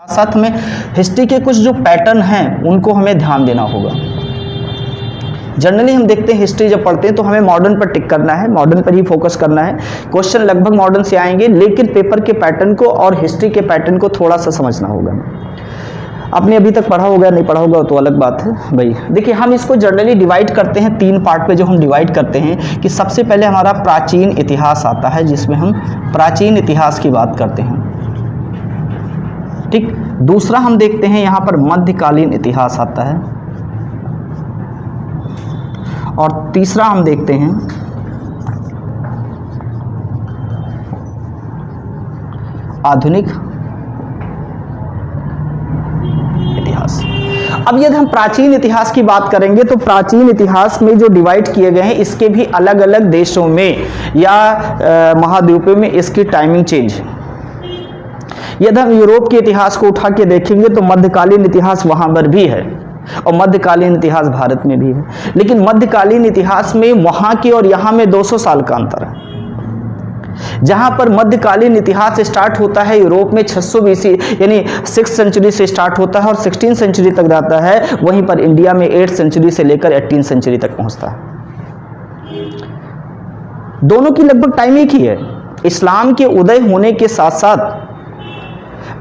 साथ में हिस्ट्री के कुछ जो पैटर्न हैं उनको हमें ध्यान देना होगा। जनरली हम देखते हैं हिस्ट्री जब पढ़ते हैं तो हमें मॉडर्न पर टिक करना है, मॉडर्न पर ही फोकस करना है। क्वेश्चन लगभग मॉडर्न से आएंगे, लेकिन पेपर के पैटर्न को और हिस्ट्री के पैटर्न को थोड़ा सा समझना होगा। आपने अभी तक पढ़ा होगा नहीं पढ़ा होगा तो अलग बात है भाई। देखिए हम इसको जनरली डिवाइड करते हैं तीन पार्ट पे, जो हम डिवाइड करते हैं कि सबसे पहले हमारा प्राचीन इतिहास आता है, जिसमें हम प्राचीन इतिहास की बात करते हैं, ठीक। दूसरा हम देखते हैं यहाँ पर मध्यकालीन इतिहास आता है, और तीसरा हम देखते हैं आधुनिक इतिहास। अब यदि हम प्राचीन इतिहास की बात करेंगे तो प्राचीन इतिहास में जो डिवाइड किए गए हैं इसके भी अलग अलग देशों में या महाद्वीपों में इसकी टाइमिंग चेंज है। यदि हम यूरोप के इतिहास को उठा के देखेंगे तो मध्यकालीन इतिहास वहां पर भी है और मध्यकालीन इतिहास भारत में भी है, लेकिन मध्यकालीन इतिहास में वहां के और यहाँ में 200 साल का अंतर है। जहां पर मध्यकालीन इतिहास स्टार्ट होता है यूरोप में 600 बीसी यानी 6th सेंचुरी से स्टार्ट होता है और 16th सेंचुरी तक जाता है, वहीं पर इंडिया में 8th सेंचुरी से लेकर 18th सेंचुरी तक पहुंचता है। दोनों की लगभग टाइम एक ही है। इस्लाम के उदय होने के साथ साथ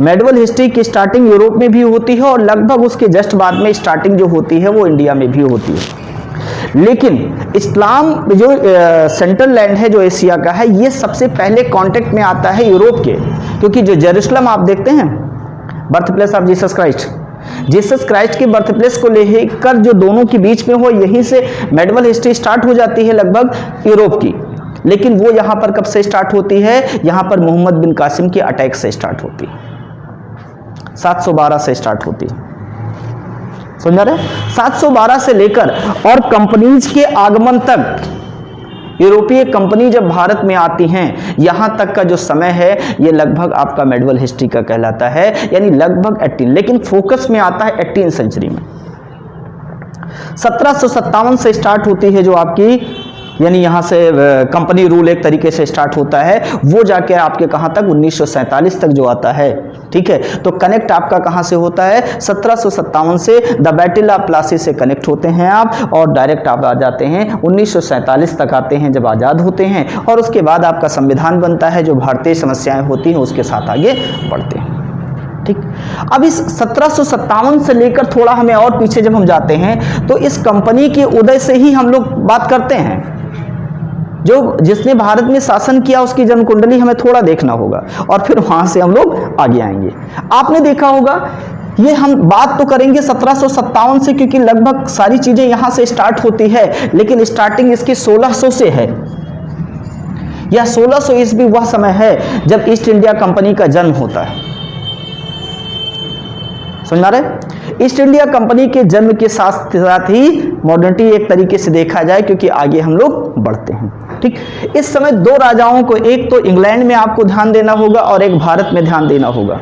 मेडिवल हिस्ट्री की स्टार्टिंग यूरोप में भी होती है और लगभग उसके जस्ट बाद में स्टार्टिंग जो होती है वो इंडिया में भी होती है। लेकिन इस्लाम जो सेंट्रल लैंड है जो एशिया का है, ये सबसे पहले कांटेक्ट में आता है यूरोप के, क्योंकि जो जेरूसलम आप देखते हैं birth place of Jesus Christ के बर्थ प्लेस को लेकर जो दोनों के बीच में हो, यहीं से मेडिवल हिस्ट्री स्टार्ट हो जाती है लगभग यूरोप की। लेकिन वो यहाँ पर कब से स्टार्ट होती है? यहाँ पर मोहम्मद बिन कासिम के अटैक से स्टार्ट होती है, 712 से स्टार्ट होती है। समझ रहे? 712 से लेकर और कंपनीज के आगमन तक, यूरोपीय कंपनी जब भारत में आती हैं, यहां तक का जो समय है ये लगभग आपका मेडिवल हिस्ट्री का कहलाता है, यानी लगभग 18, लेकिन फोकस में आता है 18th सेंचुरी में। 1757 से स्टार्ट होती है जो आपकी, यानी यहाँ से कंपनी रूल एक तरीके से स्टार्ट होता है, वो जाके आपके कहाँ तक 1947 तक जो आता है, ठीक है। तो कनेक्ट आपका कहाँ से होता है? 1757 से द बैटल ऑफ प्लासी से कनेक्ट होते हैं आप, और डायरेक्ट आप आ जाते हैं 1947 तक आते हैं जब आज़ाद होते हैं, और उसके बाद आपका संविधान बनता है, जो भारतीय समस्याएं होती हैं उसके साथ आगे बढ़ते हैं, ठीक। अब इस 1757 से लेकर थोड़ा हमें और पीछे जब हम जाते हैं तो इस कंपनी के उदय से ही हम लोग बात करते हैं। जो जिसने भारत में शासन किया उसकी जन्म कुंडली हमें थोड़ा देखना होगा, और फिर वहां से हम लोग आगे आएंगे। आपने देखा होगा, ये हम बात तो करेंगे 1757 से, क्योंकि लगभग सारी चीजें यहां से स्टार्ट होती है, लेकिन स्टार्टिंग इसकी 1600 से है। यह 1600 ईस्वी वह समय है जब ईस्ट इंडिया कंपनी का जन्म होता है। समझ आ रहे? ईस्ट इंडिया कंपनी के जन्म के साथ साथ ही मॉडर्निटी एक तरीके से देखा जाए, क्योंकि आगे हम लोग बढ़ते हैं, ठीक। इस समय दो राजाओं को, एक तो इंग्लैंड में आपको ध्यान देना होगा और एक भारत में ध्यान देना होगा।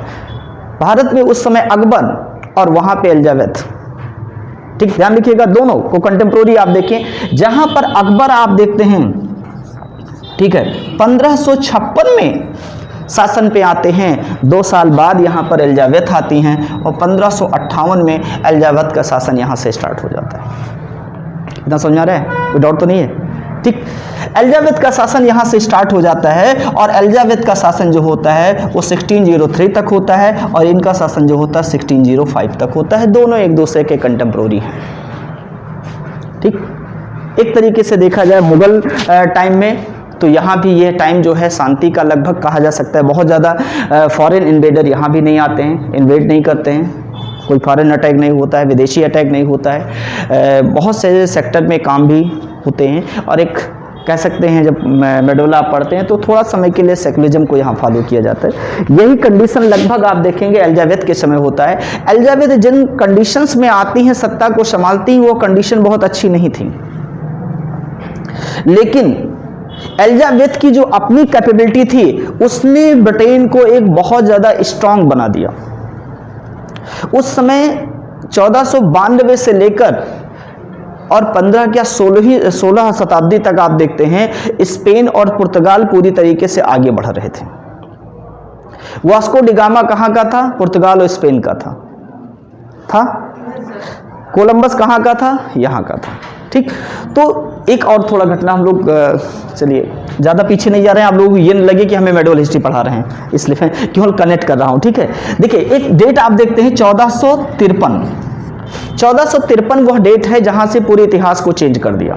भारत में उस समय अकबर और वहां पे एलिजाबेथ, ठीक, ध्यान रखिएगा, दोनों को कंटेम्प्रोरी आप देखें। जहां पर अकबर आप देखते हैं, ठीक है, 1556 में शासन पे आते हैं, 2 साल बाद यहाँ पर एलिजाबेथ आती हैं, और 1558 में एलिजाबेथ का शासन यहाँ से स्टार्ट हो जाता है। इतना समझ आ रहा है? कोई डाउट तो नहीं है, ठीक। एलिजाबेथ का शासन यहाँ से स्टार्ट हो जाता है, और एलिजाबेथ का शासन जो होता है वो 1603 तक होता है, और इनका शासन जो होता है 1605 तक होता है। दोनों एक दूसरे के कंटेम्प्रोरी हैं, ठीक। एक तरीके से देखा जाए मुगल टाइम में तो यहाँ भी ये टाइम जो है शांति का लगभग कहा जा सकता है। बहुत ज़्यादा फॉरेन इन्वेडर यहाँ भी नहीं आते हैं, इन्वेड नहीं करते हैं, कोई फॉरेन अटैक नहीं होता है, विदेशी अटैक नहीं होता है। बहुत से सेक्टर में काम भी होते हैं, और एक कह सकते हैं जब मेडोला आप पढ़ते हैं तो थोड़ा समय के लिए सेकुलरिज्म को यहाँ फॉलो किया जाता है। यही कंडीशन लगभग आप देखेंगे एलिजाबेथ के समय होता है। एलिजाबेथ जिन कंडीशंस में आती हैं, सत्ता को संभालती हैं, वो कंडीशन बहुत अच्छी नहीं थी, लेकिन एलिजाबेथ की जो अपनी कैपेबिलिटी थी उसने ब्रिटेन को एक बहुत ज़्यादा स्ट्रांग बना दिया। उस समय 1492 से लेकर और 16 शताब्दी तक आप देखते हैं स्पेन और पुर्तगाल पूरी तरीके से आगे बढ़ रहे थे। वास्को डी गामा कहाँ का था? पुर्तगाल और स्पेन का था। कोलंबस कहाँ का था? यहाँ का था। ठीक, तो एक और थोड़ा घटना हम लोग, चलिए ज़्यादा पीछे नहीं जा रहे हैं, आप लोग ये न लगे कि हमें मेडिवल हिस्ट्री पढ़ा रहे हैं, इसलिए मैं केवल कनेक्ट कर रहा हूँ। ठीक है, देखिए एक डेट आप देखते हैं 1453। 1453 वह डेट है जहाँ से पूरे इतिहास को चेंज कर दिया।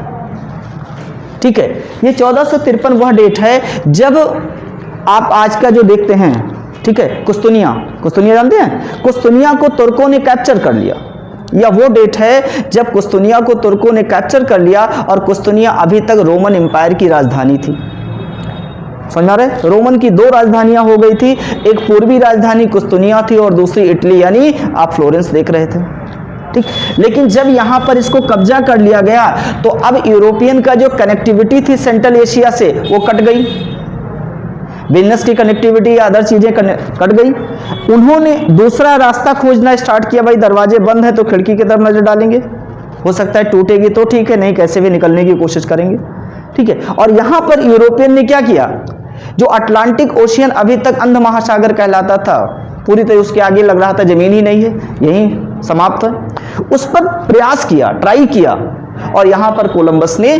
ठीक है, ये 1453 वह डेट है जब आप आज का जो देखते हैं, ठीक है, कुस्तुनिया जानते हैं? कुस्तुनिया को तुर्कों ने कैप्चर कर लिया, या वो डेट है जब कुस्तुनिया को तुर्कों ने कैप्चर कर लिया, और कुस्तुनिया अभी तक रोमन एम्पायर की राजधानी थी। समझ आ रहे? रोमन की दो राजधानियां हो गई थी, एक पूर्वी राजधानी कुस्तुनिया थी और दूसरी इटली, यानी आप फ्लोरेंस देख रहे थे। ठीक, लेकिन जब यहां पर इसको कब्जा कर लिया गया तो अब यूरोपियन का जो कनेक्टिविटी थी सेंट्रल एशिया से वो कट गई, बिजनेस की कनेक्टिविटी या अदर चीजें कट गई। उन्होंने दूसरा रास्ता खोजना स्टार्ट किया, भाई दरवाजे बंद है तो खिड़की की तरफ नजर डालेंगे, हो सकता है टूटेगी तो ठीक है, नहीं कैसे भी निकलने की कोशिश करेंगे। ठीक है, और यहां पर यूरोपियन ने क्या किया, जो अटलांटिक ओशियन अभी तक अंध महासागर कहलाता था, पूरी तरह उसके आगे लग रहा था जमीन ही नहीं है, यही समाप्त है, उस पर प्रयास किया, ट्राई किया, और यहां पर कोलंबस ने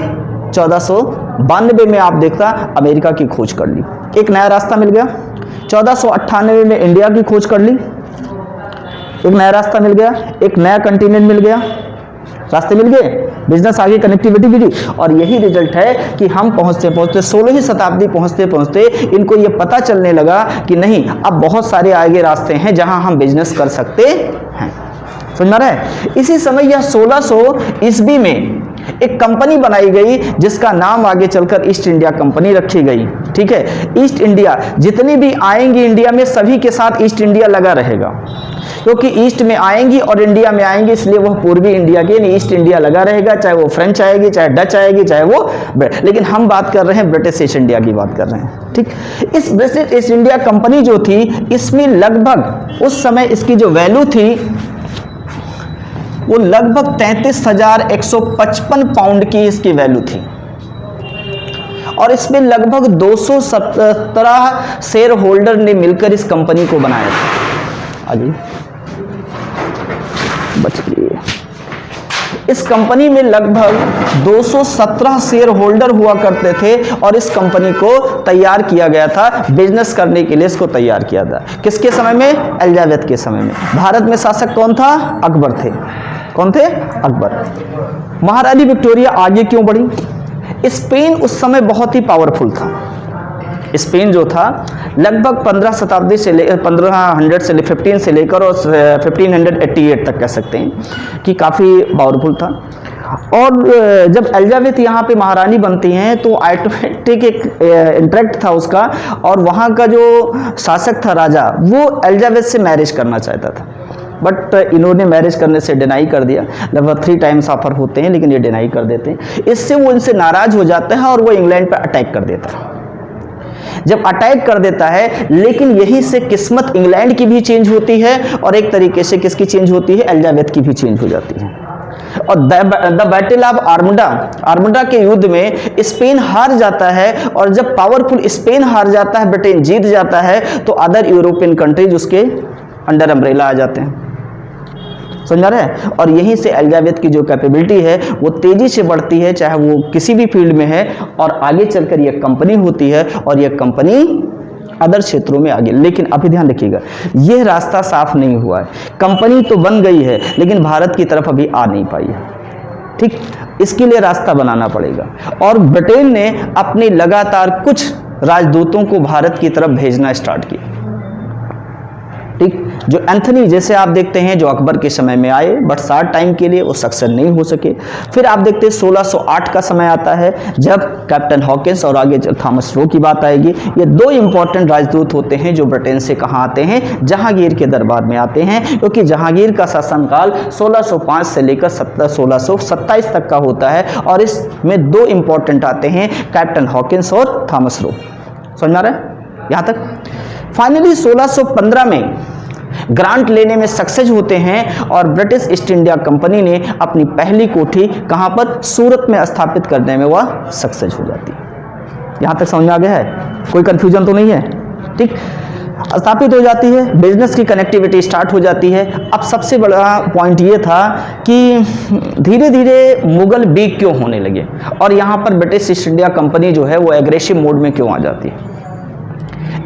1492 में आप देखता अमेरिका की खोज कर ली, एक नया रास्ता मिल गया। 1498 में इंडिया की खोज कर ली, एक नया रास्ता मिल गया, एक नया कंटिनेंट मिल गया, रास्ते मिल गए, बिजनेस आगे, कनेक्टिविटी भी दी, और यही रिजल्ट है कि हम पहुंचते पहुंचते 16वीं शताब्दी पहुंचते पहुंचते इनको ये पता चलने लगा कि नहीं, अब बहुत सारे आगे रास्ते हैं जहां हम बिजनेस कर सकते हैं। समझ में आ रहा है? इसी समय यह 1600 ईस्वी में एक कंपनी बनाई गई जिसका नाम आगे चलकर ईस्ट इंडिया कंपनी रखी गई। ठीक है, ईस्ट इंडिया, जितनी भी आएंगी इंडिया में सभी के साथ ईस्ट इंडिया लगा रहेगा, क्योंकि ईस्ट में आएंगी और इंडिया में आएंगी, इसलिए वह पूर्वी इंडिया के ईस्ट इंडिया लगा रहेगा, चाहे वो फ्रेंच आएगी, चाहे डच आएगी, चाहे वो, लेकिन हम बात कर रहे हैं ब्रिटिश ईस्ट इंडिया की बात कर रहे हैं। ठीक, इस ब्रिटिश ईस्ट इंडिया कंपनी जो थी, इसमें लगभग उस समय इसकी जो वैल्यू थी वो लगभग 33,155 पाउंड की इसकी वैल्यू थी, और इसमें लगभग 217 शेयर होल्डर ने मिलकर इस कंपनी को बनाया था। आगे बच गई। इस कंपनी में लगभग 217 शेयर होल्डर हुआ करते थे, और इस कंपनी को तैयार किया गया था, बिजनेस करने के लिए इसको तैयार किया था। किसके समय में? एलिजाबेथ के समय में। भारत में शासक कौन था? अकबर थे। कौन थे? अकबर। महारानी विक्टोरिया आगे क्यों बढ़ी? स्पेन उस समय बहुत ही पावरफुल था। स्पेन जो था लगभग 15 शताब्दी से 1500 से 15 से लेकर और 1588 तक कह सकते हैं कि काफ़ी पावरफुल था। और जब एलिजाबेथ यहाँ पे महारानी बनती हैं तो ऑटोमेटिक एक इंटरेक्ट था उसका, और वहाँ का जो शासक था राजा, वो एलिजाबेथ से मैरिज करना चाहता था, बट इन्होंने मैरिज करने से डिनाई कर दिया। लगभग 3 टाइम्स ऑफर होते हैं लेकिन ये डिनाई कर देते हैं। इससे वो इनसे नाराज हो जाता है और वो इंग्लैंड पर अटैक कर देता है। जब अटैक कर देता है, लेकिन यहीं से किस्मत इंग्लैंड की भी चेंज होती है, और एक तरीके से किसकी चेंज होती है? एलिजाबेथ की भी चेंज हो जाती है। और द बैटल ऑफ आर्मडा के युद्ध में स्पेन हार जाता है, और जब पावरफुल स्पेन हार जाता है, ब्रिटेन जीत जाता है, तो अदर यूरोपियन कंट्रीज उसके अंडर अम्ब्रेला आ जाते हैं। समझ रहे हैं? और यहीं से एलिजाबेथ की जो कैपेबिलिटी है वो तेजी से बढ़ती है, चाहे वो किसी भी फील्ड में है, और आगे चलकर यह कंपनी होती है, और यह कंपनी अदर क्षेत्रों में आगे। लेकिन अभी ध्यान रखिएगा, यह रास्ता साफ नहीं हुआ है। कंपनी तो बन गई है लेकिन भारत की तरफ अभी आ नहीं पाई है। ठीक, इसके लिए रास्ता बनाना पड़ेगा, और ब्रिटेन ने अपने लगातार कुछ राजदूतों को भारत की तरफ भेजना स्टार्ट किया। ठीक, जो एंथनी जैसे आप देखते हैं, जो अकबर के समय में आए, बट शॉर्ट टाइम के लिए वो सक्सेस नहीं हो सके। फिर आप देखते हैं 1608 का समय आता है, जब कैप्टन हॉकिंस और आगे थॉमस रो की बात आएगी। ये 2 इंपॉर्टेंट राजदूत होते हैं जो ब्रिटेन से कहाँ आते हैं? जहांगीर के दरबार में आते हैं, क्योंकि जहांगीर का शासनकाल 1605 से लेकर 1627 तक का होता है, और इसमें 2 इंपॉर्टेंट आते हैं, कैप्टन हॉकिंस और थॉमस रो। समझ आ रहा है यहाँ तक? फाइनली 1615 में ग्रांट लेने में सक्सेस होते हैं, और ब्रिटिश ईस्ट इंडिया कंपनी ने अपनी पहली कोठी कहां पर? सूरत में स्थापित करने में वह सक्सेस हो जाती है। यहां तक समझ में आ गया है? कोई कंफ्यूजन तो नहीं है? ठीक, स्थापित हो जाती है, बिजनेस की कनेक्टिविटी स्टार्ट हो जाती है। अब सबसे बड़ा पॉइंट ये था कि धीरे धीरे मुगल वीक क्यों होने लगे और यहाँ पर ब्रिटिश ईस्ट इंडिया कंपनी जो है वो एग्रेसिव मोड में क्यों आ जाती है।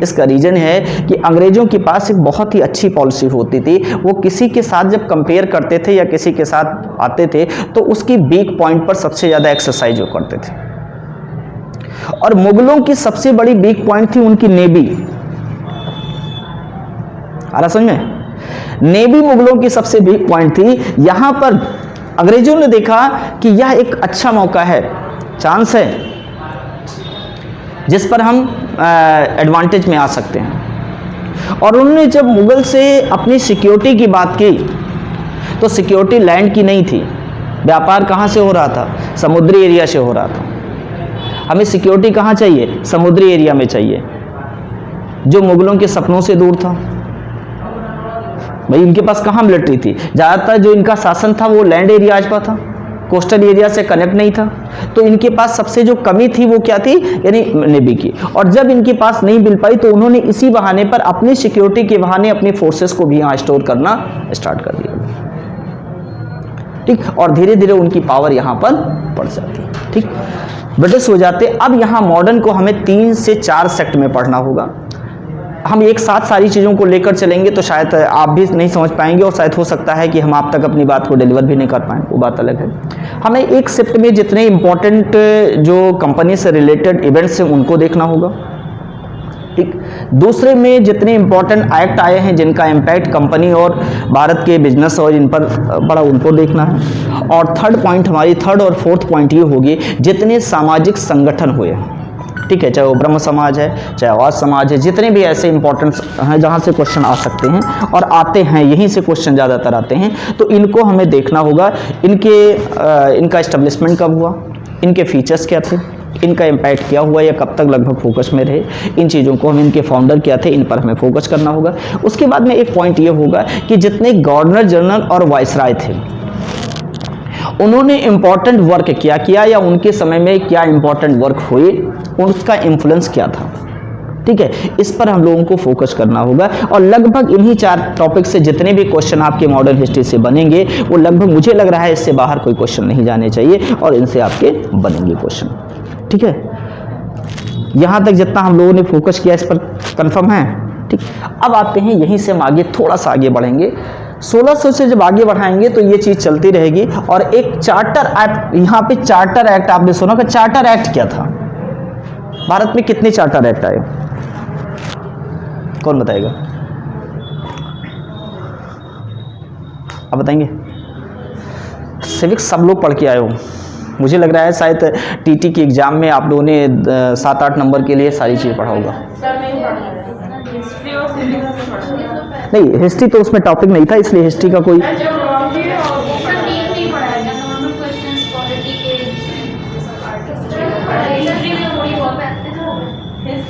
इसका रीज़न है कि अंग्रेज़ों के पास एक बहुत ही अच्छी पॉलिसी होती थी। वो किसी के साथ जब कंपेयर करते थे या किसी के साथ आते थे तो उसकी वीक पॉइंट पर सबसे ज़्यादा एक्सरसाइज वो करते थे। और मुगलों की सबसे बड़ी वीक पॉइंट थी उनकी नेवी। आ रहा समझ में? नेवी मुगलों की सबसे वीक पॉइंट थी। यहां पर अंग्रेजों ने देखा कि यह एक अच्छा मौका है, चांस है जिस पर हम एडवांटेज में आ सकते हैं। और उन्होंने जब मुगल से अपनी सिक्योरिटी की बात की तो सिक्योरिटी लैंड की नहीं थी। व्यापार कहां से हो रहा था? समुद्री एरिया से हो रहा था। हमें सिक्योरिटी कहां चाहिए? समुद्री एरिया में चाहिए, जो मुगलों के सपनों से दूर था। भाई इनके पास कहाँ मिलिट्री थी? ज़्यादातर जो इनका शासन था वो लैंड एरियाज पर था, कोस्टल एरिया से कनेक्ट नहीं था। तो इनके पास सबसे जो कमी थी वो क्या थी? यानी नेवी की। और जब इनके पास नहीं मिल पाई तो उन्होंने इसी बहाने पर अपनी सिक्योरिटी के बहाने अपनी फोर्सेस को भी यहाँ स्टोर करना स्टार्ट कर दिया। ठीक, और धीरे धीरे उनकी पावर यहाँ पर बढ़ जाती। ठीक, ब्रिटिश हो जाते। अब यहाँ मॉडर्न को हमें 3 से 4 सेक्ट में पढ़ना होगा। हम एक साथ सारी चीज़ों को लेकर चलेंगे तो शायद आप भी नहीं समझ पाएंगे और शायद हो सकता है कि हम आप तक अपनी बात को डिलीवर भी नहीं कर पाएँ, वो बात अलग है। हमें एक शिफ्ट में जितने इंपॉर्टेंट जो कंपनी से रिलेटेड इवेंट्स हैं उनको देखना होगा। ठीक, दूसरे में जितने इंपॉर्टेंट एक्ट आए हैं जिनका इम्पैक्ट कंपनी और भारत के बिजनेस और इन पर बड़ा, उनको देखना है। और थर्ड पॉइंट, हमारी थर्ड और फोर्थ पॉइंट ये होगी जितने सामाजिक संगठन हुए, ठीक है, चाहे वो ब्रह्म समाज है, चाहे और समाज है, जितने भी ऐसे इंपॉर्टेंट हैं जहाँ से क्वेश्चन आ सकते हैं और आते हैं, यहीं से क्वेश्चन ज़्यादातर आते हैं, तो इनको हमें देखना होगा। इनका एस्टेब्लिशमेंट कब हुआ, इनके फीचर्स क्या थे, इनका इम्पैक्ट क्या हुआ या कब तक लगभग फोकस में रहे, इन चीज़ों को हम, इनके फाउंडर क्या थे, इन पर हमें फोकस करना होगा। उसके बाद में एक पॉइंट ये होगा कि जितने गवर्नर जनरल और वाइसराय थे उन्होंने इम्पॉर्टेंट वर्क क्या किया या उनके समय में क्या इम्पॉर्टेंट वर्क हुए, उसका इन्फ्लुएंस क्या था। ठीक है, इस पर हम लोगों को फोकस करना होगा। और लगभग इन्हीं 4 टॉपिक से जितने भी क्वेश्चन आपके मॉडर्न हिस्ट्री से बनेंगे वो लगभग, मुझे लग रहा है इससे बाहर कोई क्वेश्चन नहीं जाने चाहिए और इनसे आपके बनेंगे क्वेश्चन। ठीक है, यहाँ तक जितना हम लोगों ने फोकस किया इस पर कंफर्म है। ठीक, अब आते हैं यहीं से हम आगे थोड़ा सा आगे बढ़ेंगे। 1600 से जब आगे बढ़ाएंगे तो ये चीज़ चलती रहेगी। और एक चार्टर एक्ट, यहाँ पे चार्टर एक्ट आपने सुना कि चार्टर एक्ट क्या था? भारत में कितने चार्टर एक्ट आए, कौन बताएगा? आप बताएंगे? सिविक्स सब लोग पढ़ के आए हो, मुझे लग रहा है शायद टीटी की एग्जाम में आप लोगों ने 7-8 नंबर के लिए सारी चीज़ पढ़ा होगा। नहीं, हिस्ट्री तो उसमें टॉपिक नहीं था, इसलिए हिस्ट्री का कोई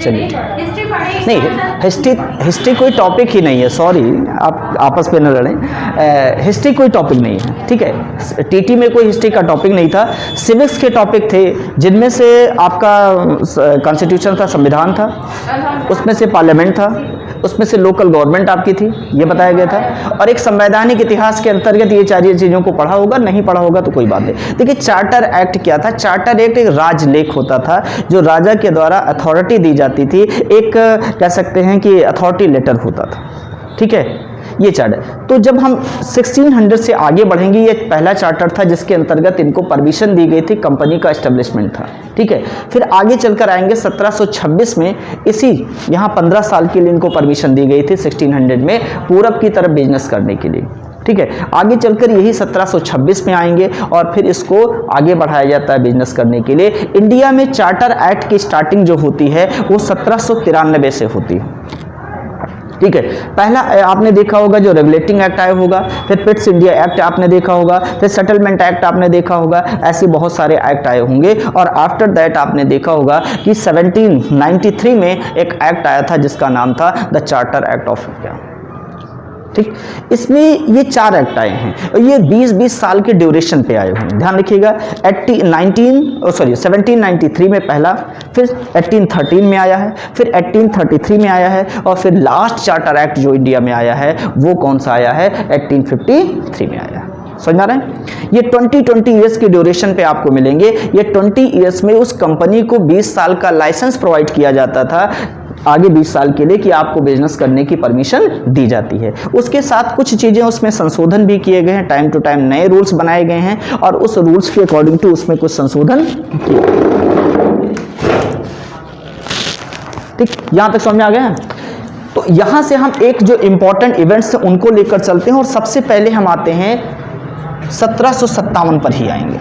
चलिए नहीं, हिस्ट्री कोई टॉपिक ही नहीं है। सॉरी, आप आपस में न लड़ें। हिस्ट्री कोई टॉपिक नहीं है, ठीक है। टीटी में कोई हिस्ट्री का टॉपिक नहीं था, सिविक्स के टॉपिक थे, जिनमें से आपका कॉन्स्टिट्यूशन था, संविधान था, उसमें से पार्लियामेंट था, उसमें से लोकल गवर्नमेंट आपकी थी, ये बताया गया था। और एक संवैधानिक इतिहास के अंतर्गत ये सारी चीज़ों को पढ़ा होगा, नहीं पढ़ा होगा तो कोई बात नहीं। देखिए, चार्टर एक्ट क्या था? चार्टर एक्ट एक राजलेख होता था जो राजा के द्वारा अथॉरिटी दी जाती थी, एक कह सकते हैं कि अथॉरिटी लेटर होता था। ठीक है, ये चार्टर। तो जब हम 1600 से आगे बढ़ेंगे, ये पहला चार्टर था जिसके अंतर्गत इनको परमिशन दी गई थी, कंपनी का एस्टेब्लिशमेंट था। ठीक है, फिर आगे चलकर आएंगे 1726 में, इसी यहाँ 15 साल के लिए इनको परमिशन दी गई थी 1600 में पूरब की तरफ बिजनेस करने के लिए। ठीक है, आगे चलकर यही 1726 में आएंगे और फिर इसको आगे बढ़ाया जाता है बिजनेस करने के लिए। इंडिया में चार्टर एक्ट की स्टार्टिंग जो होती है वो 1793 से होती है। ठीक है, पहला आपने देखा होगा जो रेगुलेटिंग एक्ट आया होगा, फिर पिट्स इंडिया एक्ट आपने देखा होगा, फिर सेटलमेंट एक्ट आपने देखा होगा, ऐसे बहुत सारे एक्ट आए होंगे। और आफ्टर दैट आपने देखा होगा कि 1793 में एक एक्ट आया था जिसका नाम था the charter act of India. ठीक, इसमें ये 4 एक्ट आए हैं और ये 20-20 साल के ड्यूरेशन पे आए हुए हैं। ध्यान रखिएगा, 1793 में पहला, फिर 1813 में आया है, फिर 1833 में आया है, और फिर लास्ट चार्टर एक्ट जो इंडिया में आया है वो कौन सा आया है, 1853 में आया है। समझ आ रहा है? ये 20 ईयर्स की ड्यूरेशन पे आपको मिलेंगे। ये 20 ईयर्स में उस कंपनी को 20 साल का लाइसेंस प्रोवाइड किया जाता था आगे 20 साल के लिए, कि आपको बिजनेस करने की परमिशन दी जाती है। उसके साथ कुछ चीज़ें उसमें संशोधन भी किए गए हैं, टाइम टू टाइम नए रूल्स बनाए गए हैं, और उस रूल्स के अकॉर्डिंग टू उसमें कुछ संशोधन किए। ठीक, यहाँ तक समझ में आ गया है? तो यहाँ से हम एक जो इंपॉर्टेंट इवेंट्स हैं उनको लेकर चलते हैं, और सबसे पहले हम आते हैं 1757 पर ही आएंगे।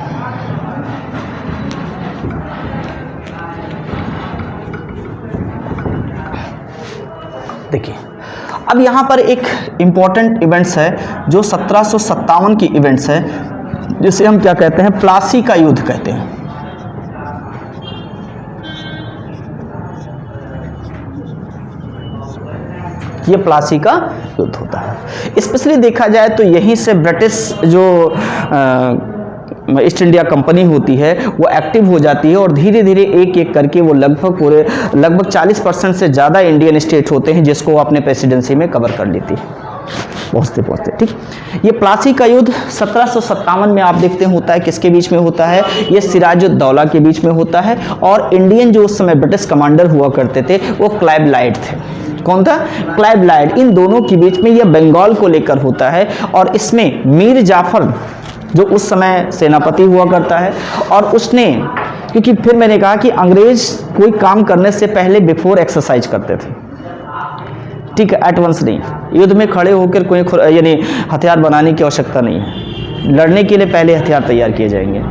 देखिए, अब यहाँ पर एक इंपॉर्टेंट इवेंट्स है जो 1757 की इवेंट्स है, जिसे हम क्या कहते हैं, प्लासी का युद्ध कहते हैं। ये प्लासी का युद्ध होता है। स्पेशली देखा जाए तो यहीं से ब्रिटिश जो ईस्ट इंडिया कंपनी होती है वो एक्टिव हो जाती है, और धीरे धीरे एक एक करके वो लगभग 40% से ज़्यादा इंडियन स्टेट होते हैं जिसको वो अपने प्रेसिडेंसी में कवर कर लेती है पहुँचते पहुँचते। ठीक, ये प्लासी का युद्ध 1757 में आप देखते हैं होता है। किसके बीच में होता है? ये सिराजुद्दौला के बीच में होता है, और इंडियन जो उस समय ब्रिटिश कमांडर हुआ करते थे वो क्लाइव लाइट थे। कौन था? Clive light. इन दोनों के बीच में यह बंगाल को लेकर होता है, और इसमें मीर जाफर जो उस समय सेनापति हुआ करता है, और उसने, क्योंकि फिर मैंने कहा कि अंग्रेज कोई काम करने से पहले बिफोर एक्सरसाइज करते थे, ठीक है, एट वंस नहीं। युद्ध में खड़े होकर कोई यानी हथियार बनाने की आवश्यकता नहीं है, लड़ने के लिए पहले हथियार तैयार किए जाएंगे,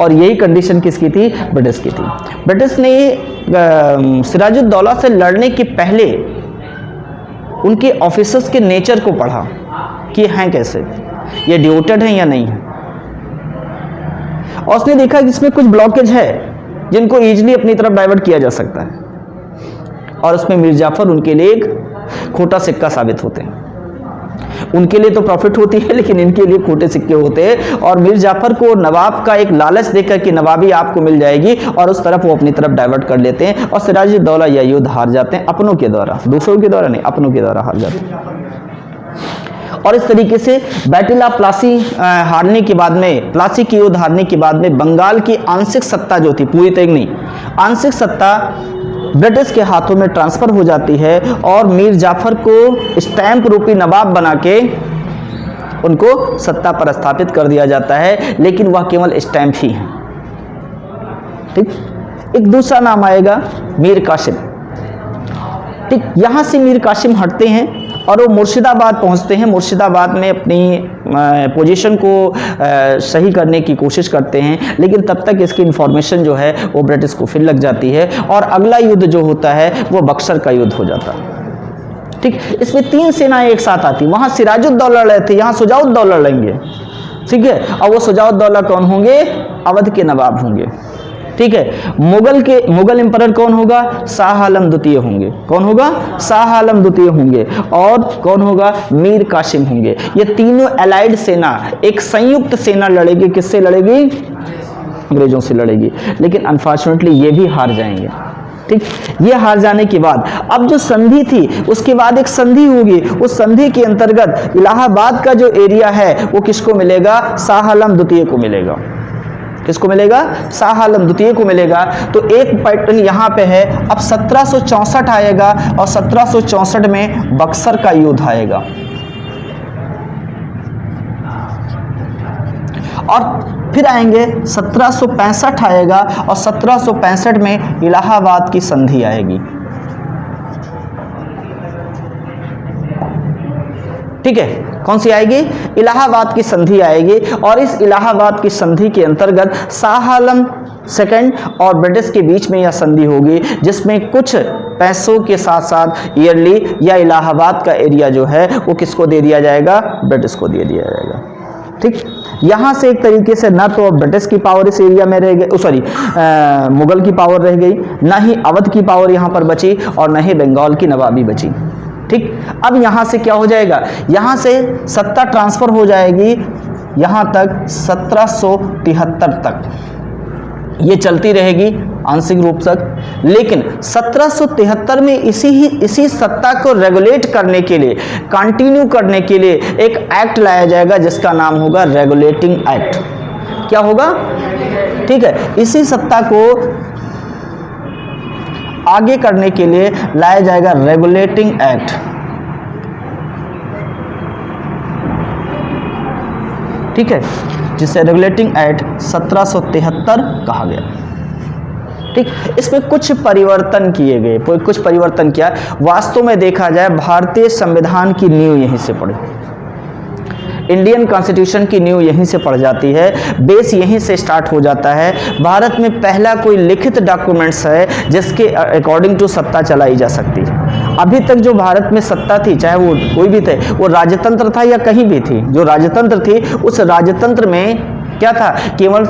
और यही कंडीशन किसकी थी? ब्रिटिश की थी। ब्रिटिश ने सिराजुद्दौला से लड़ने के पहले उनके ऑफिसर्स के नेचर को पढ़ा कि हैं कैसे, ये डिवोटेड हैं या नहीं है, और उसने देखा कि इसमें कुछ ब्लॉकेज है जिनको इजीली अपनी तरफ डाइवर्ट किया जा सकता है, और उसमें मीर जाफर उनके लिए एक खोटा सिक्का साबित होते हैं। उनके लिए तो प्रॉफिट होती है, लेकिन इनके लिए खोटे सिक्के होते हैं, और मीर जाफर को नवाब का एक लालच देकर कि नवाबी आपको मिल जाएगी, और उस तरफ वो अपनी तरफ डाइवर्ट कर लेते हैं, और सिराजुद्दौला यह युद्ध हार जाते हैं अपनों के द्वारा, दूसरों के द्वारा नहीं, अपनों के द्वारा हार जाते हैं। और इस तरीके से बैटल ऑफ प्लासी हारने के बाद में, प्लासी की युद्ध हारने के बाद में बंगाल की आंशिक सत्ता जो थी, पूरी तरह नहीं, आंशिक सत्ता ब्रिटिश के हाथों में ट्रांसफर हो जाती है, और मीर जाफर को स्टैंप रूपी नवाब बना के उनको सत्ता पर स्थापित कर दिया जाता है, लेकिन वह केवल स्टैंप ही है। ठीक, एक दूसरा नाम आएगा मीर कासिम। ठीक, यहां से मीर कासिम हटते हैं और वो मुर्शिदाबाद पहुंचते हैं। मुर्शिदाबाद में अपनी पोजीशन को सही करने की कोशिश करते हैं, लेकिन तब तक इसकी इंफॉर्मेशन जो है वो ब्रिटिश को फिर लग जाती है, और अगला युद्ध जो होता है वो बक्सर का युद्ध हो जाता है। ठीक, इसमें 3 सेनाएं एक साथ आती, वहां सिराजुद्दौला लड़े थे, यहाँ शुजाउद्दौला लड़ेंगे। ठीक है, और वो शुजाउद्दौला कौन होंगे? अवध के नवाब होंगे। ठीक है, मुगल एम्परर कौन होगा? शाह आलम द्वितीय होंगे। कौन होगा? शाह आलम द्वितीय होंगे। और कौन होगा? मीर कासिम होंगे। ये तीनों एलाइड सेना, एक संयुक्त सेना लड़ेगी। किससे लड़ेगी? अंग्रेजों से लड़ेगी, लेकिन अनफॉर्चुनेटली ये भी हार जाएंगे। ठीक, ये हार जाने के बाद अब जो संधि थी, उसके बाद एक संधि होगी। उस संधि के अंतर्गत इलाहाबाद का जो एरिया है वो किसको मिलेगा? शाह आलम द्वितीय को मिलेगा। किसको मिलेगा? शाह आलम द्वितीय को मिलेगा। तो एक पैटर्न यहाँ पे है। अब 1764 आएगा, और 1764 में बक्सर का युद्ध आएगा, और फिर आएंगे 1765 आएगा, और 1765 में इलाहाबाद की संधि आएगी। ठीक है, कौन सी आएगी? इलाहाबाद की संधि आएगी, और इस इलाहाबाद की संधि के अंतर्गत शाह आलम सेकंड और ब्रिटिश के बीच में यह संधि होगी, जिसमें कुछ पैसों के साथ साथ ईयरली या इलाहाबाद का एरिया जो है वो किसको दे दिया जाएगा? ब्रिटिश को दे दिया जाएगा। ठीक, यहाँ से एक तरीके से ना तो ब्रिटिश की पावर इस एरिया में रह गई, सॉरी मुगल की पावर रह गई, ना ही अवध की पावर यहाँ पर बची, और ना ही बंगाल की नवाबी बची। ठीक, अब यहां से क्या हो जाएगा, यहां से सत्ता ट्रांसफर हो जाएगी यहां तक 1773 तक, ये चलती रहेगी आंशिक रूप से। लेकिन 1773 में इसी सत्ता को रेगुलेट करने के लिए, कंटिन्यू करने के लिए एक एक्ट लाया जाएगा जिसका नाम होगा रेगुलेटिंग एक्ट। क्या होगा, ठीक है, इसी सत्ता को आगे करने के लिए लाया जाएगा रेगुलेटिंग एक्ट। ठीक है, जिसे रेगुलेटिंग एक्ट 1773 कहा गया। ठीक, इसमें कुछ परिवर्तन किए गए, कुछ परिवर्तन किया। वास्तव में देखा जाए भारतीय संविधान की नींव यहीं से पड़ी, इंडियन कॉन्स्टिट्यूशन की नींव यहीं से पड़ जाती है, बेस यहीं से स्टार्ट हो जाता है। भारत में पहला कोई लिखित डॉक्यूमेंट्स है जिसके अकॉर्डिंग टू सत्ता चलाई जा सकती है। अभी तक जो भारत में सत्ता थी, चाहे वो कोई भी थे, वो राजतंत्र था या कहीं भी थी, जो राजतंत्र थी उस राजतंत्र में क्या था, केवल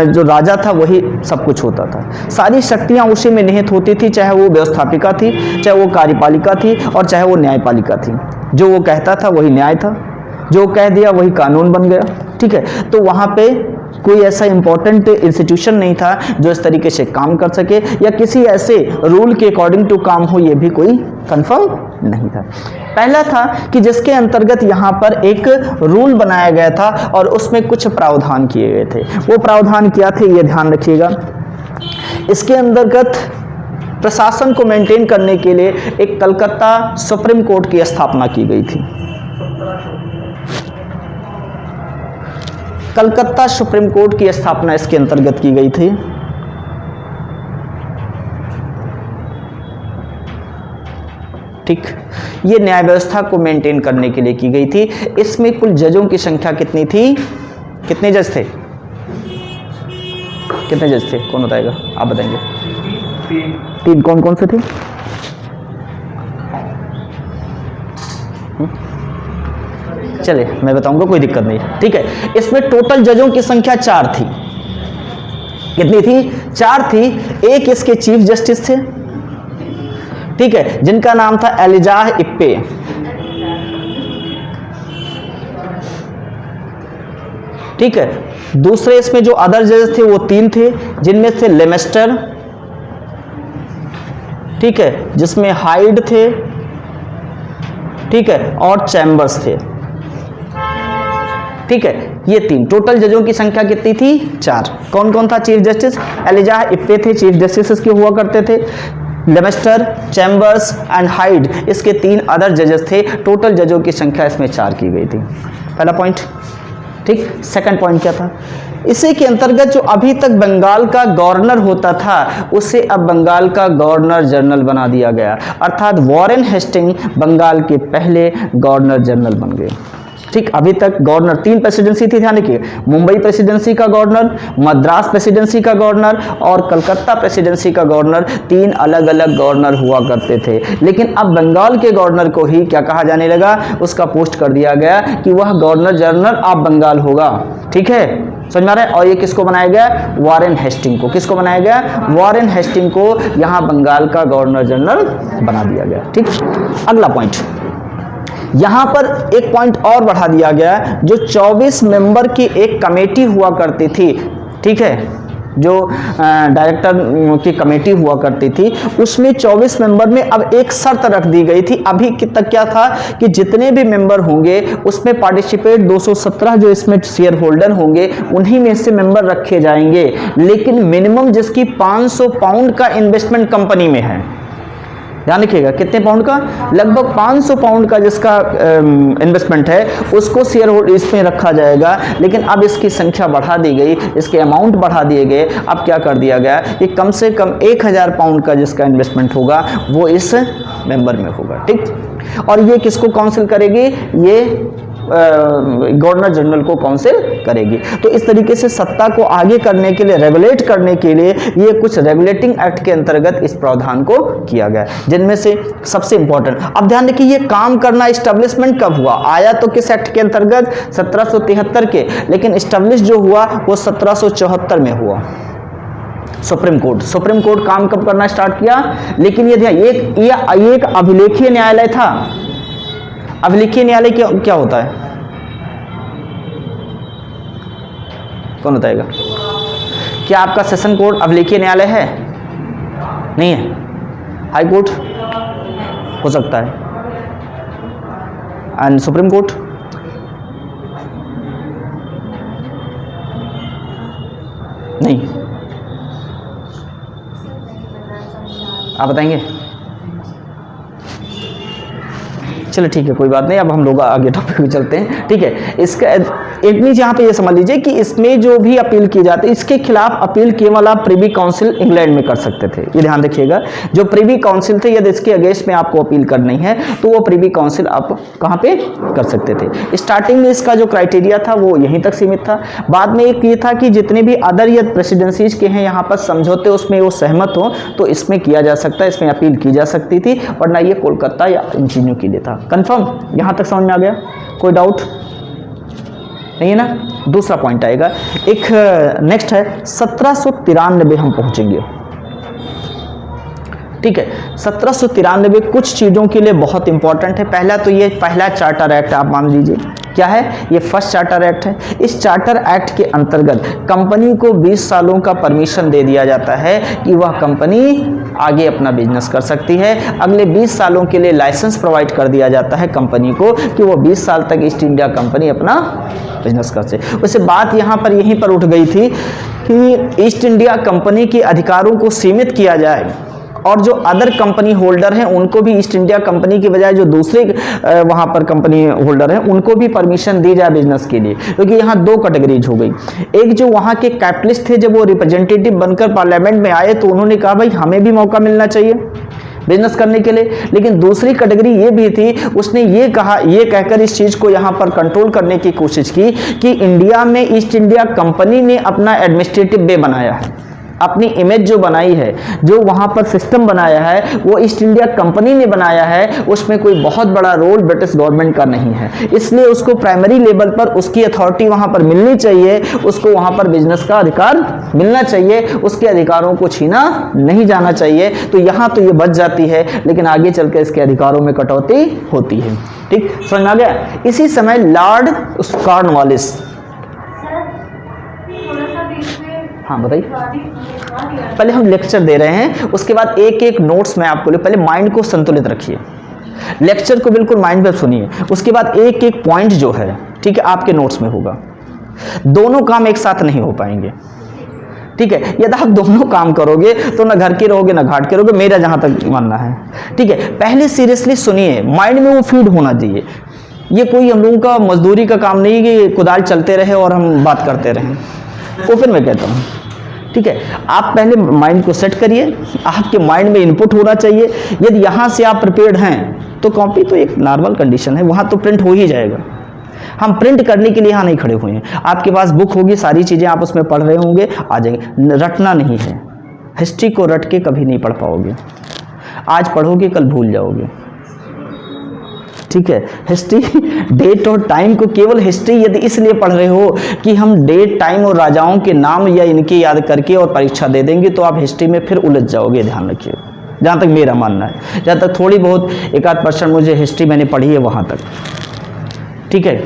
जो राजा था वही सब कुछ होता था, सारी शक्तियां उसी में निहित होती थी, चाहे वो व्यवस्थापिका थी, चाहे वो कार्यपालिका थी और चाहे वो न्यायपालिका थी। जो वो कहता था वही न्याय था, जो कह दिया वही कानून बन गया। ठीक है, तो वहाँ पे कोई ऐसा इंपॉर्टेंट इंस्टीट्यूशन नहीं था जो इस तरीके से काम कर सके, या किसी ऐसे रूल के अकॉर्डिंग टू काम हो, ये भी कोई कंफर्म नहीं था। पहला था कि जिसके अंतर्गत यहाँ पर एक रूल बनाया गया था और उसमें कुछ प्रावधान किए गए थे। वो प्रावधान क्या थे, ये ध्यान रखिएगा। इसके अंतर्गत प्रशासन को मेंटेन करने के लिए एक कलकत्ता सुप्रीम कोर्ट की स्थापना की गई थी। कलकत्ता सुप्रीम कोर्ट की स्थापना इसके अंतर्गत की गई थी। ठीक, ये न्याय व्यवस्था को मेंटेन करने के लिए की गई थी। इसमें कुल जजों की संख्या कितनी थी, कितने जज थे, कितने जज थे, कौन बताएगा, आप बताएंगे? तीन, कौन कौन से थे? चले मैं बताऊंगा, कोई दिक्कत नहीं। ठीक है, इसमें टोटल जजों की संख्या 4 थी। कितनी थी? 4 थी। एक इसके चीफ जस्टिस थे, ठीक है, जिनका नाम था एलिजाह इप्पे। ठीक है, दूसरे इसमें जो अदर जजेस थे वो 3 थे, जिनमें से लेमेस्टर, ठीक है, जिसमें हाइड थे, ठीक है, और चैम्बर्स थे। ठीक है, ये 3, टोटल जजों की संख्या कितनी थी? 4। कौन कौन था चीफ जस्टिस? एलिजाह इप्पे थे, चीफ जस्टिस इसके हुआ करते थे। लेमेस्टर, चैम्बर्स एंड हाइड इसके 3 अदर जजेस थे। टोटल जजों की संख्या इसमें 4 की गई थी। पहला पॉइंट। ठीक, सेकंड पॉइंट क्या था? इसी के अंतर्गत जो अभी तक बंगाल का गवर्नर होता था उसे अब बंगाल का गवर्नर जनरल बना दिया गया, अर्थात वॉरेन हेस्टिंग बंगाल के पहले गवर्नर जनरल बन गए। ठीक, अभी तक गवर्नर 3 प्रेसिडेंसी थी, ध्यान रखिए, मुंबई प्रेसिडेंसी का गवर्नर, मद्रास प्रेसिडेंसी का गवर्नर और कलकत्ता प्रेसिडेंसी का गवर्नर। 3 अलग अलग गवर्नर हुआ करते थे। लेकिन अब बंगाल के गवर्नर को ही क्या कहा जाने लगा, उसका पोस्ट कर दिया गया कि वह गवर्नर जनरल ऑफ बंगाल होगा। ठीक है, समझ में आ रहा है? और ये किसको बनाया गया? वॉरेन हेस्टिंग को। किसको बनाया गया? वॉरेन हेस्टिंग को यहां बंगाल का गवर्नर जनरल बना दिया गया। ठीक, अगला पॉइंट, यहां पर एक पॉइंट और बढ़ा दिया गया, जो 24 मेंबर की एक कमेटी हुआ करती थी। ठीक है, जो डायरेक्टर की कमेटी हुआ करती थी, उसमें 24 मेंबर में अब एक शर्त रख दी गई थी। अभी तक क्या था कि जितने भी मेंबर होंगे उसमें पार्टिसिपेट 217 जो इसमें शेयर होल्डर होंगे उन्हीं में से मेंबर रखे जाएंगे, लेकिन मिनिमम जिसकी 500 पाउंड का इन्वेस्टमेंट कंपनी में है। ध्यान रखिएगा, कितने पाउंड का? लगभग 500 पाउंड का जिसका इन्वेस्टमेंट है उसको शेयर होल्ड इसमें रखा जाएगा। लेकिन अब इसकी संख्या बढ़ा दी गई, इसके अमाउंट बढ़ा दिए गए। अब क्या कर दिया गया कि कम से कम 1000 पाउंड का जिसका इन्वेस्टमेंट होगा वो इस मेंबर में होगा। ठीक, और ये किसको काउंसिल करेगी? ये गवर्नर जनरल को काउंसिल करेगी। तो इस तरीके से सत्ता को आगे करने के लिए, रेगुलेट करने के लिए ये कुछ रेगुलेटिंग एक्ट के अंतर्गत इस प्रावधान को किया गया, जिनमें से सबसे इंपॉर्टेंट, अब ध्यान रखिए, ये काम करना एस्टेब्लिशमेंट कब हुआ? आया तो किस एक्ट के अंतर्गत? 1773 के, लेकिन एस्टेब्लिश जो हुआ वो 1774 में हुआ। Supreme court. सुप्रीम कोर्ट काम कब करना स्टार्ट किया? लेकिन ये एक अभिलेखीय न्यायालय था। अभिलेखीय न्यायालय क्या होता है? कौन बताएगा? क्या आपका सेशन कोर्ट अभिलेखीय न्यायालय है? नहीं है। हाई कोर्ट हो सकता है, एंड सुप्रीम कोर्ट नहीं। आप बताएंगे? चलो ठीक है, कोई बात नहीं। अब हम लोग आगे टॉपिक पे चलते हैं। ठीक है, इसका एक मीन्स यहाँ पे ये समझ लीजिए कि इसमें जो भी अपील की जाती है, इसके खिलाफ अपील केवल आप प्रिवी काउंसिल इंग्लैंड में कर सकते थे। ये ध्यान रखिएगा, जो प्रिवी काउंसिल थे, यदि इसके अगेंस्ट में आपको अपील करनी है तो वो प्रिवी काउंसिल आप कहाँ पे कर सकते थे। स्टार्टिंग में इसका जो क्राइटेरिया था वो यहीं तक सीमित था। बाद में एक ये था कि जितने भी अदर या प्रेसिडेंसीज के हैं यहाँ पर समझौते, उसमें वो सहमत हो तो इसमें किया जा सकता है, इसमें अपील की जा सकती थी, वरना ये कोलकाता या इन चीज़ों के लिए था। कंफर्म? यहाँ तक समझ में आ गया? कोई डाउट नहीं है ना? दूसरा पॉइंट आएगा, एक नेक्स्ट है 1793 हम पहुंचेंगे। ठीक है, 1793 कुछ चीज़ों के लिए बहुत इंपॉर्टेंट है। पहला तो ये पहला चार्टर एक्ट आप मान लीजिए, क्या है ये? फर्स्ट चार्टर एक्ट है। इस चार्टर एक्ट के अंतर्गत कंपनी को 20 सालों का परमिशन दे दिया जाता है कि वह कंपनी आगे अपना बिजनेस कर सकती है। अगले 20 सालों के लिए लाइसेंस प्रोवाइड कर दिया जाता है कंपनी को कि वो 20 साल तक ईस्ट इंडिया कंपनी अपना बिजनेस कर सके। वैसे बात यहाँ पर यहीं पर उठ गई थी कि ईस्ट इंडिया कंपनी के अधिकारों को सीमित किया जाए और जो अदर कंपनी होल्डर हैं उनको भी ईस्ट इंडिया कंपनी की बजाय जो दूसरे वहाँ पर कंपनी होल्डर हैं उनको भी परमिशन दी जाए बिजनेस के लिए, क्योंकि यहाँ दो कैटेगरीज हो गई। एक जो वहाँ के कैपिटलिस्ट थे, जब वो रिप्रेजेंटेटिव बनकर पार्लियामेंट में आए तो उन्होंने कहा भाई हमें भी मौका मिलना चाहिए बिजनेस करने के लिए। लेकिन दूसरी कैटेगरी ये भी थी, उसने ये कहा, ये कहकर इस चीज़ को यहाँ पर कंट्रोल करने की कोशिश की कि इंडिया में ईस्ट इंडिया कंपनी ने अपना एडमिनिस्ट्रेटिव वे बनाया है, अपनी इमेज जो बनाई है, जो वहाँ पर सिस्टम बनाया है वो ईस्ट इंडिया कंपनी ने बनाया है, उसमें कोई बहुत बड़ा रोल ब्रिटिश गवर्नमेंट का नहीं है। इसलिए उसको प्राइमरी लेवल पर उसकी अथॉरिटी वहाँ पर मिलनी चाहिए, उसको वहाँ पर बिजनेस का अधिकार मिलना चाहिए, उसके अधिकारों को छीना नहीं जाना चाहिए। तो यहाँ तो ये बच जाती है, लेकिन आगे चलकर इसके अधिकारों में कटौती होती है। ठीक, समझ में आ गया? इसी समय लॉर्ड कॉर्नवालिस, हाँ बताइए, पहले हम लेक्चर दे रहे हैं, उसके बाद एक एक नोट्स मैं आपको, पहले माइंड को संतुलित रखिए, लेक्चर को बिल्कुल माइंड में सुनिए, उसके बाद एक एक पॉइंट जो है, ठीक है, आपके नोट्स में होगा। दोनों काम एक साथ नहीं हो पाएंगे, ठीक है? यदि आप दोनों काम करोगे तो ना घर के रहोगे ना घाट के रहोगे, मेरा जहां तक मानना है। ठीक है, पहले सीरियसली सुनिए, माइंड में वो फीड होना चाहिए। ये कोई हम लोगों का मजदूरी का काम नहीं कि कुदाल चलते रहे और हम बात करते रहें, वो फिर मैं कहता हूँ। ठीक है, आप पहले माइंड को सेट करिए, आपके माइंड में इनपुट होना चाहिए। यदि यहाँ से आप प्रिपेयर्ड हैं तो कॉपी तो एक नॉर्मल कंडीशन है, वहाँ तो प्रिंट हो ही जाएगा। हम प्रिंट करने के लिए यहाँ नहीं खड़े हुए हैं, आपके पास बुक होगी, सारी चीज़ें आप उसमें पढ़ रहे होंगे, आ जाएंगे। रटना नहीं है, हिस्ट्री को रट के कभी नहीं पढ़ पाओगे, आज पढ़ोगे कल भूल जाओगे। ठीक है, हिस्ट्री डेट और टाइम को, केवल हिस्ट्री यदि इसलिए पढ़ रहे हो कि हम डेट टाइम और राजाओं के नाम या इनके याद करके और परीक्षा दे देंगे, तो आप हिस्ट्री में फिर उलझ जाओगे, ध्यान रखिए। जहाँ तक मेरा मानना है, जहाँ तक थोड़ी बहुत एक आध % मुझे हिस्ट्री मैंने पढ़ी है वहाँ तक। ठीक है,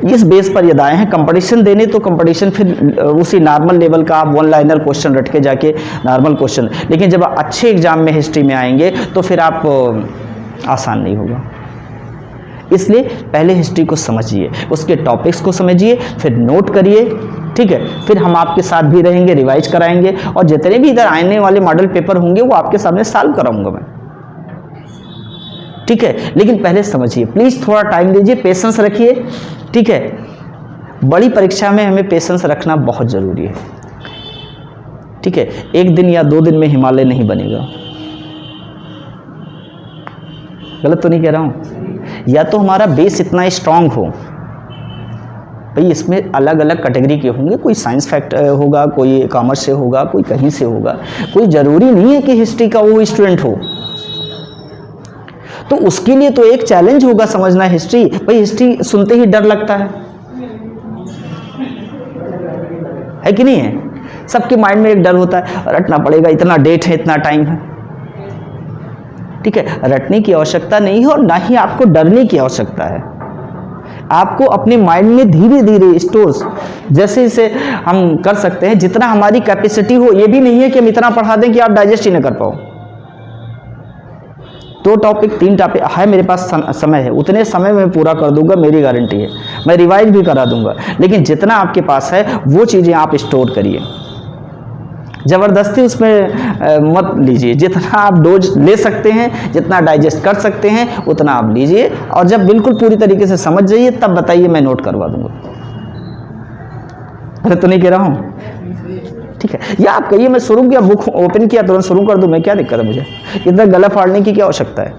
इस बेस पर यदि आए हैं कंपटीशन देने, तो कंपटीशन फिर उसी नॉर्मल लेवल का आप 1 लाइनर क्वेश्चन रट के जाके नॉर्मल क्वेश्चन, लेकिन जब आप अच्छे एग्जाम में हिस्ट्री में आएंगे तो फिर आप आसान नहीं होगा। इसलिए पहले हिस्ट्री को समझिए, उसके टॉपिक्स को समझिए, फिर नोट करिए। ठीक है, फिर हम आपके साथ भी रहेंगे, रिवाइज कराएंगे, और जितने भी इधर आने वाले मॉडल पेपर होंगे वो आपके सामने सॉल्व कराऊंगा मैं। ठीक है, लेकिन पहले समझिए, प्लीज़ थोड़ा टाइम दीजिए, पेशेंस रखिए। ठीक है, बड़ी परीक्षा में हमें पेशेंस रखना बहुत ज़रूरी है। ठीक है, 1 दिन या 2 दिन में हिमालय नहीं बनेगा। गलत तो नहीं कह रहा हूँ? या तो हमारा बेस इतना स्ट्रांग हो, भाई इसमें अलग अलग कैटेगरी के होंगे, कोई साइंस फैक्ट होगा, कोई कॉमर्स से होगा, कोई कहीं से होगा, कोई ज़रूरी नहीं है कि हिस्ट्री का वो स्टूडेंट हो। तो उसके लिए तो एक चैलेंज होगा समझना हिस्ट्री। भाई हिस्ट्री सुनते ही डर लगता है कि नहीं है? सबके माइंड में एक डर होता है, रटना पड़ेगा, इतना डेट है, इतना टाइम है। ठीक है, रटने की आवश्यकता नहीं है और ना ही आपको डरने की आवश्यकता है। आपको अपने माइंड में धीरे धीरे स्टोर्स जैसे जैसे हम कर सकते हैं, जितना हमारी कैपेसिटी हो। ये भी नहीं है कि हम इतना पढ़ा दें कि आप डाइजेस्ट ही ना कर पाओ। 2 टॉपिक 3 टॉपिक है मेरे पास, समय है, उतने समय में पूरा कर दूंगा, मेरी गारंटी है। मैं रिवाइज भी करा दूंगा, लेकिन जितना आपके पास है वो चीज़ें आप स्टोर करिए, ज़बरदस्ती उसमें मत लीजिए। जितना आप डोज ले सकते हैं, जितना डाइजेस्ट कर सकते हैं, उतना आप लीजिए। और जब बिल्कुल पूरी तरीके से समझ जाइए तब बताइए, मैं नोट करवा दूंगा। अरे तो नहीं कह रहा हूँ, ठीक है। या आप कहिए मैं शुरू किया, बुक ओपन किया, तुरंत शुरू कर दूं, मैं क्या दिक्कत है मुझे? इतना गला फाड़ने की क्या आवश्यकता है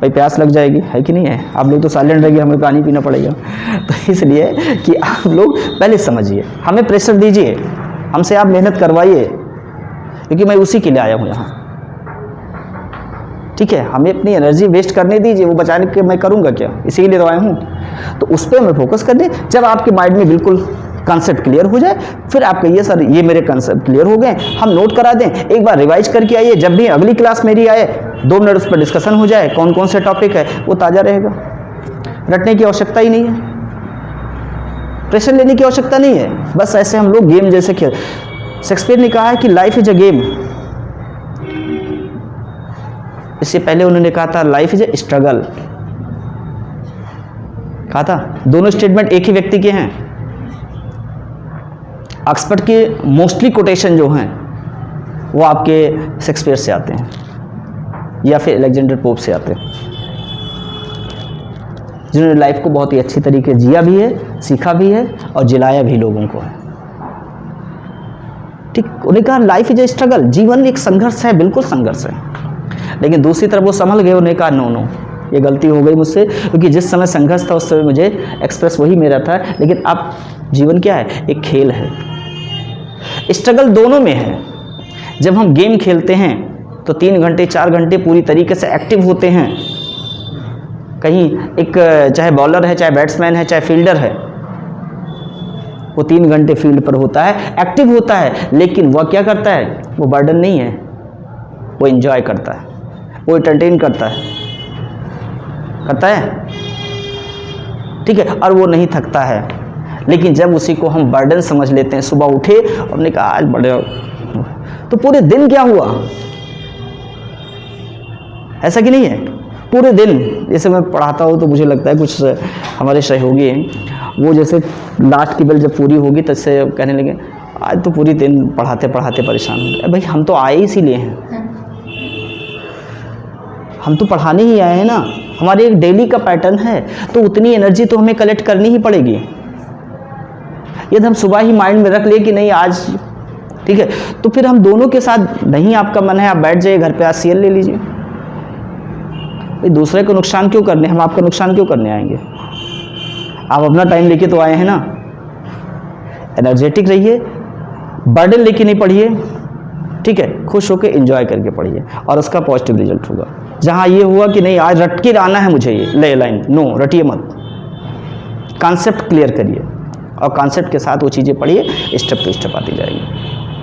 भाई? प्यास लग जाएगी, है कि नहीं है? आप लोग तो साइलेंट रहेंगे, हमें पानी पीना पड़ेगा। तो इसलिए कि आप लोग पहले समझिए, हमें प्रेशर दीजिए, हमसे आप मेहनत करवाइए, क्योंकि मैं उसी के लिए आया हूँ यहाँ। ठीक है, हमें अपनी एनर्जी वेस्ट करने दीजिए, वो बचाने के मैं करूँगा क्या? इसी के लिए तो आया हूँ। तो उस पर हमें फोकस कर दें। जब आपके माइंड में बिल्कुल कॉन्सेप्ट क्लियर हो जाए, फिर आप कहिए सर ये मेरे कॉन्सेप्ट क्लियर हो गए, हम नोट करा दें, एक बार रिवाइज करके आइए। जब भी अगली क्लास मेरी आए 2 मिनट उस पर डिस्कशन हो जाए, कौन कौन से टॉपिक है, वो ताज़ा रहेगा। रटने की आवश्यकता ही नहीं है, प्रेशर लेने की आवश्यकता नहीं है। बस ऐसे हम लोग गेम जैसे खेल। शेक्सपियर ने कहा है कि लाइफ इज अ गेम। इससे पहले उन्होंने कहा था लाइफ इज ए स्ट्रगल, कहा था। दोनों स्टेटमेंट एक ही व्यक्ति के हैं। ऑक्सफोर्ड के मोस्टली कोटेशन जो हैं वो आपके शेक्सपियर से आते हैं या फिर अलेक्जेंडर पोप से आते हैं, जिन्होंने लाइफ को बहुत ही अच्छी तरीके जिया भी है, सीखा भी है और जिलाया भी लोगों को है। ठीक, उन्हें कहा लाइफ इज ए स्ट्रगल, जीवन एक संघर्ष है, बिल्कुल संघर्ष है। लेकिन दूसरी तरफ वो संभल गए, उन्हें कहा नो नो, ये गलती हो गई मुझसे, क्योंकि जिस समय संघर्ष था उस समय मुझे एक्सप्रेस वही मेरा था। लेकिन अब जीवन क्या है? एक खेल है। स्ट्रगल दोनों में है। जब हम गेम खेलते हैं तो 3 घंटे 4 घंटे पूरी तरीके से एक्टिव होते हैं। कहीं एक चाहे बॉलर है, चाहे बैट्समैन है, चाहे फील्डर है, वो 3 घंटे फील्ड पर होता है, एक्टिव होता है। लेकिन वह क्या करता है? वो बर्डन नहीं है, वो एंजॉय करता है, वो एंटरटेन करता है, ठीक है, और वो नहीं थकता है। लेकिन जब उसी को हम बर्डन समझ लेते हैं, सुबह उठे और हमने कहा आज बड़े, तो पूरे दिन क्या हुआ? ऐसा कि नहीं है? पूरे दिन, जैसे मैं पढ़ाता हूँ तो मुझे लगता है कुछ हमारे सहयोगी हैं, वो जैसे लास्ट की बेल जब पूरी होगी तब से कहने लगे आज तो पूरी दिन पढ़ाते पढ़ाते परेशान हो गए। भाई हम तो आए इसीलिए हैं, हम तो पढ़ाने ही आए हैं ना। हमारे एक डेली का पैटर्न है, तो उतनी एनर्जी तो हमें कलेक्ट करनी ही पड़ेगी। यदि हम सुबह ही माइंड में रख लिए कि नहीं आज, ठीक है, तो फिर हम दोनों के साथ नहीं, आपका मन है आप बैठ जाइए घर पे, आज सीएल ले लीजिए। भाई दूसरे को नुकसान क्यों करने, हम आपका नुकसान क्यों करने आएंगे? आप अपना टाइम लेके तो आए हैं ना। एनर्जेटिक रहिए, बर्डन लेके नहीं पढ़िए, ठीक है, खुश होकर एंजॉय करके पढ़िए और उसका पॉजिटिव रिजल्ट होगा। जहाँ ये हुआ कि नहीं आज रट के आना है मुझे, ये ले लाइन, नो, रटिए मत, कॉन्सेप्ट क्लियर करिए और कॉन्सेप्ट के साथ वो चीज़ें पढ़िए, स्टेप टू स्टेप आती जाएगी।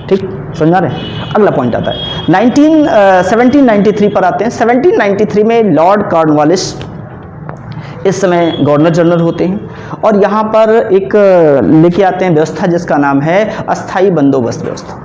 ठीक, समझा रहे हैं? अगला पॉइंट आता है 1793 पर आते हैं। 1793 में लॉर्ड कॉर्नवालिस इस समय गवर्नर जनरल होते हैं और यहाँ पर एक लेके आते हैं व्यवस्था जिसका नाम है अस्थाई बंदोबस्त व्यवस्था।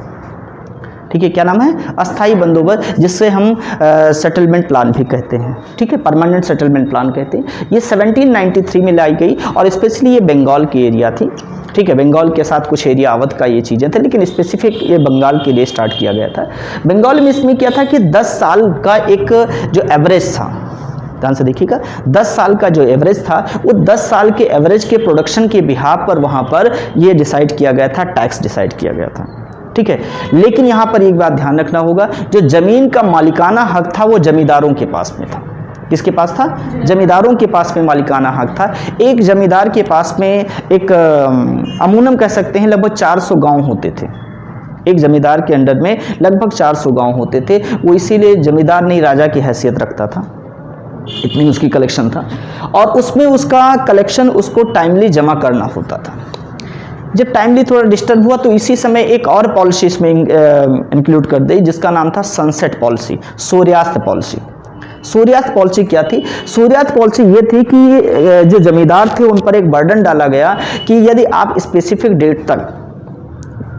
ठीक है, क्या नाम है? अस्थाई बंदोबस्त, जिससे हम सेटलमेंट प्लान भी कहते हैं। ठीक है, परमानेंट सेटलमेंट प्लान कहते हैं। ये 1793 में लाई गई और स्पेशली ये बंगाल की एरिया थी। ठीक है, बंगाल के साथ कुछ एरिया अवध का ये चीज़ें थे, लेकिन स्पेसिफिक ये बंगाल के लिए स्टार्ट किया गया था। बंगाल में इसमें क्या था कि 10 साल का एक जो एवरेज था, ध्यान से देखिएगा, 10 साल का जो एवरेज था, वो 10 साल के एवरेज के प्रोडक्शन के बिहाफ पर वहाँ पर ये डिसाइड किया गया था, टैक्स डिसाइड किया गया था। ठीक है, लेकिन यहाँ पर एक बात ध्यान रखना होगा, जो ज़मीन का मालिकाना हक था वो जमींदारों के पास में था। किसके पास था? जमींदारों के पास में मालिकाना हक था। एक जमींदार के पास में एक अमूनम कह सकते हैं लगभग 400 गांव होते थे। एक जमींदार के अंडर में लगभग 400 गांव होते थे। वो इसीलिए जमींदार नहीं राजा की हैसियत रखता था, इतनी उसकी कलेक्शन था और उसमें उसका कलेक्शन उसको टाइमली जमा करना होता था। जब टाइमली थोड़ा डिस्टर्ब हुआ तो इसी समय एक और पॉलिसी इसमें इंक्लूड कर दी जिसका नाम था सनसेट पॉलिसी, सूर्यास्त पॉलिसी। सूर्यास्त पॉलिसी क्या थी? सूर्यास्त पॉलिसी ये थी कि जो जमींदार थे उन पर एक बर्डन डाला गया कि यदि आप स्पेसिफिक डेट तक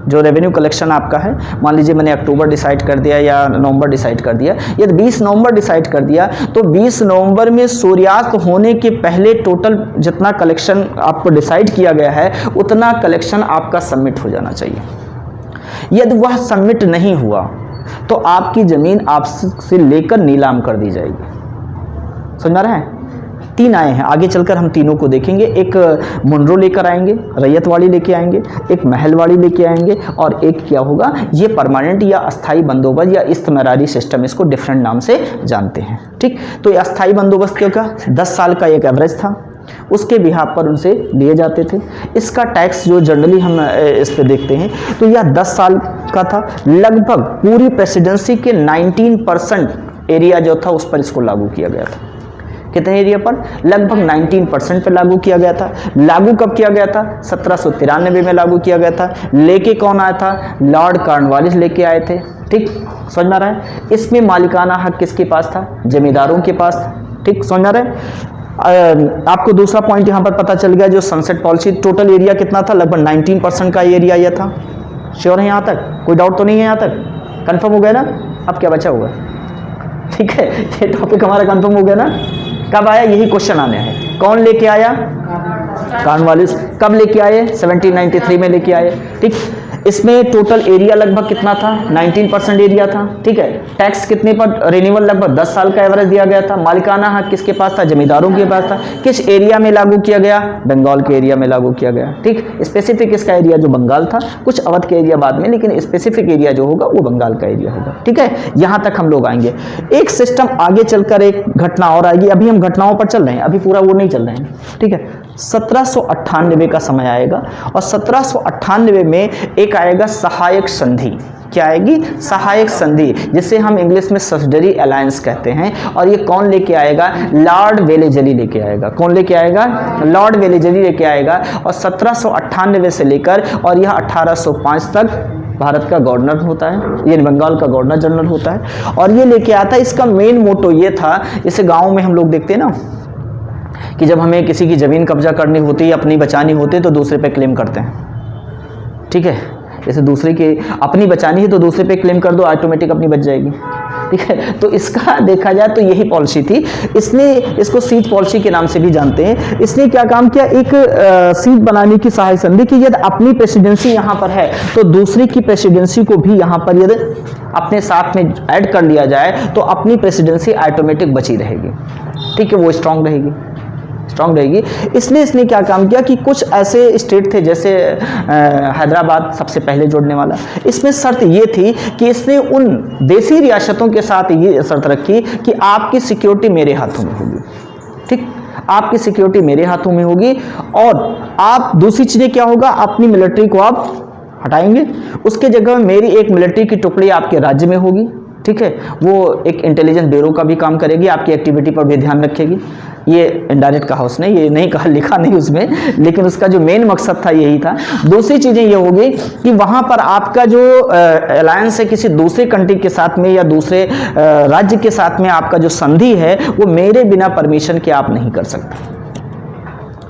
जो रेवेन्यू कलेक्शन आपका है, मान लीजिए मैंने अक्टूबर डिसाइड कर दिया या नवंबर डिसाइड कर दिया, यदि 20 नवंबर डिसाइड कर दिया तो 20 नवंबर में सूर्यास्त होने के पहले टोटल जितना कलेक्शन आपको डिसाइड किया गया है उतना कलेक्शन आपका सबमिट हो जाना चाहिए। यदि वह सबमिट नहीं हुआ तो आपकी ज़मीन आपसे लेकर नीलाम कर दी जाएगी। समझ रहे हैं? 3 आए हैं, आगे चलकर हम तीनों को देखेंगे। एक मुंड्रो लेकर आएंगे, रैयतवाड़ी लेके आएंगे, एक महलवाड़ी लेके आएंगे और एक क्या होगा, ये परमानेंट या अस्थाई बंदोबस्त या इस्तेमारी सिस्टम, इसको डिफरेंट नाम से जानते हैं। ठीक, तो ये अस्थाई बंदोबस्त क्या होगा? 10 साल का एक एवरेज था, उसके बिहाफ पर उनसे लिए जाते थे। इसका टैक्स जो जनरली हम इस पे देखते हैं तो यह 10 साल का था। लगभग पूरी प्रेसिडेंसी के 19% एरिया जो था उस पर इसको लागू किया गया था। कितने एरिया पर? लगभग 19% पर लागू किया गया था। लागू कब किया गया था? 1793 में लागू किया गया था। लेके कौन आया था? लॉर्ड कॉर्नवालिस लेके आए थे। ठीक, समझ में आ रहा है? इसमें मालिकाना हक किसके पास था? जमींदारों के पास था। ठीक, समझ में आ रहा है? आपको दूसरा पॉइंट यहाँ पर पता चल गया, जो सनसेट पॉलिसी, टोटल एरिया कितना था? लगभग 19% का एरिया यह था। श्योर है? यहाँ तक कोई डाउट तो नहीं है? यहाँ तक कंफर्म हो गया ना? अब क्या बचा हुआ? ठीक है, ये टॉपिक हमारा कंफर्म हो गया ना? कब आया? यही क्वेश्चन आने हैं। कौन लेके आया? कॉर्नवालिस। कब लेके आए? 1793 में लेके आए। ठीक, इसमें टोटल एरिया लगभग कितना था? 19% एरिया था। ठीक है, टैक्स कितने पर? रिन्यूअल लगभग 10 साल का एवरेज दिया गया था। मालिकाना हक किसके पास था? जमींदारों के पास था। किस एरिया में लागू किया गया? बंगाल के एरिया में लागू किया गया। ठीक, स्पेसिफिक इसका एरिया जो बंगाल था, कुछ अवध के एरिया बाद में, लेकिन स्पेसिफिक एरिया जो होगा वो बंगाल का एरिया होगा। ठीक है, यहाँ तक हम लोग आएंगे। एक सिस्टम आगे चलकर एक घटना और आएगी, अभी हम घटनाओं पर चल रहे हैं, अभी पूरा वो नहीं चल रहे हैं। ठीक है, 1798 का समय आएगा और 1798 में एक आएगा सहायक संधि। क्या आएगी? सहायक संधि, जिसे हम इंग्लिश में सब्सिडरी अलायंस कहते हैं। और ये कौन लेके आएगा? लॉर्ड वेलेजली लेके आएगा। कौन लेके आएगा? लॉर्ड वेलेजली लेके आएगा। और 1798 से लेकर और यह 1805 तक भारत का गवर्नर होता है, ये बंगाल का गवर्नर जनरल होता है। और ये लेके आता है, इसका मेन मोटो ये था, इसे गाँव में हम लोग देखते हैं ना कि जब हमें किसी की ज़मीन कब्जा करनी होती है, अपनी बचानी होती है, तो दूसरे पे क्लेम करते हैं। ठीक है, जैसे दूसरे की अपनी बचानी है तो दूसरे पे क्लेम कर दो, ऑटोमेटिक अपनी बच जाएगी। ठीक है, तो इसका देखा जाए तो यही पॉलिसी थी। इसने इसको सीज पॉलिसी के नाम से भी जानते हैं। इसने क्या काम किया? एक सीज बनाने की सहायक संधि की, यदि अपनी प्रेसिडेंसी यहाँ पर है तो दूसरी की प्रेसिडेंसी को भी यहाँ पर यदि अपने साथ में ऐड कर लिया जाए तो अपनी प्रेसिडेंसी ऑटोमेटिक बची रहेगी। ठीक है, वो स्ट्रांग रहेगी। इसलिए इसने क्या काम किया कि कुछ ऐसे स्टेट थे, जैसे हैदराबाद सबसे पहले जोड़ने वाला, इसमें शर्त ये थी कि इसने उन देसी रियासतों के साथ ये शर्त रखी कि आपकी सिक्योरिटी मेरे हाथों में होगी। ठीक, आपकी सिक्योरिटी मेरे हाथों में होगी। और आप दूसरी चीज़ें क्या होगा? अपनी मिलिट्री को आप हटाएंगे, उसके जगह मेरी एक मिलिट्री की टुकड़ी आपके राज्य में होगी। ठीक है, वो एक इंटेलिजेंस ब्यूरो का भी काम करेगी, आपकी एक्टिविटी पर भी ध्यान रखेगी। ये इनडायरेक्ट कहा उसने, ये नहीं कहा, लिखा नहीं उसमें, लेकिन उसका जो मेन मकसद था यही था। दूसरी चीज़ें ये होगी कि वहाँ पर आपका जो अलायंस है किसी दूसरे कंट्री के साथ में या दूसरे राज्य के साथ में, आपका जो संधि है वो मेरे बिना परमिशन के आप नहीं कर सकते।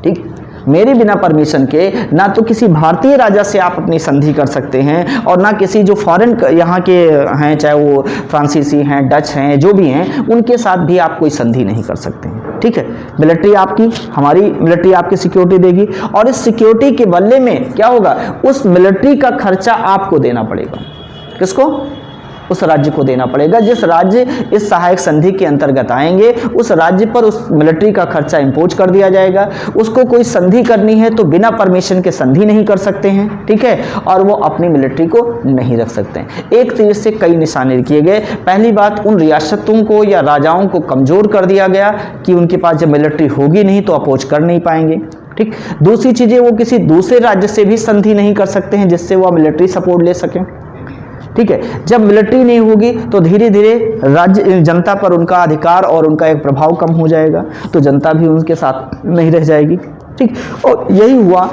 ठीक, मेरे बिना परमिशन के ना तो किसी भारतीय राजा से आप अपनी संधि कर सकते हैं और ना किसी जो फॉरेन यहाँ के हैं, चाहे वो फ्रांसीसी हैं, डच हैं, जो भी हैं, उनके साथ भी आप कोई संधि नहीं कर सकते हैं। ठीक है, मिलिट्री आपकी, हमारी मिलिट्री आपकी सिक्योरिटी देगी और इस सिक्योरिटी के बदले में क्या होगा? उस मिलिट्री का खर्चा आपको देना पड़ेगा। किसको? उस राज्य को देना पड़ेगा। जिस राज्य इस सहायक संधि के अंतर्गत आएंगे उस राज्य पर उस मिलिट्री का खर्चा इंपोज कर दिया जाएगा। उसको कोई संधि करनी है तो बिना परमिशन के संधि नहीं कर सकते हैं। ठीक है, और वो अपनी मिलिट्री को नहीं रख सकते हैं। एक तीर से कई निशाने किए गए। पहली बात, उन रियासतों को या राजाओं को कमजोर कर दिया गया कि उनके पास जब मिलिट्री होगी नहीं तो अपोज कर नहीं पाएंगे। ठीक, दूसरी चीजें, वो किसी दूसरे राज्य से भी संधि नहीं कर सकते हैं जिससे वो मिलिट्री सपोर्ट ले सकें। ठीक है, जब मिलिट्री नहीं होगी तो धीरे धीरे राज्य जनता पर उनका अधिकार और उनका एक प्रभाव कम हो जाएगा, तो जनता भी उनके साथ नहीं रह जाएगी। ठीक। और यही हुआ,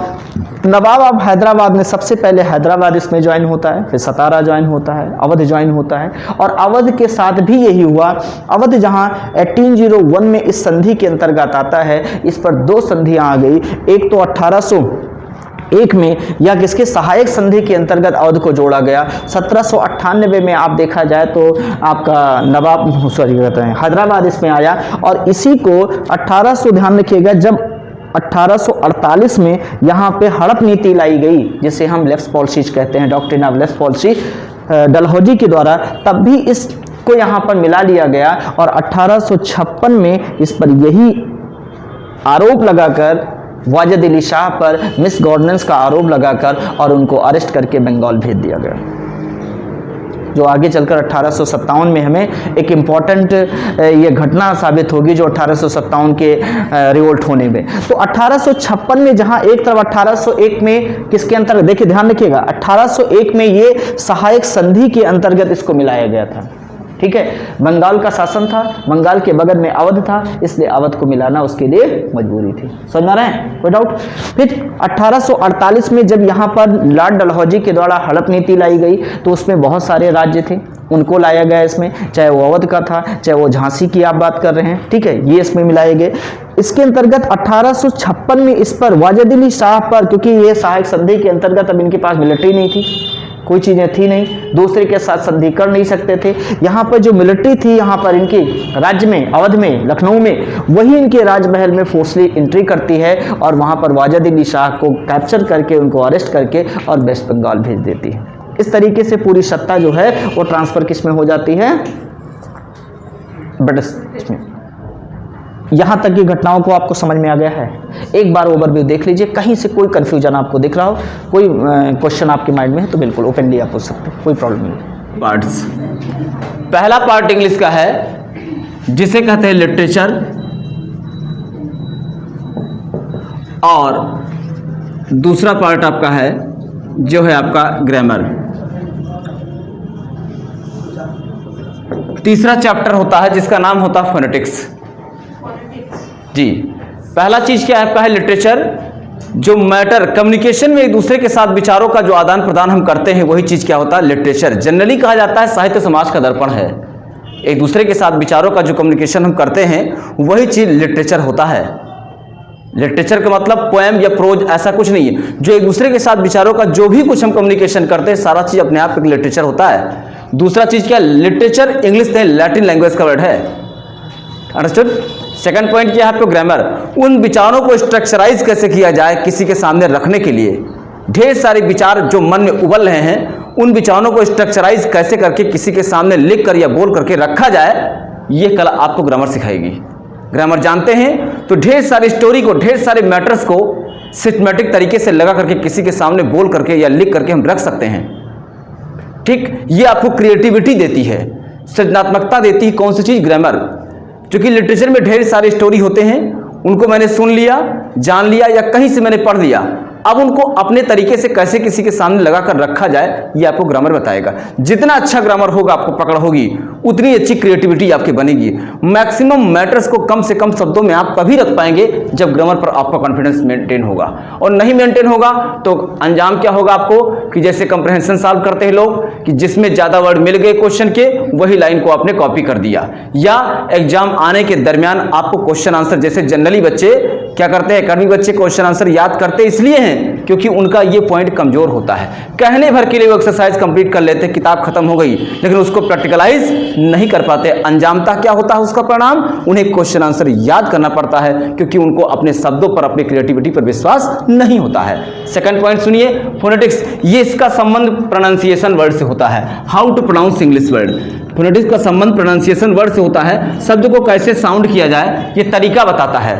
नवाब ऑफ हैदराबाद में सबसे पहले हैदराबाद इसमें ज्वाइन होता है, फिर सतारा ज्वाइन होता है, अवध ज्वाइन होता है, और अवध के साथ भी यही हुआ। अवध जहां 1801 में इस संधि के अंतर्गत आता है, इस पर दो संधियां आ गई। एक तो 1801 में या किसके सहायक संधि के अंतर्गत अवध को जोड़ा गया। 1798 में आप देखा जाए तो आपका नवाब कहते हैं हैदराबाद इसमें आया, और इसी को 1800 ध्यान रखिएगा, जब 1848 में यहाँ पे हड़प नीति लाई गई, जिसे हम लेफ्ट पॉलिसी कहते हैं, doctrine of left policy Dalhousie के द्वारा, तब भी इसको यहाँ पर मिला लिया गया। और 1856 में इस पर यही आरोप लगाकर, वाजिद अली शाह पर मिस गवर्नेंस का आरोप लगाकर, और उनको अरेस्ट करके बंगाल भेज दिया गया, जो आगे चलकर 1857 में हमें एक इम्पॉर्टेंट ये घटना साबित होगी, जो 1857 के रिवोल्ट होने में। तो 1856 में जहां एक तरफ 1801 में किसके अंतर्गत, देखिए ध्यान रखिएगा, 1801 में ये सहायक संधि के अंतर्गत इसको मिलाया गया था, ठीक है। बंगाल का शासन था, बंगाल के बगल में अवध था, इसलिए अवध को मिलाना उसके लिए मजबूरी थी। समझ में आ रहा है, कोई डाउट। फिर 1848 में जब यहाँ पर लॉर्ड डलहौजी के द्वारा हड़प नीति लाई गई, तो उसमें बहुत सारे राज्य थे, उनको लाया गया इसमें, चाहे वो अवध का था, चाहे वो झांसी की आप बात कर रहे हैं, ठीक है, ये इसमें मिलाए गए। इसके अंतर्गत 1856 में इस पर वाजिद अली शाह पर, क्योंकि ये सहायक संधि के अंतर्गत अब इनके पास मिलिट्री नहीं थी, कोई चीजें थी नहीं, दूसरे के साथ संधि कर नहीं सकते थे। यहाँ पर जो मिलिट्री थी यहाँ पर इनके राज्य में, अवध में, लखनऊ में, वही इनके राजमहल में फोर्सली एंट्री करती है, और वहाँ पर वाजिद अली शाह को कैप्चर करके, उनको अरेस्ट करके और वेस्ट बंगाल भेज देती है। इस तरीके से पूरी सत्ता जो है वो ट्रांसफर किस में हो जाती है, ब्रिटिश में। यहाँ तक की घटनाओं को आपको समझ में आ गया है। एक बार ओवरव्यू देख लीजिए, कहीं से कोई कंफ्यूजन आपको दिख रहा हो, कोई क्वेश्चन आपके माइंड में है तो बिल्कुल ओपनली आप पूछ सकते हैं, कोई प्रॉब्लम नहीं। पार्ट्स, पहला पार्ट इंग्लिश का है जिसे कहते हैं लिटरेचर, और दूसरा पार्ट आपका है जो है आपका ग्रामर। तीसरा चैप्टर होता है जिसका नाम होता है फोनेटिक्स। जी, पहला चीज क्या है आपका है लिटरेचर, जो मैटर कम्युनिकेशन में एक दूसरे के साथ विचारों का जो आदान प्रदान हम करते हैं, वही चीज क्या होता है लिटरेचर। जनरली कहा जाता है साहित्य समाज का दर्पण है, एक दूसरे के साथ विचारों का जो कम्युनिकेशन हम करते हैं वही चीज लिटरेचर होता है। लिटरेचर का मतलब पोएम या प्रोज ऐसा कुछ नहीं है, जो एक दूसरे के साथ विचारों का जो भी कुछ हम कम्युनिकेशन करते हैं सारा चीज अपने आप एक लिटरेचर होता है। दूसरा चीज क्या, लिटरेचर इंग्लिश नहीं लैटिन लैंग्वेज का वर्ड है, अंडरस्टूड। सेकंड पॉइंट क्या है आपको ग्रामर, उन विचारों को स्ट्रक्चराइज कैसे किया जाए किसी के सामने रखने के लिए। ढेर सारे विचार जो मन में उबल रहे हैं, उन विचारों को स्ट्रक्चराइज कैसे करके किसी के सामने लिख कर या बोल करके रखा जाए, ये कला आपको ग्रामर सिखाएगी। ग्रामर जानते हैं तो ढेर सारी स्टोरी को, ढेर सारे मैटर्स को सिस्टमैटिक तरीके से लगा करके किसी के सामने बोल करके या लिख करके हम रख सकते हैं, ठीक। ये आपको क्रिएटिविटी देती है, सृजनात्मकता देती है। कौन सी चीज, ग्रामर। क्योंकि लिटरेचर में ढेर सारे स्टोरी होते हैं, उनको मैंने सुन लिया, जान लिया, या कहीं से मैंने पढ़ लिया, अब उनको अपने तरीके से कैसे किसी के सामने लगा कर रखा जाए, ये आपको ग्रामर बताएगा। जितना अच्छा ग्रामर होगा, आपको पकड़ होगी, उतनी अच्छी क्रिएटिविटी आपकी बनेगी। मैक्सिमम मैटर्स को कम से कम शब्दों में आप तभी रख पाएंगे जब ग्रामर पर आपका कॉन्फिडेंस मेंटेन होगा, और नहीं मेंटेन होगा तो अंजाम क्या होगा आपको, कि जैसे कंप्रहेंशन सॉल्व करते हैं लोग, कि जिसमें ज्यादा वर्ड मिल गए क्वेश्चन के, वही लाइन को आपने कॉपी कर दिया, या एग्जाम आने के दरमियान आपको क्वेश्चन आंसर, जैसे जनरली बच्चे क्या करते हैं, अकेडमी बच्चे क्वेश्चन आंसर याद करते इसलिए हैं क्योंकि उनका ये पॉइंट कमजोर होता है। कहने भर के लिए वो एक्सरसाइज कंप्लीट कर लेते, किताब खत्म हो गई, लेकिन उसको प्रैक्टिकलाइज नहीं कर पाते। अंजामता क्या होता है उसका परिणाम, उन्हें क्वेश्चन आंसर याद करना पड़ता है, क्योंकि उनको अपने शब्दों पर, अपनी क्रिएटिविटी पर विश्वास नहीं होता है। सेकंड पॉइंट सुनिए, फोनेटिक्स, ये इसका संबंध प्रोनाउंसिएशन वर्ड से होता है, how to pronounce English word. Phonetics का संबंध प्रोनाउंसिएशन वर्ड से होता है, शब्द को कैसे साउंड किया जाए ये तरीका बताता है।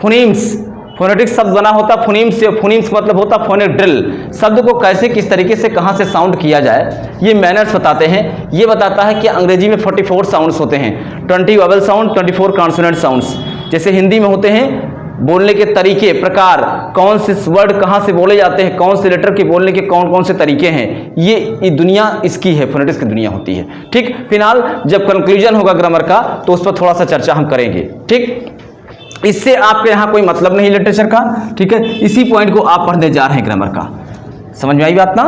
फोनीम्स, फोनेटिक्स शब्द बना होता फोनीम्स से, फोनीम्स मतलब होता फोनेटिक ड्रिल, शब्द को कैसे किस तरीके से कहां से साउंड किया जाए, ये मैनर्स बताते हैं। ये बताता है कि अंग्रेजी में 44 साउंड्स होते हैं, 20 वोवेल साउंड, 24 कॉन्सोनेंट साउंड्स। जैसे हिंदी में होते हैं बोलने के तरीके, प्रकार, कौन से वर्ड कहां से बोले जाते हैं, कौन से लेटर के बोलने के कौन कौन से तरीके हैं, ये दुनिया इसकी है, फोनेटिक्स की दुनिया होती है, ठीक। फिलहाल जब कंक्लूजन होगा ग्रामर का तो उस पर थोड़ा सा चर्चा हम करेंगे, ठीक। इससे आपके यहाँ कोई मतलब नहीं लिटरेचर का, ठीक है। इसी पॉइंट को आप पढ़ने जा रहे हैं ग्रामर का। समझ में आई बात ना,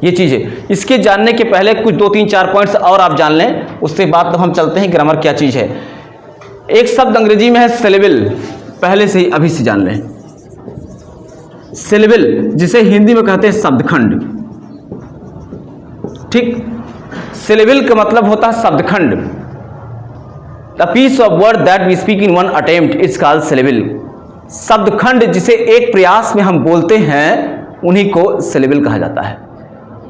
ये चीज़ है। इसके जानने के पहले कुछ 2-3-4 पॉइंट्स और आप जान लें, उसके बाद तो हम चलते हैं ग्रामर क्या चीज़ है। एक शब्द अंग्रेजी में है सिलेबल, पहले से ही अभी से जान लें। सिलेबल जिसे हिंदी में कहते हैं शब्दखंड, ठीक। सिलेबल का मतलब होता है शब्दखंड। The piece of word that we speak in one attempt is called syllable. शब्दखंड जिसे एक प्रयास में हम बोलते हैं उन्हीं को सिलेबल कहा जाता है।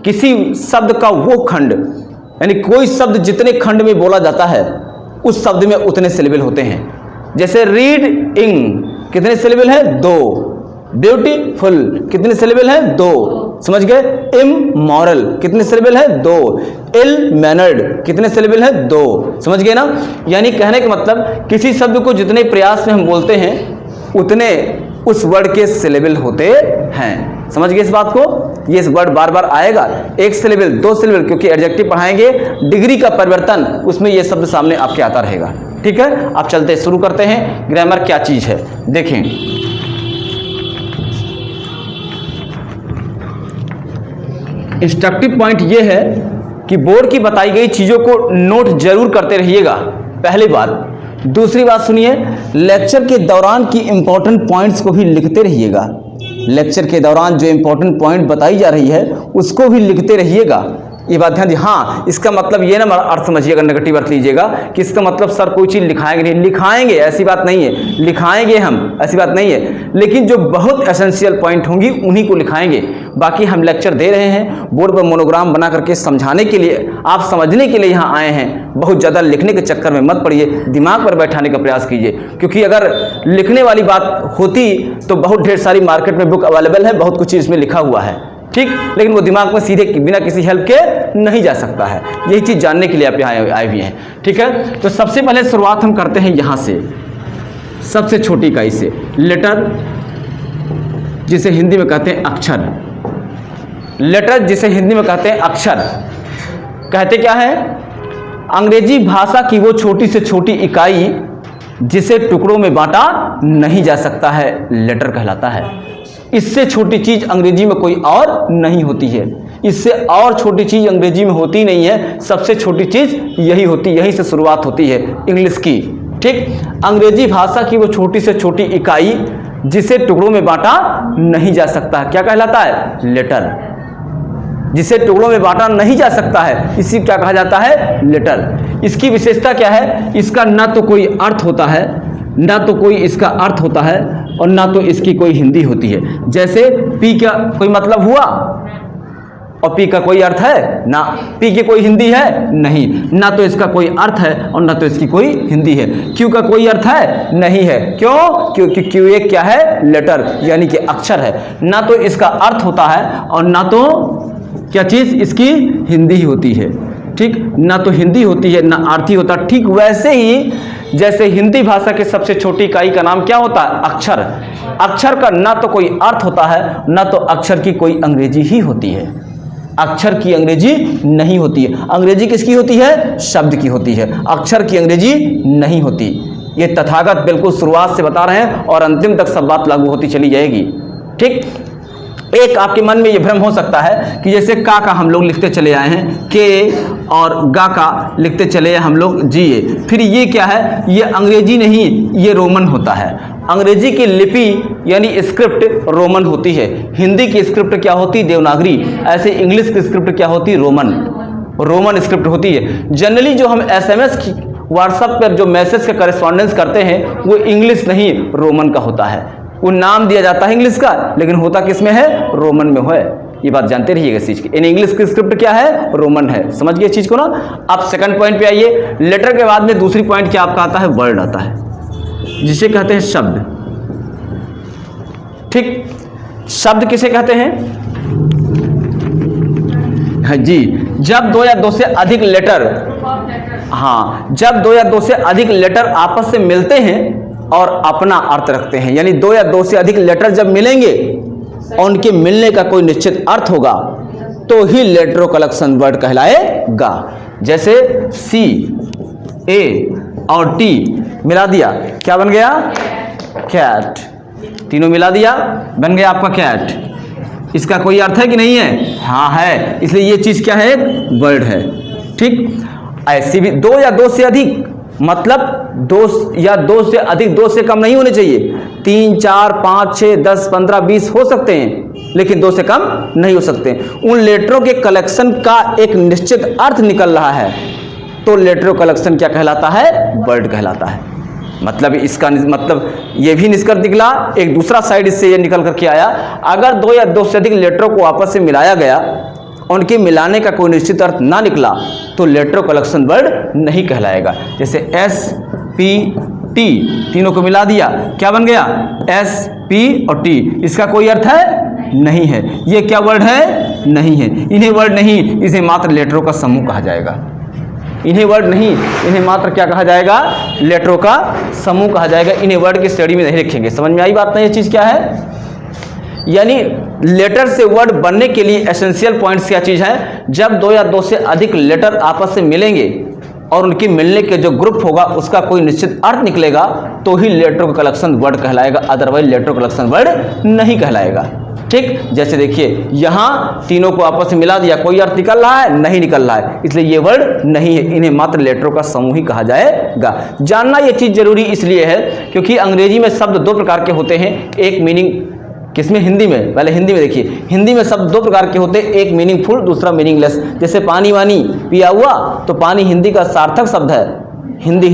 किसी शब्द का वो खंड, यानी कोई शब्द जितने खंड में बोला जाता है उस शब्द में उतने सिलेबल होते हैं। जैसे रीड इंग कितने सिलेबल है? 2। ब्यूटीफुल कितने सिलेबल है? 2। समझ गए? इमोरल कितने सिलेबल है? 2। इल मैनर्ड कितने सिलेबल है? 2। समझ गए ना? यानी कहने का मतलब किसी शब्द को जितने प्रयास में हम बोलते हैं उतने उस वर्ड के सिलेबल होते हैं। समझ गए इस बात को? ये वर्ड बार बार आएगा, 1 सिलेबल 2 सिलेबल, क्योंकि एडजेक्टिव पढ़ाएंगे, डिग्री का परिवर्तन उसमें ये शब्द सामने आपके आता रहेगा। ठीक है, आप चलते शुरू करते हैं। ग्रामर क्या चीज है देखें। इंस्ट्रक्टिव पॉइंट ये है कि बोर्ड की बताई गई चीजों को नोट जरूर करते रहिएगा, पहली बात। दूसरी बात सुनिए, लेक्चर के दौरान की इंपॉर्टेंट पॉइंट्स को भी लिखते रहिएगा। लेक्चर के दौरान जो इंपॉर्टेंट पॉइंट बताई जा रही है उसको भी लिखते रहिएगा। ये बात ध्यान दीजिए। हाँ, इसका मतलब ये ना अर्थ समझिएगा, नेगेटिव अर्थ लीजिएगा कि इसका मतलब सर कोई चीज़ लिखाएंगे नहीं। लिखाएंगे, ऐसी बात नहीं है, लिखाएंगे हम, ऐसी बात नहीं है, लेकिन जो बहुत एसेंशियल पॉइंट होंगी उन्हीं को लिखाएंगे। बाकी हम लेक्चर दे रहे हैं, बोर्ड पर मोनोग्राम बना करके समझाने के लिए, आप समझने के लिए यहाँ आए हैं। बहुत ज़्यादा लिखने के चक्कर में मत पड़िए, दिमाग पर बैठाने का प्रयास कीजिए, क्योंकि अगर लिखने वाली बात होती तो बहुत ढेर सारी मार्केट में बुक अवेलेबल है, बहुत कुछ इसमें लिखा हुआ है, ठीक। लेकिन वो दिमाग में सीधे बिना किसी हेल्प के नहीं जा सकता है। यही चीज़ जानने के लिए आप यहाँ आए हुए हैं, ठीक है। तो सबसे पहले शुरुआत हम करते हैं यहाँ से, सबसे छोटी इकाई से, लेटर जिसे हिंदी में कहते हैं अक्षर। लेटर जिसे हिंदी में कहते हैं अक्षर, कहते क्या है? अंग्रेजी भाषा की वो छोटी से छोटी इकाई जिसे टुकड़ों में बांटा नहीं जा सकता है, लेटर कहलाता है। इससे छोटी चीज अंग्रेजी में कोई और नहीं होती है, इससे और छोटी चीज अंग्रेजी में होती नहीं है। सबसे छोटी चीज यही होती, यहीं से शुरुआत होती है इंग्लिश की, ठीक। अंग्रेजी भाषा की वो छोटी से छोटी इकाई जिसे टुकड़ों में बांटा नहीं जा सकता, क्या कहलाता है? लेटर। जिसे टुकड़ों में बांटा नहीं जा सकता है, इसी क्या कहा जाता है? लेटर। इसकी विशेषता क्या है? इसका ना तो कोई अर्थ होता है, ना तो कोई इसका अर्थ होता है, और ना तो इसकी कोई हिंदी होती है। जैसे पी का कोई मतलब हुआ और पी का कोई अर्थ है ना, पी की कोई हिंदी है नहीं, ना तो इसका कोई अर्थ है और ना तो इसकी कोई हिंदी है। क्यू का कोई अर्थ है नहीं है, क्यों? क्योंकि क्यू एक क्या है? लेटर, यानी कि अक्षर है। ना तो इसका अर्थ होता है और ना तो क्या चीज इसकी हिंदी होती है, ठीक। ना तो हिंदी होती है ना अर्थी होता। ठीक वैसे ही जैसे हिंदी भाषा के सबसे छोटी इकाई का नाम क्या होता है? अक्षर। अक्षर का ना तो कोई अर्थ होता है, ना तो अक्षर की कोई अंग्रेजी ही होती है। अक्षर की अंग्रेजी नहीं होती है। अंग्रेजी किसकी होती है? शब्द की होती है। अक्षर की अंग्रेजी नहीं होती। ये तथागत बिल्कुल शुरुआत से बता रहे हैं और अंतिम तक सब बात लागू होती चली जाएगी, ठीक। एक आपके मन में ये भ्रम हो सकता है कि जैसे का हम लोग लिखते चले आए हैं, के और गा का लिखते चले हम लोग जीए, फिर ये क्या है? ये अंग्रेजी नहीं, ये रोमन होता है। अंग्रेजी की लिपि यानी स्क्रिप्ट रोमन होती है, हिंदी की स्क्रिप्ट क्या होती? देवनागरी। ऐसे इंग्लिश की स्क्रिप्ट क्या होती? रोमन स्क्रिप्ट होती है। जनरली जो हम SMS की व्हाट्सएप पर जो मैसेज का करस्पॉन्डेंस करते हैं वो इंग्लिश नहीं रोमन का होता है। वो नाम दिया जाता है इंग्लिश का, लेकिन होता किस में है? रोमन में है। ये बात जानते रहिएगा इस चीज की। इन इंग्लिश की स्क्रिप्ट क्या है? रोमन है। समझ गए इस चीज को ना? अब सेकंड पॉइंट पे आइए। लेटर के बाद में दूसरी पॉइंट क्या आपका आता है? वर्ड आता है, जिसे कहते हैं शब्द, ठीक। शब्द किसे कहते हैं? हाँ जी, जब 2 या 2 से अधिक लेटर, हाँ, जब 2 या 2 से अधिक लेटर आपस से मिलते हैं और अपना अर्थ रखते हैं, यानी 2 या 2 से अधिक लेटर जब मिलेंगे और उनके मिलने का कोई निश्चित अर्थ होगा तो ही लेटरो कलेक्शन वर्ड कहलाएगा। जैसे C, A और T मिला दिया, क्या बन गया? कैट, तीनों मिला दिया, बन गया आपका कैट। इसका कोई अर्थ है कि नहीं है? हाँ है, इसलिए ये चीज क्या है? एक वर्ड है। ठीक, ऐसी भी दो या दो से अधिक, मतलब दो या दो से अधिक, दो से कम नहीं होने चाहिए। 3, 4, 5, 6, 10, 15, 20 हो सकते हैं, लेकिन दो से कम नहीं हो सकते। उन लेटरों के कलेक्शन का एक निश्चित अर्थ निकल रहा है, तो लेटरों कलेक्शन क्या कहलाता है? वर्ड कहलाता है। मतलब इसका मतलब ये भी निष्कर्ष निकला, एक दूसरा साइड इससे ये निकल करके आया, अगर दो या दो से अधिक लेटरों को आपस से मिलाया गया, उनके मिलाने का कोई निश्चित अर्थ ना निकला, तो लेटर कलेक्शन वर्ड नहीं कहलाएगा। जैसे एस, पी, टी, तीनों को मिला दिया, क्या बन गया? एस, पी और टी। इसका कोई अर्थ है? नहीं है। ये क्या वर्ड है? नहीं है। इन्हें वर्ड नहीं, इसे मात्र लेटरों का समूह कहा जाएगा। इन्हें वर्ड नहीं, इन्हें मात्र क्या कहा जाएगा? लेटरों का समूह कहा जाएगा। इन्हें वर्ड की स्टडी में नहीं रखेंगे। समझ में आई बात नहीं? ये चीज क्या है? यानी लेटर से वर्ड बनने के लिए एसेंशियल पॉइंट्स क्या चीज है? जब दो या दो से अधिक लेटर आपस से मिलेंगे और उनके मिलने के जो ग्रुप होगा उसका कोई निश्चित अर्थ निकलेगा, तो ही लेटर का कलेक्शन वर्ड कहलाएगा, अदरवाइज लेटर कलेक्शन वर्ड नहीं कहलाएगा। ठीक, जैसे देखिए यहाँ तीनों को आपस में मिला दिया, कोई अर्थ निकल रहा है? नहीं निकल रहा है, इसलिए ये वर्ड नहीं है। इन्हें मात्र लेटरों का समूह ही कहा जाएगा। जानना ये चीज जरूरी इसलिए है क्योंकि अंग्रेजी में शब्द दो प्रकार के होते हैं। एक मीनिंग किसमें? हिंदी में। पहले हिंदी में देखिए, हिंदी में शब्द दो प्रकार के होते हैं, एक मीनिंगफुल, दूसरा मीनिंगलेस। जैसे पानी वानी पिया हुआ, तो पानी हिंदी का सार्थक शब्द है, हिंदी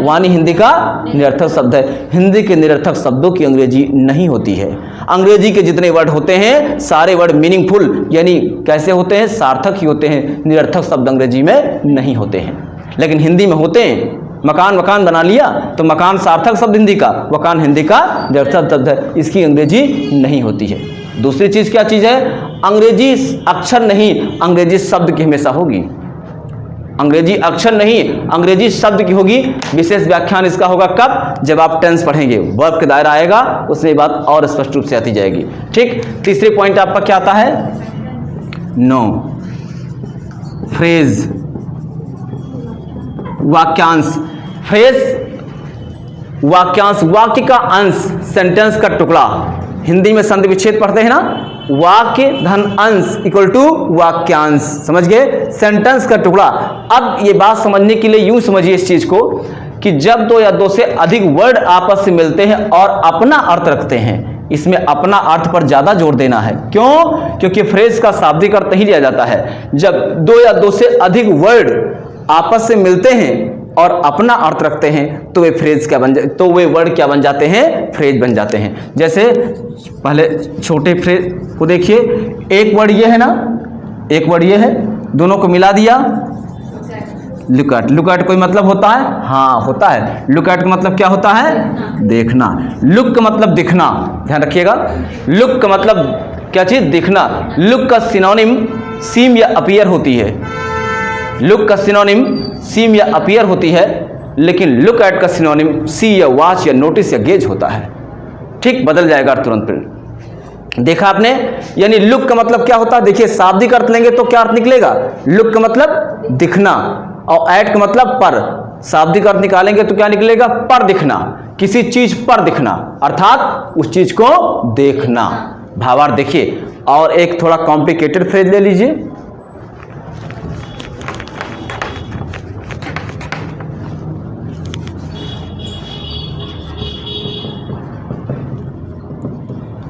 वानी हिंदी का निरर्थक शब्द है। हिंदी के निरर्थक शब्दों की अंग्रेजी नहीं होती है। अंग्रेजी के जितने वर्ड होते हैं सारे वर्ड मीनिंगफुल, यानी कैसे होते हैं? सार्थक ही होते हैं। निरर्थक शब्द अंग्रेजी में नहीं होते हैं, लेकिन हिंदी में होते हैं। मकान बना लिया, तो मकान सार्थक शब्द हिंदी का, मकान हिंदी का निरर्थक शब्द है, इसकी अंग्रेजी नहीं होती है। दूसरी चीज क्या चीज है? अंग्रेजी अक्षर नहीं, अंग्रेजी शब्द की हमेशा होगी। अंग्रेजी अक्षर नहीं, अंग्रेजी शब्द की होगी। विशेष व्याख्यान इसका होगा कब? जब आप टेंस पढ़ेंगे, वर्ब का दायरा आएगा, उसमें बात और स्पष्ट रूप से आती जाएगी। ठीक, तीसरे पॉइंट आपका क्या आता है? नो, फ्रेज, वाक्यांश। फ्रेज, वाक्यांश, वाक्य का अंश, सेंटेंस का टुकड़ा। हिंदी में संधि विच्छेद पढ़ते हैं ना, वाक्य धन अंश इक्वल टू वाक्यांश, समझ गए? सेंटेंस का टुकड़ा। अब ये बात समझने के लिए यूं समझिए इस चीज को कि जब दो या दो से अधिक वर्ड आपस से मिलते हैं और अपना अर्थ रखते हैं, इसमें अपना अर्थ पर ज्यादा जोर देना है। क्यों? क्योंकि फ्रेज का शाब्दिक अर्थ ही लिया जाता है। जब दो या दो से अधिक वर्ड आपस से मिलते हैं और अपना अर्थ रखते हैं, तो वे फ्रेज क्या बन जाते, तो वे वर्ड क्या बन जाते हैं? फ्रेज बन जाते हैं। जैसे पहले छोटे फ्रेज को देखिए, एक वर्ड ये है ना, एक वर्ड ये है, दोनों को मिला दिया, लुक एट। लुक एट कोई मतलब होता है? हाँ होता है। लुक एट का मतलब क्या होता है? देखना। लुक का मतलब दिखना, ध्यान रखिएगा। लुक का मतलब क्या चीज? दिखना। लुक का सिनोनिम सीम या अपीयर होती है। लुक का सिनोनिम सीम या अपीयर होती है, लेकिन लुक एट का सिनोनिम सी या वॉच या नोटिस या गेज होता है। ठीक, बदल जाएगा तुरंत। फिर देखा आपने, यानी लुक का मतलब क्या होता है? देखिए, शाब्दिक अर्थ लेंगे तो क्या अर्थ निकलेगा? लुक का मतलब दिखना, और एट का मतलब पर। शाब्दिक अर्थ निकालेंगे तो क्या निकलेगा? पर दिखना, किसी चीज पर दिखना, अर्थात उस चीज को देखना। भावार्थ देखिए। और एक थोड़ा कॉम्प्लिकेटेड फ्रेज ले लीजिए,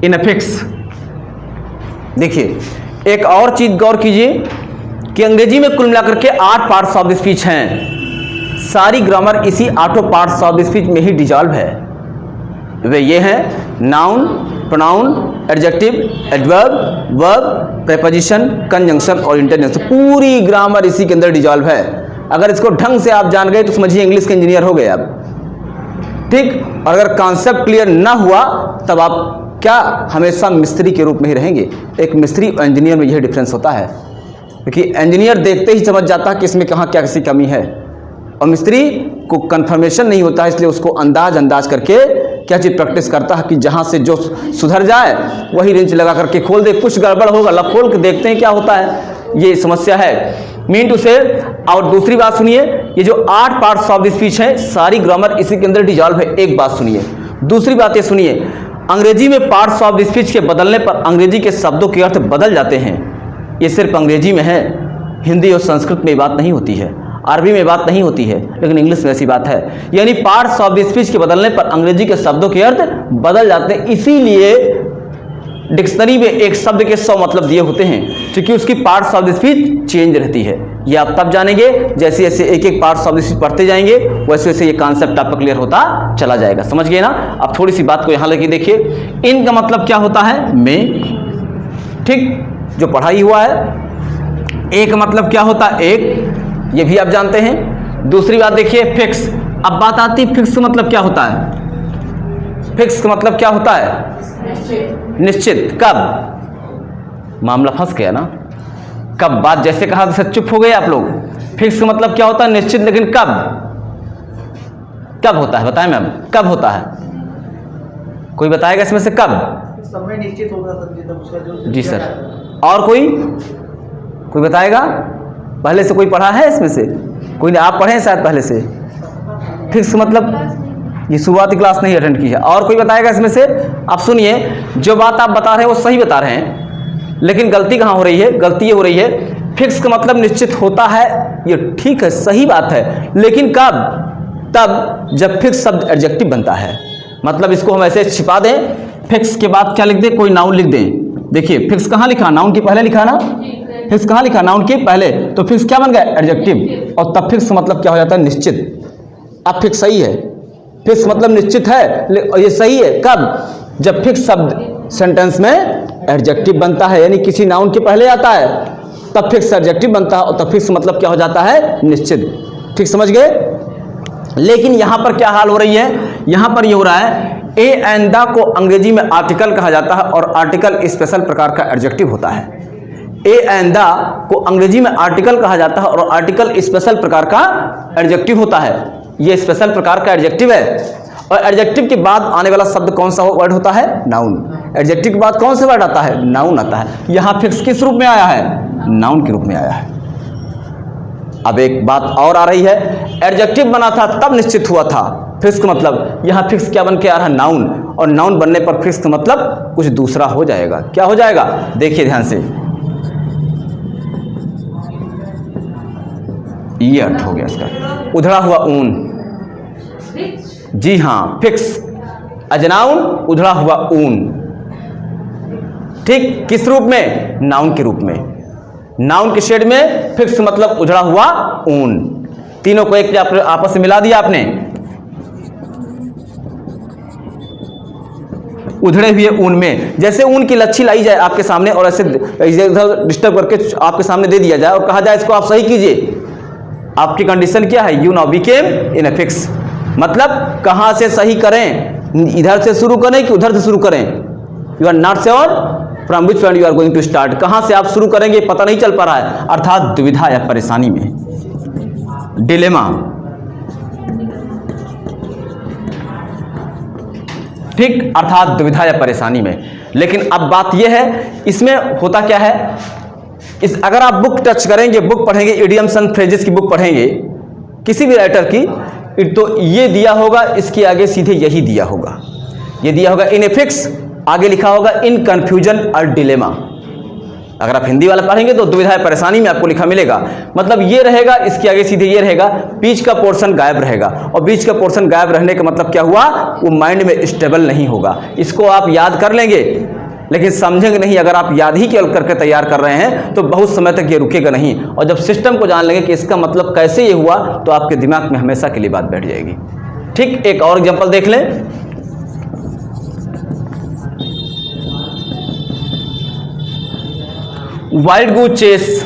इन अफिक्स। देखिए, एक और चीज गौर कीजिए कि अंग्रेजी में कुल मिलाकर के 8 पार्ट्स ऑफ स्पीच हैं। सारी ग्रामर इसी 8 पार्ट्स ऑफ स्पीच में ही डिजॉल्व है। वे ये हैं: noun, pronoun, adjective, adverb, verb, preposition, conjunction और इंटरजेक्शन। पूरी ग्रामर इसी के अंदर डिजॉल्व है। अगर इसको ढंग से आप जान गए तो समझिए इंग्लिश के इंजीनियर हो गए आप। ठीक, और अगर कॉन्सेप्ट क्लियर ना हुआ तब आप क्या हमेशा मिस्त्री के रूप में ही रहेंगे। एक मिस्त्री और इंजीनियर में यह डिफरेंस होता है, क्योंकि इंजीनियर देखते ही समझ जाता है कि इसमें कहाँ क्या किसी कमी है, और मिस्त्री को कंफर्मेशन नहीं होता है, इसलिए उसको अंदाज करके क्या चीज़ प्रैक्टिस करता है कि जहाँ से जो सुधर जाए वही रेंच लगा करके खोल दे। कुछ गड़बड़ होगा, लग खोल के देखते हैं क्या होता है। ये समस्या है, मीन टू से। और दूसरी बात सुनिए, ये जो 8 पार्ट्स ऑफ द स्पीच है, सारी ग्रामर इसी के अंदर डिजॉल्व है। एक बात सुनिए, दूसरी बात ये सुनिए, अंग्रेजी में पार्ट्स ऑफ स्पीच के बदलने पर अंग्रेजी के शब्दों के अर्थ बदल जाते हैं। ये सिर्फ अंग्रेजी में है, हिंदी और संस्कृत में बात नहीं होती है, अरबी में बात नहीं होती है, लेकिन इंग्लिश में ऐसी बात है। यानी पार्ट्स ऑफ स्पीच के बदलने पर अंग्रेजी के शब्दों के अर्थ बदल जाते हैं। इसीलिए डिक्शनरी में एक शब्द के 100 मतलब दिए होते हैं, क्योंकि उसकी पार्ट्स ऑफ स्पीच चेंज रहती है। ये आप तब जानेंगे जैसे जैसे एक एक पार्ट्स ऑफ स्पीच पढ़ते जाएंगे, वैसे वैसे ये कॉन्सेप्ट आपका क्लियर होता चला जाएगा। समझ गए ना? अब थोड़ी सी बात को यहाँ लेके देखिए। इन का मतलब क्या होता है? में, ठीक, जो पढ़ाई हुआ है। एक मतलब क्या होता है? एक, ये भी आप जानते हैं। दूसरी बात देखिए, फिक्स। अब बात आती है फिक्स मतलब क्या होता है? फिक्स का मतलब क्या होता है? निश्चित। कब? मामला फंस गया ना। कब? बात जैसे कहा जैसे चुप हो गए आप लोग। फिक्स का मतलब क्या होता है? निश्चित। लेकिन कब? कब होता है? बताएं मैम, कब होता है? कोई बताएगा इसमें से कब? समय निश्चित होगा सर जी सर। और कोई बताएगा? पहले से कोई पढ़ा है इसमें से? कोई नहीं? आप पढ़े हैं शायद पहले से। फिक्स मतलब ये शुरुआती क्लास नहीं अटेंड की है। और कोई बताएगा इसमें से? आप सुनिए, जो बात आप बता रहे हैं वो सही बता रहे हैं, लेकिन गलती कहाँ हो रही है? गलती ये हो रही है, फिक्स का मतलब निश्चित होता है, ये ठीक है, सही बात है, लेकिन कब? तब जब फिक्स शब्द एडजेक्टिव बनता है। मतलब इसको हम ऐसे छिपा दें, फिक्स के बाद क्या लिख दें? कोई नाउन लिख दें। देखिए फिक्स कहाँ लिखा? नाउन के पहले लिखा ना। फिक्स कहाँ लिखा? नाउन के पहले। तो फिक्स क्या बन गया? एडजेक्टिव। और तब फिक्स मतलब क्या हो जाता है? निश्चित। अब फिक्स सही है, फिक्स मतलब निश्चित है, और ये सही है कब? जब फिक्स शब्द सेंटेंस में एडजेक्टिव बनता है, यानी किसी नाउन के पहले आता है, तब फिक्स एडजेक्टिव बनता है, और तब फिक्स मतलब क्या हो जाता है? निश्चित। ठीक समझ गए? लेकिन यहां पर क्या हाल हो रही है? यहां पर ये हो रहा है, ए एंड द को अंग्रेजी में आर्टिकल कहा जाता है, और आर्टिकल स्पेशल प्रकार का एडजेक्टिव होता है। ए एंड द को अंग्रेजी में आर्टिकल कहा जाता है, और आर्टिकल स्पेशल प्रकार का एडजेक्टिव होता है। ये स्पेशल प्रकार का एडजेक्टिव है। और एडजेक्टिव के बाद आने वाला शब्द कौन सा वर्ड होता है? नाउन। एडजेक्टिव के बाद कौन सा वर्ड आता है? नाउन आता है। यहां फिक्स किस रूप में आया है? नाउन के रूप में आया है। अब एक बात और आ रही है, एडजेक्टिव बना था तब निश्चित हुआ था, फिक्स का मतलब यहां फिक्स क्या बन के आ रहा है? नाउन। और नाउन बनने पर फिक्स का मतलब कुछ दूसरा हो जाएगा। क्या हो जाएगा? देखिए ध्यान से, ये अर्थ हो गया इसका, उधड़ा हुआ ऊन। जी हाँ, फिक्स अजनाउन, उधड़ा हुआ ऊन। ठीक, किस रूप में? नाउन के रूप में। नाउन के शेड में फिक्स मतलब उधड़ा हुआ ऊन। तीनों को एक आपस में मिला दिया आपने, उधड़े हुए ऊन में। जैसे ऊन की लच्छी लाई जाए आपके सामने और ऐसे इधर डिस्टर्ब करके आपके सामने दे दिया जाए और कहा जाए इसको आप सही कीजिए, आपकी कंडीशन क्या है? You now became in a fix. मतलब कहां से सही करें? इधर से शुरू करें कि उधर से शुरू करें? You are not sure from which point you are going to start. कहां से आप शुरू करेंगे पता नहीं चल पा रहा है, अर्थात दुविधा या परेशानी में, डिलेमा। ठीक, अर्थात दुविधा या परेशानी में। लेकिन अब बात यह है, इसमें होता क्या है, अगर आप बुक टच करेंगे, बुक पढ़ेंगे, इडियम्स एंड फ्रेजेस की बुक पढ़ेंगे किसी भी राइटर की, तो ये दिया होगा, इसके आगे सीधे यही दिया होगा, ये दिया होगा इन ए फिक्स, आगे लिखा होगा इन कंफ्यूजन और डिलेमा। अगर आप हिंदी वाला पढ़ेंगे तो दुविधा परेशानी में आपको लिखा मिलेगा, मतलब ये रहेगा, इसके आगे सीधे ये रहेगा, बीच का पोर्शन गायब रहेगा। और बीच का पोर्शन गायब रहने का मतलब क्या हुआ? वो माइंड में स्टेबल नहीं होगा। इसको आप याद कर लेंगे लेकिन समझेंगे नहीं। अगर आप याद ही केवल करके तैयार कर रहे हैं तो बहुत समय तक ये रुकेगा नहीं, और जब सिस्टम को जान लेंगे कि इसका मतलब कैसे ये हुआ, तो आपके दिमाग में हमेशा के लिए बात बैठ जाएगी। ठीक, एक और एग्जांपल देख लें। Wild goose chase,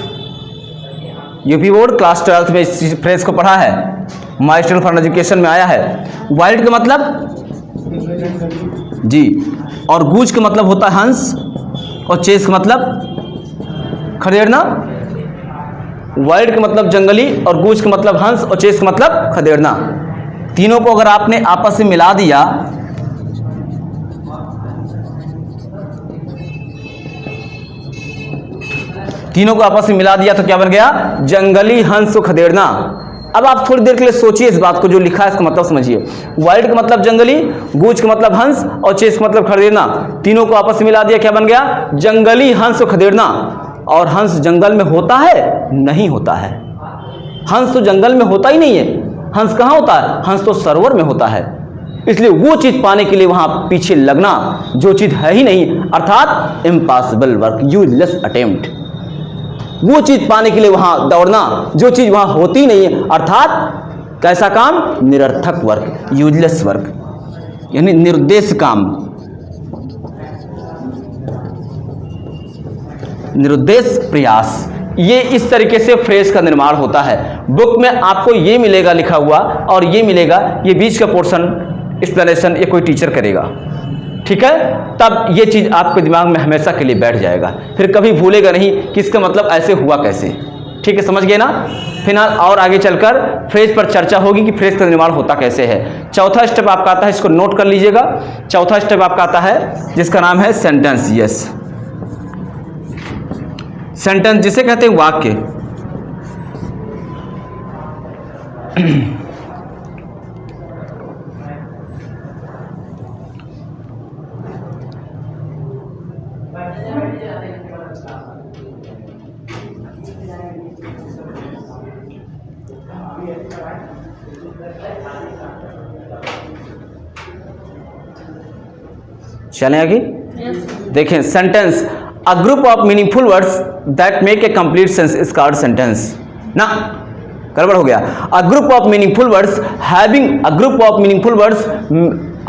UP board class 12th में इस फ्रेज को पढ़ा है, मास्टर फॉर एजुकेशन में आया है। वाइल्ड का मतलब जी, और गूज का मतलब होता है हंस, और चेस का मतलब खदेड़ना। वाइल्ड का मतलब जंगली, और गूज का मतलब हंस, और चेस का मतलब खदेड़ना। तीनों को अगर आपने आपस में मिला दिया, तीनों को आपस में मिला दिया तो क्या बन गया? जंगली हंस को खदेड़ना। अब आप थोड़ी देर के लिए सोचिए इस बात को, जो लिखा है इसका मतलब समझिए। वाइल्ड का मतलब जंगली, गूज का मतलब हंस और चेस का मतलब खदेड़ना। तीनों को आपस में मिला दिया, क्या बन गया? जंगली हंस को खदेड़ना। और हंस जंगल में होता है? नहीं होता है। हंस तो जंगल में होता ही नहीं है। हंस कहाँ होता है? हंस तो सरोवर में होता है। इसलिए वो चीज पाने के लिए वहां पीछे लगना जो चीज है ही नहीं, अर्थात इम्पॉसिबल वर्क, यूजलेस अटेम्प्ट। वो चीज पाने के लिए वहां दौड़ना जो चीज वहां होती नहीं है, अर्थात कैसा काम? निरर्थक वर्क, यूजलेस वर्क, यानी निरुद्देश्य काम, निरुद्देश्य प्रयास। ये इस तरीके से फ्रेज का निर्माण होता है। बुक में आपको ये मिलेगा लिखा हुआ और ये मिलेगा, ये बीच का पोर्शन एक्सप्लेनेशन ये कोई टीचर करेगा, ठीक है? तब ये चीज आपके दिमाग में हमेशा के लिए बैठ जाएगा, फिर कभी भूलेगा नहीं कि इसका मतलब ऐसे हुआ कैसे। ठीक है, समझ गए ना? फिलहाल और आगे चलकर फ्रेज पर चर्चा होगी कि फ्रेज का निर्माण होता कैसे है। चौथा स्टेप आपका आता है, इसको नोट कर लीजिएगा। चौथा स्टेप आपका आता है जिसका नाम है सेंटेंस। यस, सेंटेंस जिसे कहते हैं वाक्य। चलें आगे। देखें, sentence a group of meaningful words that make a complete sense is called sentence. ना, गड़बड़ हो गया। A group of meaningful words having, a group of meaningful words,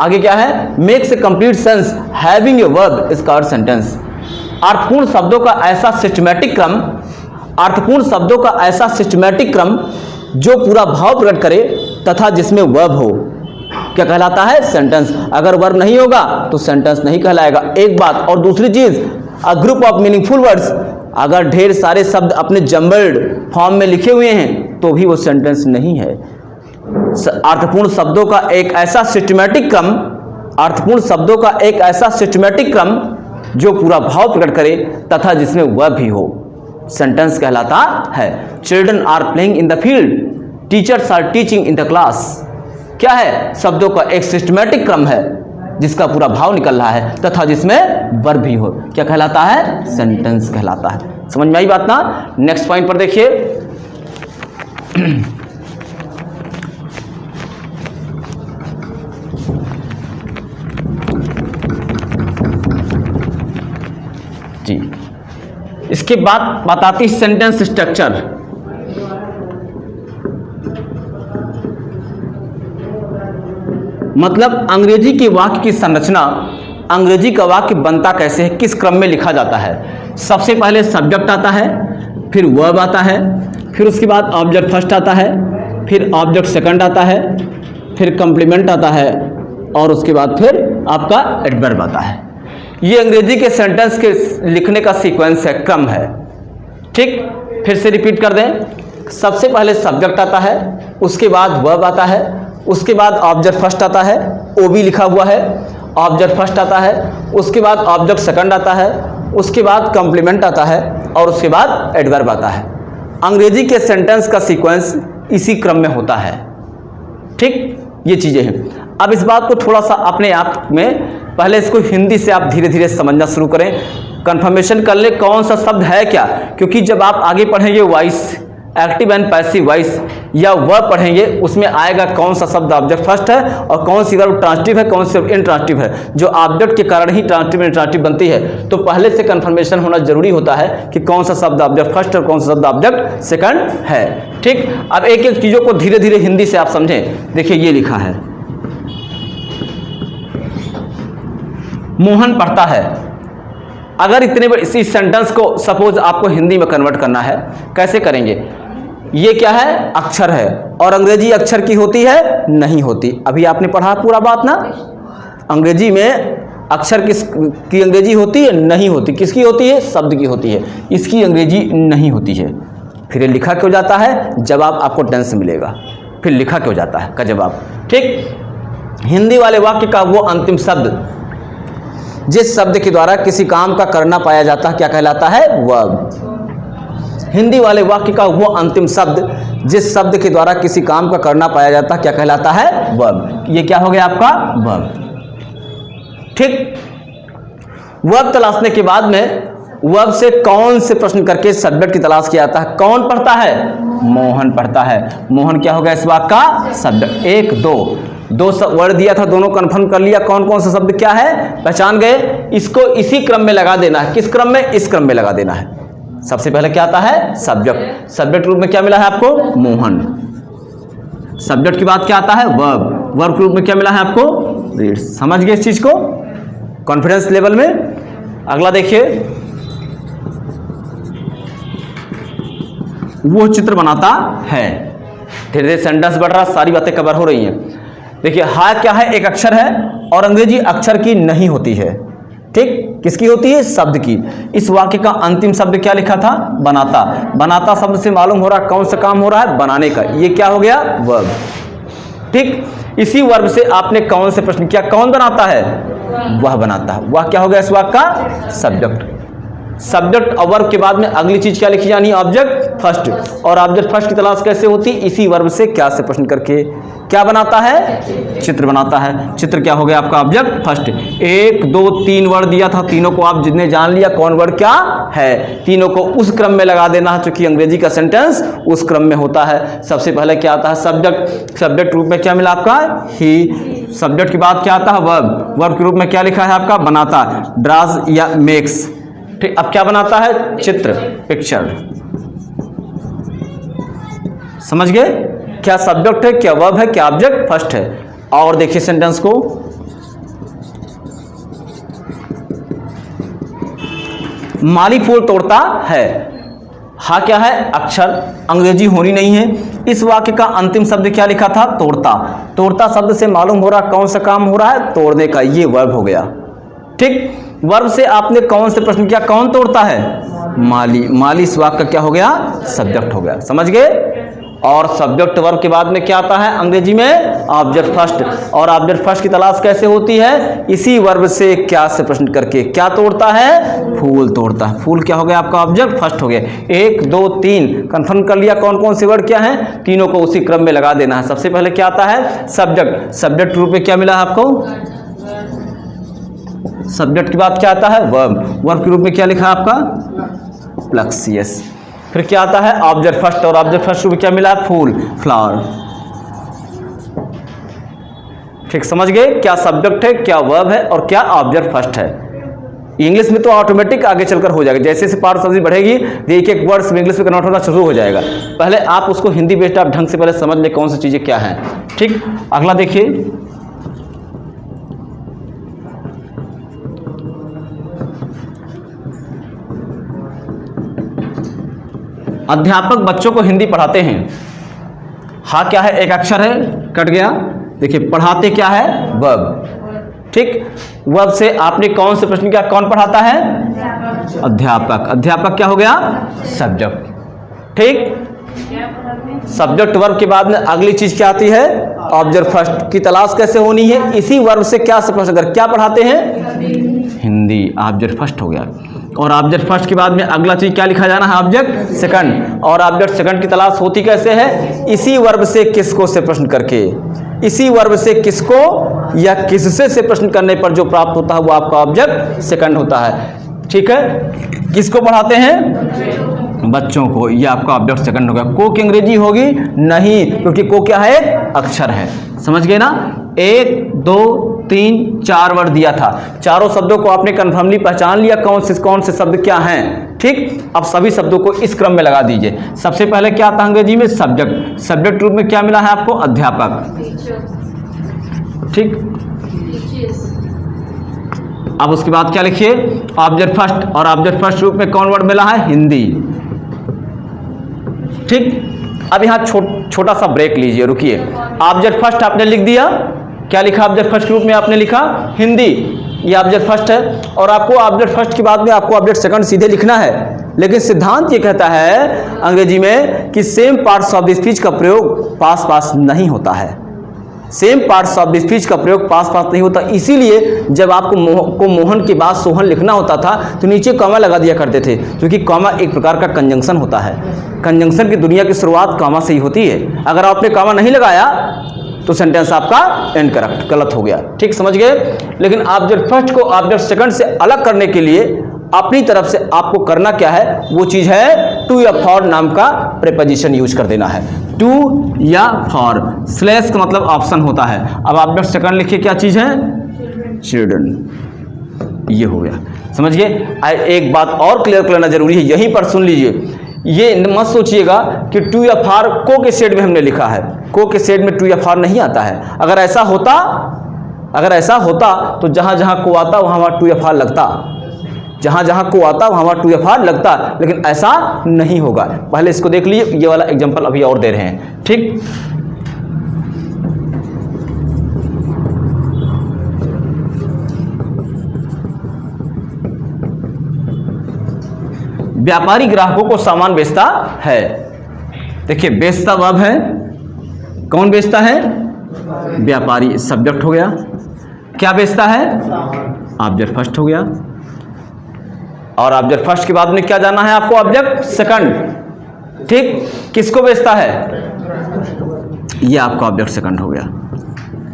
आगे क्या है? Makes a complete sense having a verb is called sentence. अर्थपूर्ण शब्दों का ऐसा सिस्टमैटिक क्रम, अर्थपूर्ण शब्दों का ऐसा सिस्टमैटिक क्रम जो पूरा भाव प्रकट करे तथा जिसमें वर्ब हो, क्या कहलाता है? सेंटेंस। अगर वर्ब नहीं होगा तो सेंटेंस नहीं कहलाएगा, एक बात। और दूसरी चीज, a group of meaningful words, अगर ढेर सारे शब्द अपने जम्बल्ड फॉर्म में लिखे हुए हैं तो भी वो सेंटेंस नहीं है। अर्थपूर्ण शब्दों का एक ऐसा सिस्टमैटिक क्रम, अर्थपूर्ण शब्दों का एक ऐसा सिस्टमैटिक क्रम जो पूरा भाव प्रकट करे तथा जिसमें वर्ब भी हो, सेंटेंस कहलाता है। Children are playing in the field, teachers are teaching in the class. क्या है? शब्दों का एक सिस्टमैटिक क्रम है जिसका पूरा भाव निकल रहा है तथा जिसमें वर्ब भी हो, क्या कहलाता है? सेंटेंस कहलाता है। समझ में आई बात ना? नेक्स्ट पॉइंट पर देखिए। जी, इसके बाद बताती सेंटेंस स्ट्रक्चर। मतलब अंग्रेजी के वाक्य की संरचना, अंग्रेजी का वाक्य बनता कैसे है, किस क्रम में लिखा जाता है। सबसे पहले सब्जेक्ट आता है, फिर वर्ब आता है, फिर उसके बाद ऑब्जेक्ट फर्स्ट आता है, फिर ऑब्जेक्ट सेकंड आता है, फिर कंप्लीमेंट आता है और उसके बाद फिर आपका एडवर्ब आता है। ये अंग्रेजी के सेंटेंस के लिखने का सीक्वेंस है, क्रम है। ठीक, फिर से रिपीट कर दें। सबसे पहले सब्जेक्ट आता है, उसके बाद वर्ब आता है, उसके बाद ऑब्जेक्ट फर्स्ट आता है, ओबी लिखा हुआ है, ऑब्जेक्ट फर्स्ट आता है, उसके बाद ऑब्जेक्ट सेकंड आता है, उसके बाद कंप्लीमेंट आता है और उसके बाद एडवर्ब आता है। अंग्रेजी के सेंटेंस का सीक्वेंस इसी क्रम में होता है। ठीक, ये चीज़ें हैं। अब इस बात को थोड़ा सा अपने आप में, पहले इसको हिंदी से आप धीरे धीरे समझना शुरू करें, कंफर्मेशन कर ले कौन सा शब्द है क्या, क्योंकि जब आप आगे पढ़ेंगे voice, active and passive voice या वर्ब पढ़ेंगे, उसमें आएगा कौन सा शब्द ऑब्जेक्ट फर्स्ट है और कौन सी वर्ब ट्रांसिटिव है, कौन सी इंट्रांसिटिव है। जो ऑब्जेक्ट के कारण ही ट्रांसिटिव इंट्रांसिटिव बनती है, तो पहले से कंफर्मेशन होना जरूरी होता है कि कौन सा शब्द ऑब्जेक्ट फर्स्ट और कौन सा शब्द ऑब्जेक्ट सेकंड है। ठीक, अब एक एक चीजों को धीरे धीरे हिंदी से आप समझें। देखिए, ये लिखा है, मोहन पढ़ता है। अगर इतने इस सेंटेंस को सपोज आपको हिंदी में कन्वर्ट करना है, कैसे करेंगे? ये क्या है? अक्षर है, और अंग्रेजी अक्षर की होती है? नहीं होती। अभी आपने पढ़ा पूरा बात ना। अंग्रेजी में अक्षर की अंग्रेजी होती है? नहीं होती। किसकी होती है? शब्द की होती है। इसकी अंग्रेजी नहीं होती है। फिर ये लिखा क्यों जाता है? जवाब आपको टेंस मिलेगा। फिर लिखा क्यों जाता है का जवाब। ठीक, हिंदी वाले वाक्य का वो अंतिम शब्द जिस शब्द के द्वारा किसी काम का करना पाया जाता है, क्या कहलाता है? वर्ब। हिंदी वाले वाक्य का वो अंतिम शब्द जिस शब्द के द्वारा किसी काम का करना पाया जाता है क्या कहलाता है? वर्ब। ये क्या हो गया आपका? वर्ब। ठीक। वर्ब तलाशने के बाद में वर्ब से कौन से प्रश्न करके सब्जेक्ट की तलाश किया जाता है? कौन पढ़ता है? मोहन पढ़ता है। मोहन क्या हो गया इस वाक्य का? सब्जेक्ट। एक दो वर्ड दिया था, दोनों कंफर्म कर लिया कौन कौन सा शब्द क्या है, पहचान गए। इसको इसी क्रम में लगा देना है। किस क्रम में? इस क्रम में लगा देना है। सबसे पहले क्या आता है? सब्जेक्ट। सब्जेक्ट रूप में क्या मिला है आपको? मोहन। सब्जेक्ट की बात क्या आता है? वर्ब। वर्ब के रूप में क्या मिला है आपको? रीड्स। समझ गए इस चीज को कॉन्फिडेंस लेवल में? अगला देखिए, वो चित्र बनाता है। धीरे धीरे सेंटेंस बढ़ रहा, सारी बातें कवर हो रही हैं। देखिए, हा क्या है? एक अक्षर है और अंग्रेजी अक्षर की नहीं होती है। ठीक, किसकी होती है? शब्द की। इस वाक्य का अंतिम शब्द क्या लिखा था? बनाता। बनाता शब्द से मालूम हो रहा है कौन सा काम हो रहा है? बनाने का। ये क्या हो गया? वर्ब। ठीक, इसी वर्ब से आपने कौन से प्रश्न किया? कौन बनाता है? वह बनाता है। वह क्या हो गया इस वाक्य का? सब्जेक्ट। सब्जेक्ट और वर्ब के बाद में अगली चीज क्या लिखी जानी? Object first. और ऑब्जेक्ट फर्स्ट की तलाश कैसे होती? इसी वर्ब से क्या से प्रश्न करके। क्या बनाता है? चित्र बनाता है। चित्र क्या हो गया आपका? Object first. 1 2 3 वर्ड दिया था, तीनों को आप जितने जान लिया कौन वर्ड क्या है, तीनों को उस क्रम में लगा देना है, क्योंकि अंग्रेजी का सेंटेंस उस क्रम में होता है। सबसे पहले क्या आता है? सब्जेक्ट। सब्जेक्ट रूप में क्या मिला आपका? ही। सब्जेक्ट के बाद क्या आता है? वर्ब। वर्ब के रूप में क्या लिखा है आपका? बनाता। ड्राज या मेक्स। ठीक, अब क्या बनाता है? चित्र, पिक्चर। समझ गए? क्या सब्जेक्ट है, क्या वर्ब है, क्या ऑब्जेक्ट फर्स्ट है। और देखिए सेंटेंस को, माली फूल तोड़ता है। हा क्या है? अक्षर, अंग्रेजी होनी नहीं है। इस वाक्य का अंतिम शब्द क्या लिखा था? तोड़ता। तोड़ता शब्द से मालूम हो रहा कौन सा काम हो रहा है? तोड़ने का। ये वर्ब हो गया। ठीक, वर्ब से आपने कौन से प्रश्न किया? कौन तोड़ता है? माली। माली इस वाक्य का क्या हो गया? सब्जेक्ट हो गया। समझ गए? और सब्जेक्ट वर्ब के बाद में क्या आता है अंग्रेजी में? Object first. और ऑब्जेक्ट फर्स्ट की तलाश कैसे होती है? इसी वर्ब से क्या से प्रश्न करके। क्या तोड़ता है? फूल तोड़ता है। फूल क्या हो गया आपका? ऑब्जेक्ट फर्स्ट हो गया। 1 2 3 कंफर्म कर लिया कौन कौन से वर्ड क्या है, तीनों को उसी क्रम में लगा देना है। सबसे पहले क्या आता है? सब्जेक्ट। सब्जेक्ट रूप में क्या मिला है आपको? सब्जेक्ट की बात क्या आता है? वर्ब। वर्ब के रूप में क्या लिखा है आपका? प्लस। यस। फिर क्या आता है? Object first. और ऑब्जेक्ट फर्स्ट रूप में क्या मिला है? फूल, फ्लावर। ठीक, समझ गए? क्या सब्जेक्ट है, क्या वर्ब है और क्या ऑब्जेक्ट फर्स्ट है। इंग्लिश में तो ऑटोमेटिक आगे चलकर हो जाएगा, जैसे जैसे पाठ सब्जी बढ़ेगी एक एक वर्ड्स में इंग्लिश में कन्वर्ट होना शुरू हो जाएगा। पहले आप उसको हिंदी बेस्ड आप ढंग से पहले समझ लें कौन सी चीजें क्या हैं। ठीक, अगला देखिए, अध्यापक बच्चों को हिंदी पढ़ाते हैं। हा क्या है? एक अक्षर है, कट गया। देखिए, पढ़ाते क्या है? वर्ब। ठीक, वर्ब से आपने कौन से प्रश्न किया? कौन पढ़ाता है? अध्यापक। अध्यापक क्या हो गया? सब्जेक्ट। ठीक, सब्जेक्ट वर्ब के बाद में अगली चीज क्या आती है? ऑब्जेक्ट फर्स्ट की तलाश कैसे होनी है? इसी वर्ब से क्या से प्रश्न कर। क्या पढ़ाते हैं? हिंदी। ऑब्जेक्ट फर्स्ट हो गया। और ऑब्जेक्ट फर्स्ट के बाद में अगला चीज क्या लिखा जाना है? Object second. और ऑब्जेक्ट सेकंड की तलाश होती कैसे है? इसी वर्ब से किसको से प्रश्न करके। इसी वर्ब से किसको या किससे से प्रश्न करने पर जो प्राप्त होता है वो आपका ऑब्जेक्ट सेकंड होता है। ठीक है, किसको पढ़ाते हैं? बच्चों को। ये आपका ऑब्जेक्ट सेकंड होगा। को की अंग्रेजी होगी नहीं, क्योंकि को क्या है? अक्षर है। समझ गए ना? 1 2 3 4 वर्ड दिया था, चारों शब्दों को आपने कन्फर्मली पहचान लिया कौन से शब्द क्या हैं। ठीक, अब सभी शब्दों को इस क्रम में लगा दीजिए। सबसे पहले क्या आता है अंग्रेजी में? सब्जेक्ट। सब्जेक्ट रूप में क्या मिला है आपको? अध्यापक। ठीक, अब उसके बाद क्या लिखिए? Object first. और ऑब्जेक्ट फर्स्ट रूप में कौन वर्ड मिला है? हिंदी। ठीक, अब यहाँ छोटा सा ब्रेक लीजिए, रुकिए। ऑब्जेक्ट फर्स्ट आपने लिख दिया, क्या लिखा? ऑब्जेक्ट फर्स्ट रूप में आपने लिखा हिंदी, ये ऑब्जेक्ट फर्स्ट है। और आपको ऑब्जेक्ट फर्स्ट के बाद में आपको ऑब्जेक्ट सेकंड सीधे लिखना है, लेकिन सिद्धांत ये कहता है अंग्रेजी में कि same parts of the speech का प्रयोग पास नहीं होता है। सेम पार्ट्स ऑफ स्पीच का प्रयोग पास पास नहीं होता, इसीलिए जब आपको मोहन के बाद सोहन लिखना होता था तो नीचे कॉमा लगा दिया करते थे, क्योंकि कॉमा एक प्रकार का कंजंक्शन होता है। कंजंक्शन की दुनिया की शुरुआत कॉमा से ही होती है। अगर आपने कॉमा नहीं लगाया तो सेंटेंस आपका इनकरेक्ट, गलत हो गया। ठीक, समझ गए। लेकिन ऑब्जेक्ट फर्स्ट को ऑब्जेक्ट सेकंड से अलग करने के लिए अपनी तरफ से आपको करना क्या है, वो चीज है टू या फॉर नाम का प्रीपोजिशन यूज कर देना है। टू या फॉर, स्लैश का मतलब ऑप्शन होता है। अब ऑब्जेक्ट सेकंड लिखिए, क्या चीज है, चिल्ड्रन। ये हो गया, समझ गए। एक बात और क्लियर करना जरूरी है, यहीं पर सुन लीजिए। ये मत सोचिएगा कि टू या फॉर को के सेट में हमने लिखा है, को के सेट में टू या फॉर नहीं आता है। अगर ऐसा होता तो जहां जहां को आता वहां टू या फॉर लगता, जहां जहां को आता वहां टू या फॉर लगता, लेकिन ऐसा नहीं होगा। पहले इसको देख लीजिए, ये वाला एग्जांपल अभी और दे रहे हैं। ठीक, व्यापारी ग्राहकों को सामान बेचता है। देखिए, बेचता वर्ब है, कौन बेचता है, व्यापारी, सब्जेक्ट हो गया। क्या बेचता है, ऑब्जेक्ट फर्स्ट हो गया। और ऑब्जेक्ट फर्स्ट के बाद में क्या जाना है आपको, ऑब्जेक्ट सेकंड। ठीक, किसको बेचता है, ये आपका ऑब्जेक्ट सेकंड हो गया।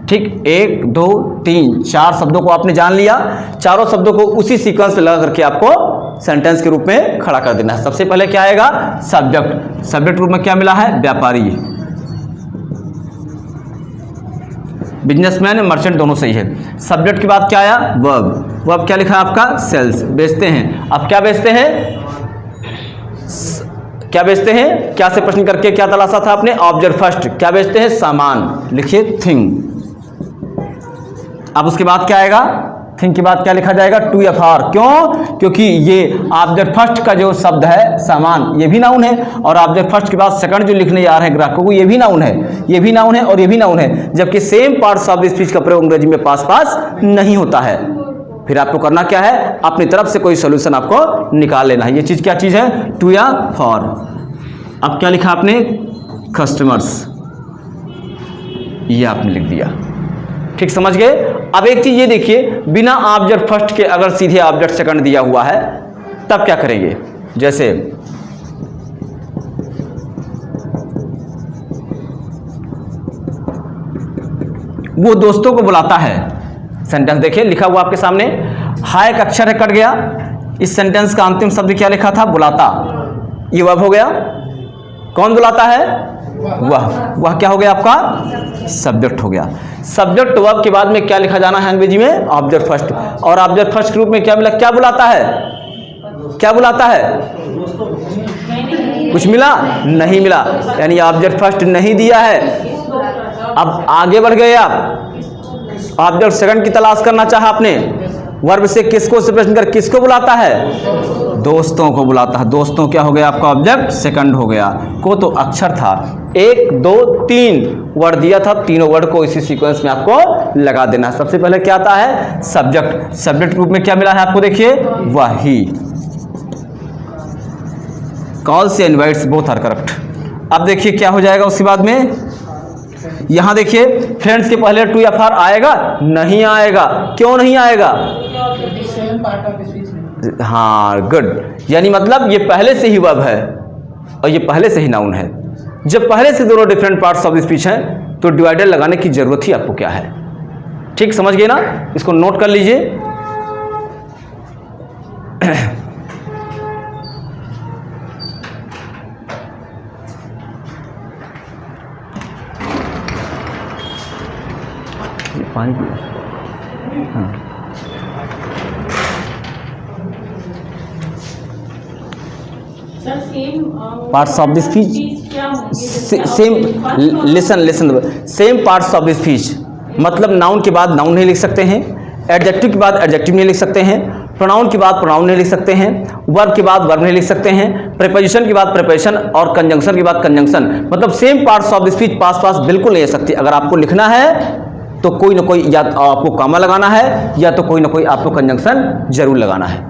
ठीक, 1 2 3 4 शब्दों को आपने जान लिया। चारों शब्दों को उसी सीक्वेंस में लगा करके आपको सेंटेंस के रूप में खड़ा कर देना है। सबसे पहले क्या आएगा, सब्जेक्ट। सब्जेक्ट रूप में क्या मिला है, व्यापारी। बिजनेसमैन मर्चेंट दोनों सही है। सब्जेक्ट के बाद क्या आया, वर्ब। वर्ब क्या लिखा है आपका, सेल्स, बेचते हैं। अब क्या बेचते हैं, क्या बेचते हैं, क्या से प्रश्न करके क्या तलाशा था आपने, ऑब्जेक्ट फर्स्ट। क्या बेचते हैं, सामान, लिखिए थिंग। अब उसके बाद क्या आएगा, थिंग के बाद क्या लिखा जाएगा, टू या फॉर। क्यों, क्योंकि ये ऑब्जेक्ट फर्स्ट का जो शब्द है सामान, ये भी नाउन है, और ऑब्जेक्ट फर्स्ट के बाद सेकंड जो लिखने जा रहे हैं ग्राहकों को, ये भी नाउन है, ये भी नाउन है और ये भी नाउन है। जबकि सेम पार्ट्स ऑफ स्पीच का प्रयोग अंग्रेजी में पास पास नहीं होता है। फिर आपको करना क्या है, अपनी तरफ से कोई सोल्यूशन आपको निकाल लेना है। ये चीज क्या चीज है, टू या फॉर। अब क्या लिखा आपने, कस्टमर्स, ये आपने लिख दिया। ठीक, समझ गए। अब एक चीज ये देखिए, बिना ऑब्जेक्ट फर्स्ट के अगर सीधे ऑब्जेक्ट सेकंड दिया हुआ है तब क्या करेंगे। जैसे वो दोस्तों को बुलाता है, सेंटेंस देखिए लिखा हुआ आपके सामने, हा एक अक्षर है कट गया। इस सेंटेंस का अंतिम शब्द क्या लिखा था, बुलाता। ये वर्ब हो गया। कौन बुलाता है, वह क्या हो गया आपका, सब्जेक्ट हो गया। सब्जेक्ट वर्ब के बाद में क्या लिखा जाना है अंग्रेजी में, ऑब्जेक्ट फर्स्ट। और ऑब्जेक्ट फर्स्ट के रूप में क्या मिला, क्या बुलाता है, क्या बुलाता है, कुछ मिला नहीं मिला, यानी ऑब्जेक्ट फर्स्ट नहीं दिया है। अब आगे बढ़ गए आप, ऑब्जेक्ट सेकंड की तलाश करना चाहा आपने, वर्ब से किसको से प्रश्न कर, किसको बुलाता है, दोस्तों को बुलाता है। दोस्तों क्या हो गया आपका, ऑब्जेक्ट सेकंड हो गया। को तो अक्षर था, 1 2 3 वर्ड दिया था, तीनों वर्ड को इसी सीक्वेंस में आपको लगा देना है। सबसे पहले क्या आता है, सब्जेक्ट। सब्जेक्ट रूप में क्या मिला है आपको, देखिए वही। कॉल्स या इनवाइट्स बोथ आर करेक्ट। अब देखिए क्या हो जाएगा उसके बाद में, यहां देखिए फ्रेंड्स के पहले टू या फॉर आएगा, नहीं आएगा। क्यों नहीं आएगा, हाँ गुड, यानी मतलब ये पहले से ही वर्ब है और ये पहले से ही नाउन है। जब पहले से दोनों डिफरेंट पार्ट्स ऑफ स्पीच हैं तो डिवाइडर लगाने की जरूरत ही आपको क्या है। ठीक, समझ गए ना, इसको नोट कर लीजिए। पानी हाँ। Parts of the speech same, listen, same parts of the speech मतलब नाउन के बाद नाउन नहीं लिख सकते हैं, एडजेक्टिव के बाद एडजेक्टिव नहीं लिख सकते हैं, प्रोनाउन के बाद प्रोनाउन नहीं लिख सकते हैं, वर्ब के बाद वर्ब नहीं लिख सकते हैं, प्रीपोजिशन के बाद प्रीपोजिशन और कंजंक्शन के बाद कंजंक्शन, मतलब same parts of the speech पास पास बिल्कुल नहीं ले सकती। अगर आपको लिखना है तो कोई ना कोई या आपको कॉमा लगाना है या तो कोई ना कोई आपको कंजंक्शन जरूर लगाना है।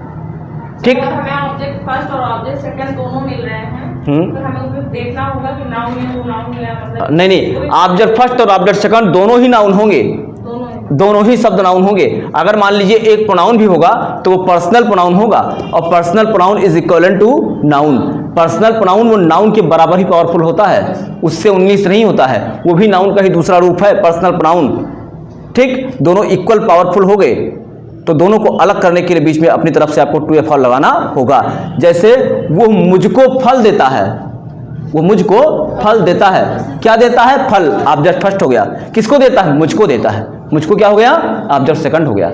ठीक। अगर हमें ऑब्जेक्ट फर्स्ट और ऑब्जेक्ट सेकंड दोनों मिल रहे हैं तो हमें उसमें देखना होगा कि नाउन है वो नाउन है, मतलब नहीं, ऑब्जेक्ट फर्स्ट और ऑब्जेक्ट सेकंड दोनों ही नाउन होंगे, दोनों ही शब्द नाउन होंगे। अगर मान लीजिए एक प्रोनाउन भी होगा तो वो पर्सनल प्रोनाउन होगा, और personal pronoun is equivalent to noun. Personal pronoun वो नाउन के बराबर ही पावरफुल होता है, उससे 19 नहीं होता है, वो भी नाउन का ही दूसरा रूप है पर्सनल प्रोनाउन। ठीक, दोनों इक्वल पावरफुल हो गए, तो दोनों को अलग करने के लिए बीच में अपनी तरफ से आपको 2FR लगाना होगा। जैसे वो मुझको फल देता है, वो मुझको फल देता है, क्या देता है? फल। ऑब्जेक्ट फर्स्ट हो गया। किसको देता है? मुझको देता है। मुझको क्या हो गया? ऑब्जेक्ट सेकंड हो गया।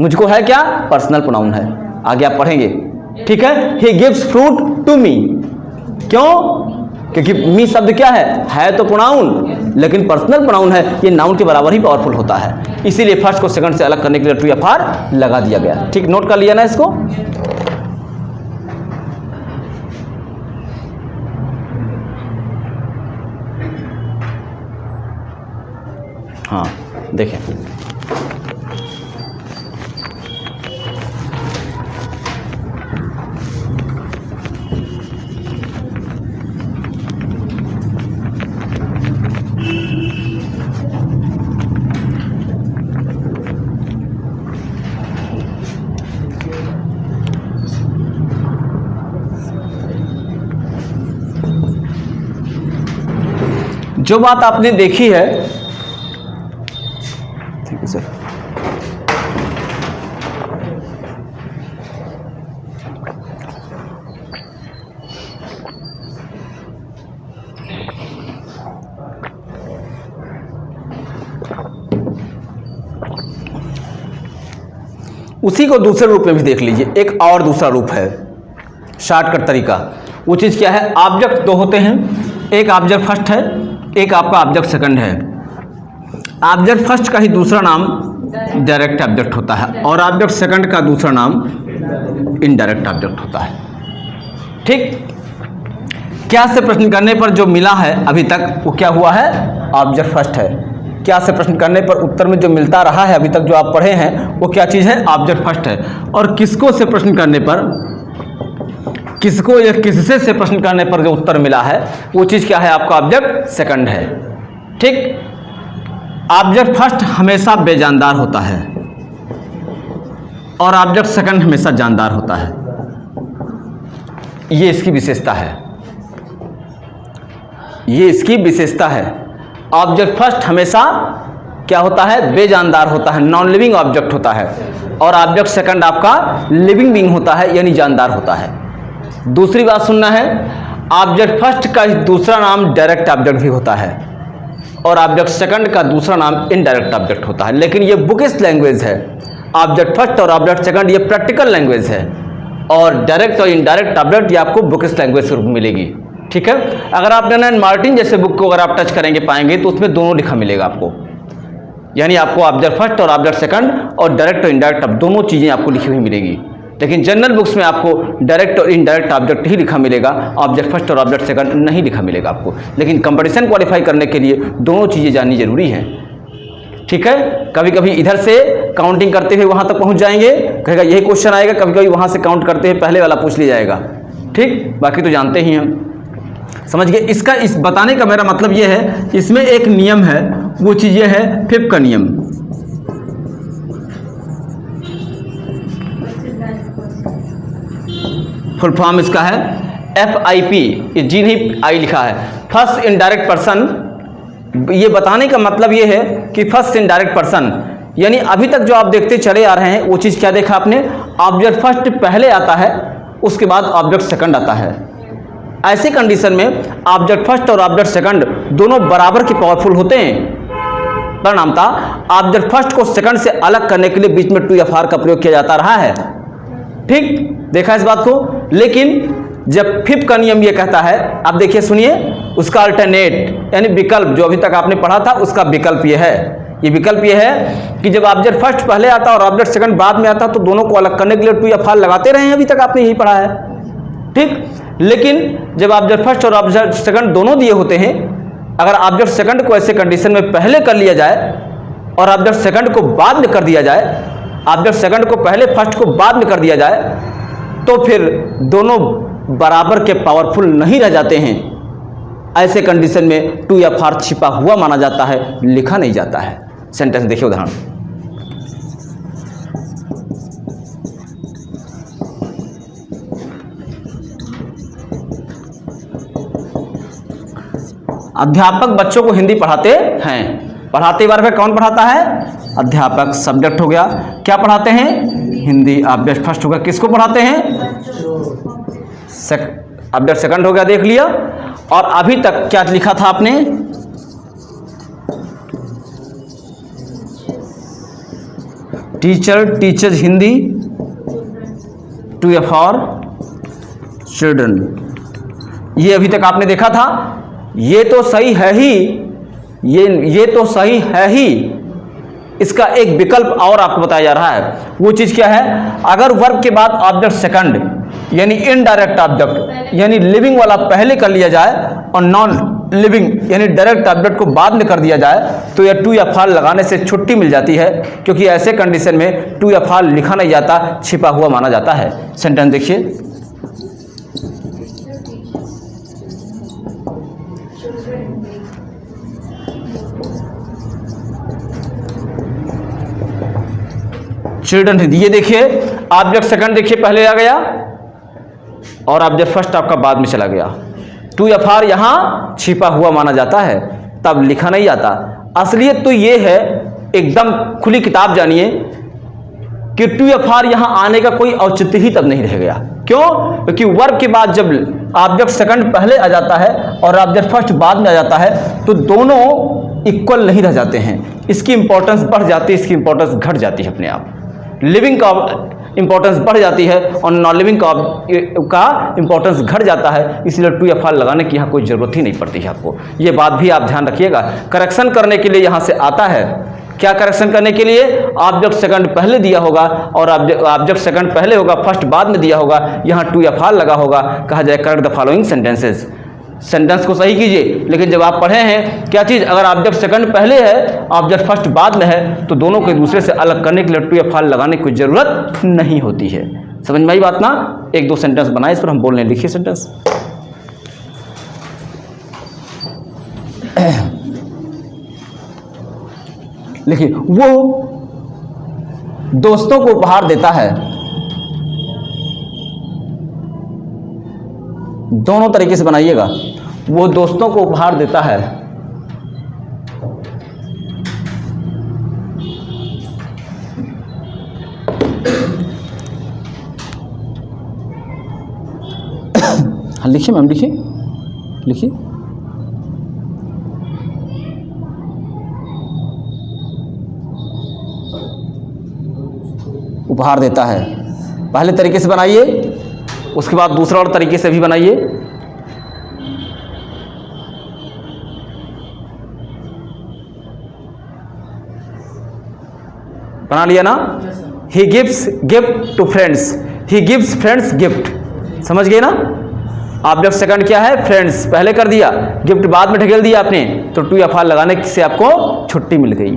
मुझको है क्या? पर्सनल प्रोनाउन है। आगे आप पढ़ेंगे, ठीक है। He gives fruit to me, क्यों? क्योंकि मी शब्द क्या है तो प्रोनाउन, लेकिन पर्सनल प्रोनाउन है, ये नाउन के बराबर ही पावरफुल होता है, इसीलिए फर्स्ट को सेकंड से अलग करने के लिए 2FR लगा दिया गया। ठीक, नोट कर लिया ना इसको। हाँ देखें, जो बात आपने देखी है, ठीक है सर, उसी को दूसरे रूप में भी देख लीजिए। एक और दूसरा रूप है, शॉर्टकट तरीका। वो चीज़ क्या है? ऑब्जेक्ट दो होते हैं, एक ऑब्जेक्ट फर्स्ट है, एक आपका ऑब्जेक्ट सेकंड है। ऑब्जेक्ट फर्स्ट का ही दूसरा नाम डायरेक्ट ऑब्जेक्ट होता है, और ऑब्जेक्ट सेकंड का दूसरा नाम इनडायरेक्ट ऑब्जेक्ट होता है। ठीक, क्या से प्रश्न करने पर जो मिला है अभी तक वो क्या हुआ है? ऑब्जेक्ट फर्स्ट है। क्या से प्रश्न करने पर उत्तर में जो मिलता रहा है अभी तक जो आप पढ़े हैं वो क्या चीज़ है? ऑब्जेक्ट फर्स्ट है। और किसको से प्रश्न करने पर, किसको या किससे से प्रश्न करने पर जो उत्तर मिला है वो चीज़ क्या है? आपका ऑब्जेक्ट सेकंड है। ठीक, ऑब्जेक्ट फर्स्ट हमेशा बेजानदार होता है और ऑब्जेक्ट सेकंड हमेशा जानदार होता है, ये इसकी विशेषता है, ये इसकी विशेषता है। ऑब्जेक्ट फर्स्ट हमेशा क्या होता है? बेजानदार होता है, नॉन लिविंग ऑब्जेक्ट होता है, और ऑब्जेक्ट सेकंड आपका लिविंग बीइंग होता है, यानी जानदार होता है। दूसरी बात सुनना है, ऑब्जेक्ट फर्स्ट का दूसरा नाम डायरेक्ट ऑब्जेक्ट भी होता है, और ऑब्जेक्ट सेकंड का दूसरा नाम इनडायरेक्ट ऑब्जेक्ट होता है, लेकिन ये बुकिश लैंग्वेज है। ऑब्जेक्ट फर्स्ट और ऑब्जेक्ट सेकंड ये प्रैक्टिकल लैंग्वेज है, और डायरेक्ट और इनडायरेक्ट ऑब्जेक्ट ये आपको बुकिश लैंग्वेज के रूप में मिलेगी। ठीक है, अगर आप डन मार्टिन जैसे बुक को अगर आप टच करेंगे पाएंगे तो उसमें दोनों लिखा मिलेगा आपको, यानी आपको ऑब्जेक्ट फर्स्ट और ऑब्जेक्ट सेकंड और डायरेक्ट और इनडायरेक्ट अब दोनों चीज़ें आपको लिखी हुई मिलेगी। लेकिन जनरल बुक्स में आपको डायरेक्ट और इनडायरेक्ट ऑब्जेक्ट ही लिखा मिलेगा, ऑब्जेक्ट फर्स्ट और ऑब्जेक्ट सेकंड नहीं लिखा मिलेगा आपको। लेकिन कंपटीशन क्वालिफाई करने के लिए दोनों चीज़ें जाननी जरूरी है। ठीक है, कभी कभी इधर से काउंटिंग करते हुए वहाँ तक पहुँच जाएंगे, कहेगा यही क्वेश्चन आएगा, कभी कभी वहाँ से काउंट करते हुए पहले वाला पूछ लिया जाएगा। ठीक, बाकी तो जानते ही हैं, समझ गए। इसका इस बताने का मेरा मतलब ये है, इसमें एक नियम है, वो चीज़ ये है फिप का नियम। फुल फॉर्म इसका है FIP, ये जी नहीं आई लिखा है, फर्स्ट इनडायरेक्ट पर्सन। ये बताने का मतलब ये है कि फर्स्ट इनडायरेक्ट पर्सन, यानी अभी तक जो आप देखते चले आ रहे हैं वो चीज़ क्या देखा आपने? ऑब्जेक्ट फर्स्ट पहले आता है, उसके बाद ऑब्जेक्ट सेकंड आता है। ऐसी कंडीशन में ऑब्जेक्ट फर्स्ट और ऑब्जेक्ट सेकंड दोनों बराबर के पावरफुल होते हैं। परिणामतः ऑब्जेक्ट फर्स्ट को सेकंड से अलग करने के लिए बीच में 2FR का प्रयोग किया जाता रहा है। ठीक, देखा इस बात को। लेकिन जब फिप का नियम ये कहता है, आप देखिए सुनिए, उसका अल्टरनेट यानी विकल्प जो अभी तक आपने पढ़ा था उसका विकल्प ये है। ये विकल्प ये है कि जब ऑब्जेक्ट फर्स्ट पहले आता और ऑब्जेक्ट सेकंड बाद में आता तो दोनों को अलग करने के लिए 2FR लगाते रहे हैं, अभी तक आपने यही पढ़ा है। ठीक, लेकिन जब ऑब्जेक्ट फर्स्ट और ऑब्जेक्ट सेकंड दोनों दिए होते हैं, अगर ऑब्जेक्ट सेकंड को ऐसे कंडीशन में पहले कर लिया जाए और ऑब्जेक्ट सेकंड को बाद में कर दिया जाए, ऑब्जेक्ट सेकंड को पहले फर्स्ट को बाद में कर दिया जाए, तो फिर दोनों बराबर के पावरफुल नहीं रह जाते हैं। ऐसे कंडीशन में टू या फार छिपा हुआ माना जाता है, लिखा नहीं जाता है। सेंटेंस देखिए उदाहरण, अध्यापक बच्चों को हिंदी पढ़ाते हैं। पढ़ाते वर्ब है, कौन पढ़ाता है? अध्यापक। सब्जेक्ट हो गया, क्या पढ़ाते हैं? हिंदी। ऑब्जेक्ट फर्स्ट होगा, किसको पढ़ाते हैं? ऑब्जेक्ट सेकंड हो गया, देख लिया। और अभी तक क्या लिखा था आपने? टीचर टीचर्स हिंदी, टू या फॉर चिल्ड्रन। ये अभी तक आपने देखा था। ये तो सही है ही, ये तो सही है ही। इसका एक विकल्प और आपको बताया जा रहा है। वो चीज क्या है? अगर वर्ब के बाद ऑब्जेक्ट सेकंड यानी इनडायरेक्ट ऑब्जेक्ट यानी लिविंग वाला पहले कर लिया जाए और नॉन लिविंग यानी डायरेक्ट ऑब्जेक्ट को बाद में कर दिया जाए तो यह टू या फार लगाने से छुट्टी मिल जाती है, क्योंकि ऐसे कंडीशन में टू या फार लिखा नहीं जाता, छिपा हुआ माना जाता है। सेंटेंस देखिए, चिल्ड्रन हिंदी। ये देखिए ऑब्जेक्ट सेकंड देखिए पहले आ गया और ऑब्जेक्ट फर्स्ट आपका बाद में चला गया। टू या फार यहां छिपा हुआ माना जाता है, तब लिखा नहीं जाता। असलियत तो ये है, एकदम खुली किताब जानिए, कि टू या फार यहां आने का कोई औचित्य ही तब नहीं रह गया। क्यों? क्योंकि वर्ब के बाद जब ऑब्जेक्ट सेकंड पहले आ जाता है और ऑब्जेक्ट फर्स्ट बाद में आ जाता है तो दोनों इक्वल नहीं रह जाते हैं। इसकी इंपॉर्टेंस बढ़ जाती है, इसकी इंपॉर्टेंस घट जाती है अपने आप। लिविंग का इंपॉर्टेंस बढ़ जाती है और नॉन लिविंग का इंपॉर्टेंस घट जाता है, इसलिए टू या फार लगाने की यहाँ कोई ज़रूरत ही नहीं पड़ती है आपको। ये बात भी आप ध्यान रखिएगा। करेक्शन करने के लिए यहाँ से आता है, क्या करेक्शन करने के लिए? ऑब्जेक्ट सेकंड पहले दिया होगा और ऑब्जेक्ट सेकंड पहले होगा, फर्स्ट बाद में दिया होगा, यहाँ टू या फार लगा होगा, कहा जाए correct the following sentences. Sentence को सही कीजिए। लेकिन जब आप पढ़े हैं क्या चीज़, अगर ऑब्जेक्ट सेकंड पहले है ऑब्जेक्ट फर्स्ट बाद में है तो दोनों को एक दूसरे से अलग करने के लिए टू या फार लगाने की जरूरत नहीं होती है। समझ में आई बात ना? एक दो सेंटेंस बनाए, इस पर हम बोल रहे हैं, लिखिए सेंटेंस। लिखिए, वो दोस्तों को उपहार देता है। दोनों तरीके से बनाइएगा। वो दोस्तों को उपहार देता है। हाँ लिखिए मैम, लिखिए लिखिए। उपहार देता है, पहले तरीके से बनाइए, उसके बाद दूसरा और तरीके से भी बनाइए। बना लिया ना? He gives gift to friends, he gives friends gift. समझ गए ना? ऑब्जेक्ट सेकंड क्या है? फ्रेंड्स पहले कर दिया, गिफ्ट बाद में ढकेल दिया आपने, तो टू या फार लगाने से आपको छुट्टी मिल गई।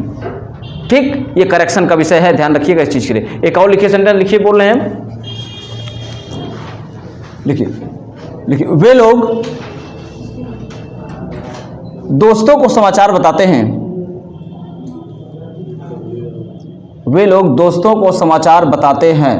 ठीक, ये करेक्शन का विषय है, ध्यान रखिएगा इस चीज के लिए। एक और लिखिए सेंटेंस, लिखिए, बोल रहे हैं, लिखिए लिखिए। वे लोग दोस्तों को समाचार बताते हैं। वे लोग दोस्तों को समाचार बताते हैं।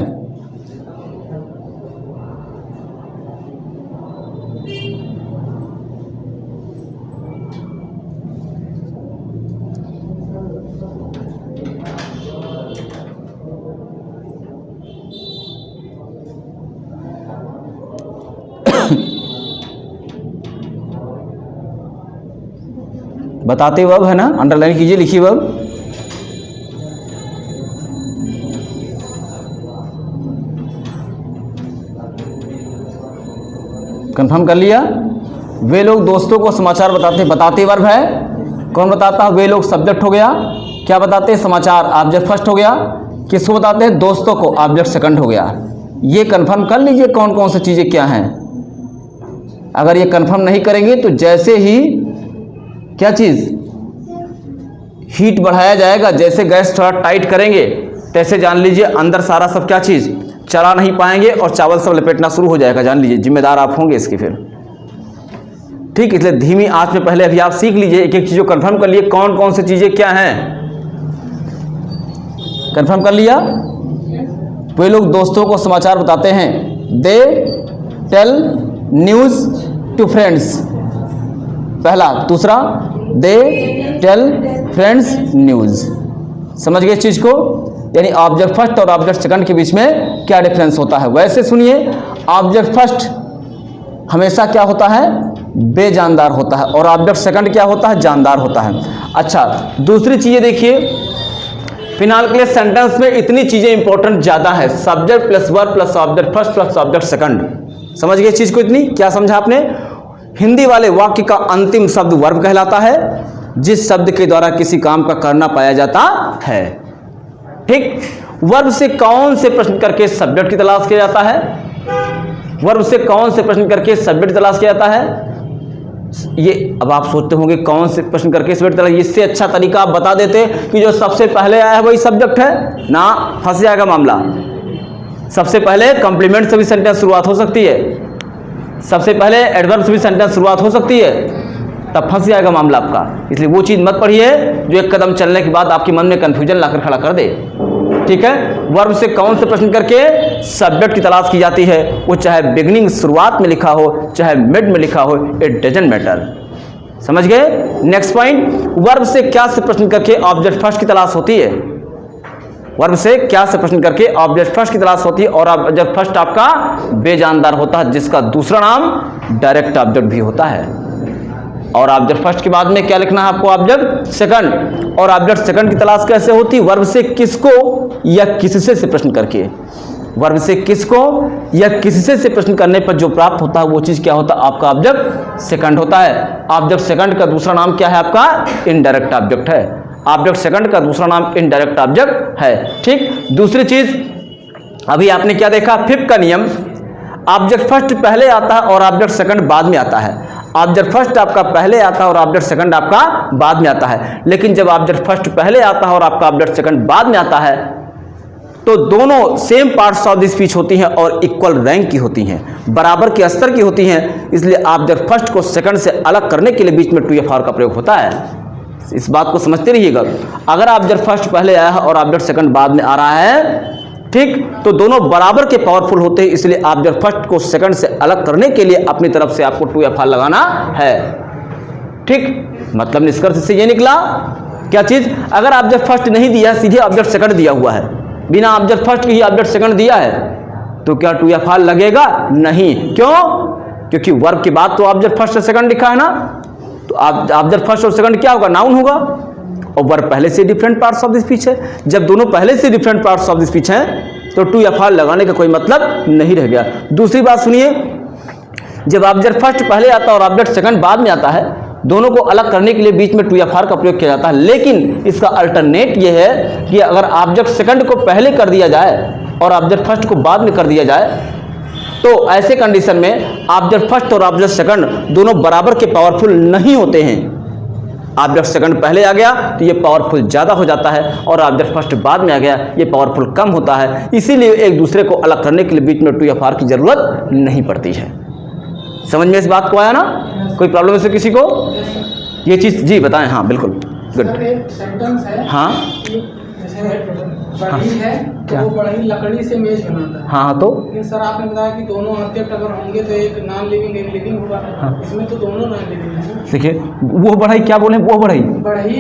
बताते वर्ब है ना, अंडरलाइन कीजिए, लिखिए वर्ब। कंफर्म कर लिया? वे लोग दोस्तों को समाचार बताते, बताते वर्ब है, कौन बताता है? वे लोग सब्जेक्ट हो गया, क्या बताते हैं? समाचार, ऑब्जेक्ट फर्स्ट हो गया, किसको बताते हैं? दोस्तों को, ऑब्जेक्ट सेकंड हो गया। ये कंफर्म कर लीजिए कौन कौन सी चीजें क्या हैं। अगर ये कंफर्म नहीं करेंगे तो जैसे ही क्या चीज हीट बढ़ाया जाएगा, जैसे गैस थोड़ा टाइट करेंगे तैसे जान लीजिए अंदर सारा सब क्या चीज चला नहीं पाएंगे और चावल सब लपेटना शुरू हो जाएगा, जान लीजिए, जिम्मेदार आप होंगे इसके फिर। ठीक, इसलिए धीमी आंच में पहले अभी आप सीख लीजिए, एक एक चीज़ को कंफर्म कर लिए कौन कौन सी चीज़ें क्या हैं। कंफर्म कर लिया? वे लोग दोस्तों को समाचार बताते हैं, they tell news to friends, पहला। दूसरा, दे टेल फ्रेंड्स न्यूज़। समझ गए इस चीज़ को? यानी ऑब्जेक्ट फर्स्ट और ऑब्जेक्ट सेकंड के बीच में क्या डिफरेंस होता है। वैसे सुनिए, ऑब्जेक्ट फर्स्ट हमेशा क्या होता है, बेजानदार होता है, और ऑब्जेक्ट सेकंड क्या होता है, जानदार होता है। अच्छा, दूसरी चीज़ें देखिए, फिलहाल के लिए सेंटेंस में इतनी चीज़ें इंपॉर्टेंट ज़्यादा है, subject plus verb plus object first plus object second. समझ गए इस चीज़ को? इतनी क्या समझा आपने? हिंदी वाले वाक्य का अंतिम शब्द वर्ब कहलाता है, जिस शब्द के द्वारा किसी काम का करना पाया जाता है। ठीक, वर्ब से कौन से प्रश्न करके सब्जेक्ट की तलाश किया जाता है? वर्ब से कौन से प्रश्न करके सब्जेक्ट तलाश किया जाता है? ये अब आप सोचते होंगे कौन से प्रश्न करके सब्जेक्ट तलाश, इससे अच्छा तरीका आप बता देते कि जो सबसे पहले आया है वही सब्जेक्ट है ना, फंस जाएगा मामला। सबसे पहले कॉम्प्लीमेंट से भी सेंटेंस शुरुआत हो सकती है, सबसे पहले एडवर्ब से भी सेंटेंस शुरुआत हो सकती है, तब फंस जाएगा मामला आपका। इसलिए वो चीज़ मत पढ़िए जो एक कदम चलने के बाद आपके मन में कन्फ्यूजन लाकर खड़ा कर दे। ठीक है, वर्ब से कौन से प्रश्न करके सब्जेक्ट की तलाश की जाती है, वो चाहे बिगनिंग शुरुआत में लिखा हो चाहे मिड में लिखा हो, इट डजंट मैटर। समझ गए? नेक्स्ट पॉइंट, वर्ब से क्या से प्रश्न करके ऑब्जेक्ट फर्स्ट की तलाश होती है। वर्ब से क्या से प्रश्न करके ऑब्जेक्ट फर्स्ट की तलाश होती है, और ऑब्जेक्ट फर्स्ट आपका बेजानदार होता है, जिसका दूसरा नाम डायरेक्ट ऑब्जेक्ट भी होता है। और ऑब्जेक्ट फर्स्ट के बाद में क्या लिखना है आपको, ऑब्जेक्ट सेकंड। और ऑब्जेक्ट सेकंड की तलाश कैसे होती है, वर्ब से किसको या किससे से प्रश्न करके। वर्ब से किसको या किससे से प्रश्न करने पर जो प्राप्त होता है वो चीज क्या होता है, आपका ऑब्जेक्ट सेकंड होता है। ऑब्जेक्ट सेकंड का दूसरा नाम क्या है आपका, इनडायरेक्ट ऑब्जेक्ट है। ऑब्जेक्ट सेकंड का दूसरा नाम इनडायरेक्ट ऑब्जेक्ट है। ठीक, दूसरी चीज अभी आपने क्या देखा, फिफ्थ का नियम, ऑब्जेक्ट फर्स्ट पहले आता है और ऑब्जेक्ट सेकंड बाद में आता है। ऑब्जेक्ट फर्स्ट आपका पहले आता है और ऑब्जेक्ट सेकंड आपका बाद में आता है। लेकिन जब ऑब्जेक्ट फर्स्ट पहले आता है और आपका ऑब्जेक्ट सेकंड बाद में आता है, तो दोनों same parts of the speech होती हैं और इक्वल रैंक की होती हैं, बराबर के स्तर की होती हैं। इसलिए ऑब्जेक्ट फर्स्ट को सेकंड से अलग करने के लिए बीच में टू या फॉर का प्रयोग होता है। इस बात को समझते रहिएगा। अगर ऑब्जेक्ट फर्स्ट पहले आया है और ऑब्जेक्ट सेकंड बाद में आ रहा है, ठीक, तो दोनों बराबर के पावरफुल होते हैं। इसलिए ऑब्जेक्ट फर्स्ट को सेकंड से अलग करने के लिए अपनी तरफ से आपको टू या फॉर लगाना है। ठीक, मतलब निष्कर्ष से ये निकला क्या चीज, अगर ऑब्जेक्ट फर्स्ट नहीं दिया, सीधे ऑब्जेक्ट सेकंड दिया हुआ है, बिना ऑब्जेक्ट फर्स्ट के ही ऑब्जेक्ट सेकंड दिया है, तो क्या टू या फॉर लगेगा? नहीं। क्यों? क्योंकि वर्ब के बाद तो ऑब्जेक्ट फर्स्ट और सेकंड लिखा है ना, तो ऑब्जेक्ट फर्स्ट और सेकंड क्या होगा, नाउन होगा, और वर्ब पहले से different parts of the speech है। जब दोनों पहले से different parts of the speech हैं, तो टू या फॉर लगाने का कोई मतलब नहीं रह गया। दूसरी बात सुनिए, जब ऑब्जेक्ट फर्स्ट पहले आता है और ऑब्जेक्ट सेकंड बाद में आता है, दोनों को अलग करने के लिए बीच में टू या फॉर का प्रयोग किया जाता है। लेकिन इसका अल्टरनेट ये है कि अगर ऑब्जेक्ट सेकंड को पहले कर दिया जाए और ऑब्जेक्ट फर्स्ट को बाद में कर दिया जाए, तो ऐसे कंडीशन में ऑब्जेक्ट फर्स्ट और ऑब्जेक्ट सेकंड दोनों बराबर के पावरफुल नहीं होते हैं। ऑब्जेक्ट सेकंड पहले आ गया तो ये पावरफुल ज़्यादा हो जाता है, और ऑब्जेक्ट फर्स्ट बाद में आ गया ये पावरफुल कम होता है। इसीलिए एक दूसरे को अलग करने के लिए बीच में टू या फॉर की जरूरत नहीं पड़ती है। समझ में इस बात को आया ना? कोई प्रॉब्लम है किसी को? ये चीज़ जी बताएं। हाँ बिल्कुल, गुड। सेंटेंस है, हाँ बढ़ई है तो वो बढ़ई लकड़ी से मेज बनाता है। हाँ, तो लेकिन सर आपने बताया कि दोनों ऑब्जेक्ट अगर होंगे तो एक नॉन लिविंग एक लिविंग होगा। हाँ। इसमें तो दोनों नॉन लिविंग है। देखिए, वो बढ़ई क्या बोले, वो बढ़ई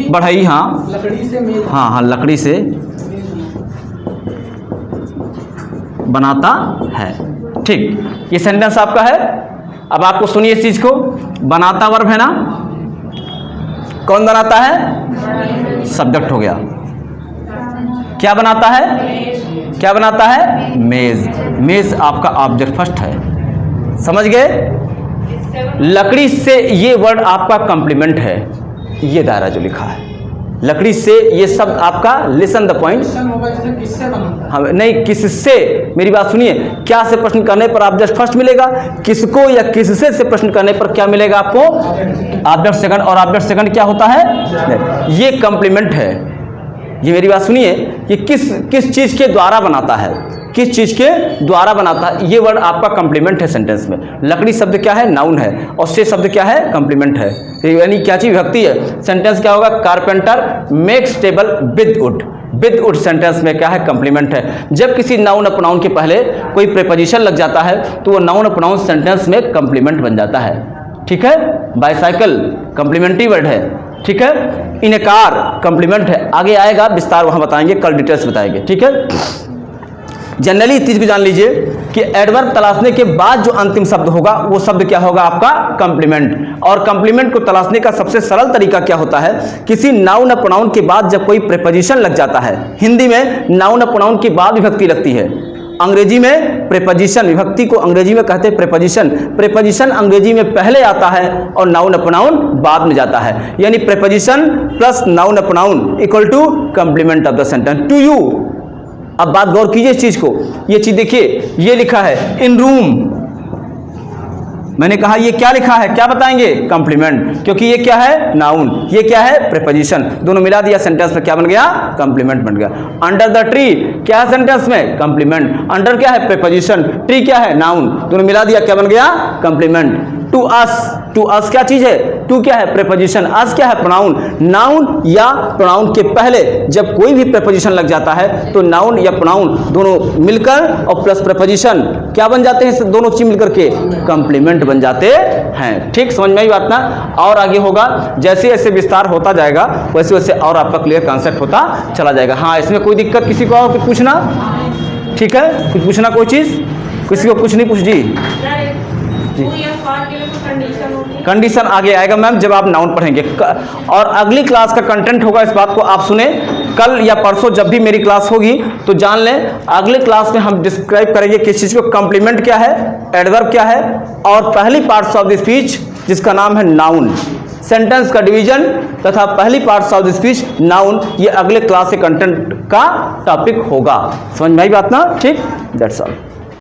बढ़ई, हाँ लकड़ी से मेज, हाँ हाँ, लकड़ी से बनाता है। ठीक, ये सेंटेंस आपका है। अब आपको सुनिए इस चीज को, बनाता वर्ब है ना, कौन बनाता है, सब्जेक्ट हो गया। क्या बनाता है, क्या बनाता है, मेज। मेज आपका ऑब्जेक्ट फर्स्ट है। समझ गए? लकड़ी से ये वर्ड आपका कॉम्प्लीमेंट है, ये दायरा जो लिखा है लकड़ी से, ये शब्द आपका, लिसन द पॉइंट, किससे बनता है? हाँ नहीं, किससे, मेरी बात सुनिए, क्या से प्रश्न करने पर ऑब्जेक्ट फर्स्ट मिलेगा, किसको या किससे से प्रश्न करने पर क्या मिलेगा आपको, ऑब्जेक्ट सेकंड। और ऑब्जेक्ट सेकंड क्या होता है, ये कॉम्प्लीमेंट है। ये मेरी बात सुनिए, ये किस चीज के द्वारा बनाता है, किस चीज के द्वारा बनाता है, ये वर्ड आपका कंप्लीमेंट है सेंटेंस में। लकड़ी शब्द क्या है, नाउन है, और से शब्द क्या है, कंप्लीमेंट है, यानी क्या चीज विभक्ति है। सेंटेंस क्या होगा, carpenter makes table with would. With would sentence में क्या है, कंप्लीमेंट है। जब किसी नाउन और प्रोनाउन के पहले कोई प्रीपोजिशन लग जाता है तो वो नाउन और प्रोनाउन सेंटेंस में कंप्लीमेंट बन जाता है। ठीक है, बाइसाइकिल कंप्लीमेंट्री वर्ड है। ठीक है, इन ए कार कंप्लीमेंट है। आगे आएगा विस्तार, वहां बताएंगे, कल डिटेल्स बताएंगे। ठीक है, जनरली इस चीज को जान लीजिए कि एडवर्ब तलाशने के बाद जो अंतिम शब्द होगा वो शब्द क्या होगा, आपका कंप्लीमेंट। और कंप्लीमेंट को तलाशने का सबसे सरल तरीका क्या होता है, किसी नाउन और प्रोनाउन के बाद जब कोई प्रीपोजिशन लग जाता है। हिंदी में नाउन और प्रोनाउन के बाद विभक्ति लगती है, अंग्रेजी में प्रीपोजिशन, विभक्ति को अंग्रेजी में कहते हैं प्रीपोजिशन। प्रीपोजिशन अंग्रेजी में पहले आता है और नाउन और प्रोनाउन बाद में जाता है, यानी प्रीपोजिशन प्लस नाउन और pronoun equal to complement of the sentence to you. अब बात गौर कीजिए इस चीज को, ये चीज देखिए, ये लिखा है इन रूम, मैंने कहा ये क्या लिखा है, क्या बताएंगे, कंप्लीमेंट, क्योंकि ये क्या है, नाउन, ये क्या है, प्रीपोजिशन। दोनों मिला दिया सेंटेंस में क्या बन गया, कंप्लीमेंट बन गया। अंडर द ट्री क्या है सेंटेंस में, कंप्लीमेंट। अंडर क्या है, प्रीपोजिशन, ट्री क्या है, नाउन, दोनों मिला दिया क्या बन गया, कंप्लीमेंट। टू अस क्या चीज है, टू क्या है, प्रीपोजिशन, अस क्या है, प्रोनाउन। नाउन या प्रोनाउन के पहले जब कोई भी प्रीपोजिशन लग जाता है तो नाउन या प्रोनाउन दोनों मिलकर और प्लस प्रीपोजिशन क्या बन जाते हैं, दोनों चीज मिलकर के कंप्लीमेंट बन जाते हैं। ठीक, समझ में आई बात ना। और आगे होगा, जैसे जैसे विस्तार होता जाएगा वैसे वैसे और आपका क्लियर कॉन्सेप्ट होता चला जाएगा। हाँ, इसमें कोई दिक्कत किसी को और कुछ पूछना, ठीक है, कुछ पूछना, कोई चीज किसी को कुछ नहीं पूछ जी। कंडीशन आगे आएगा मैम जब आप नाउन पढ़ेंगे, और अगली क्लास का कंटेंट होगा, इस बात को आप सुने। कल या परसों जब भी मेरी क्लास होगी तो जान लें, अगले क्लास में हम डिस्क्राइब करेंगे किस चीज को, कंप्लीमेंट क्या है, एडवर्ब क्या है, और पहली पार्ट्स ऑफ द स्पीच जिसका नाम है नाउन, सेंटेंस का डिवीजन तथा पहली parts of the speech noun, ये अगले क्लास के कंटेंट का टॉपिक होगा। समझ में आई बात ना। ठीक, दैट्स ऑल।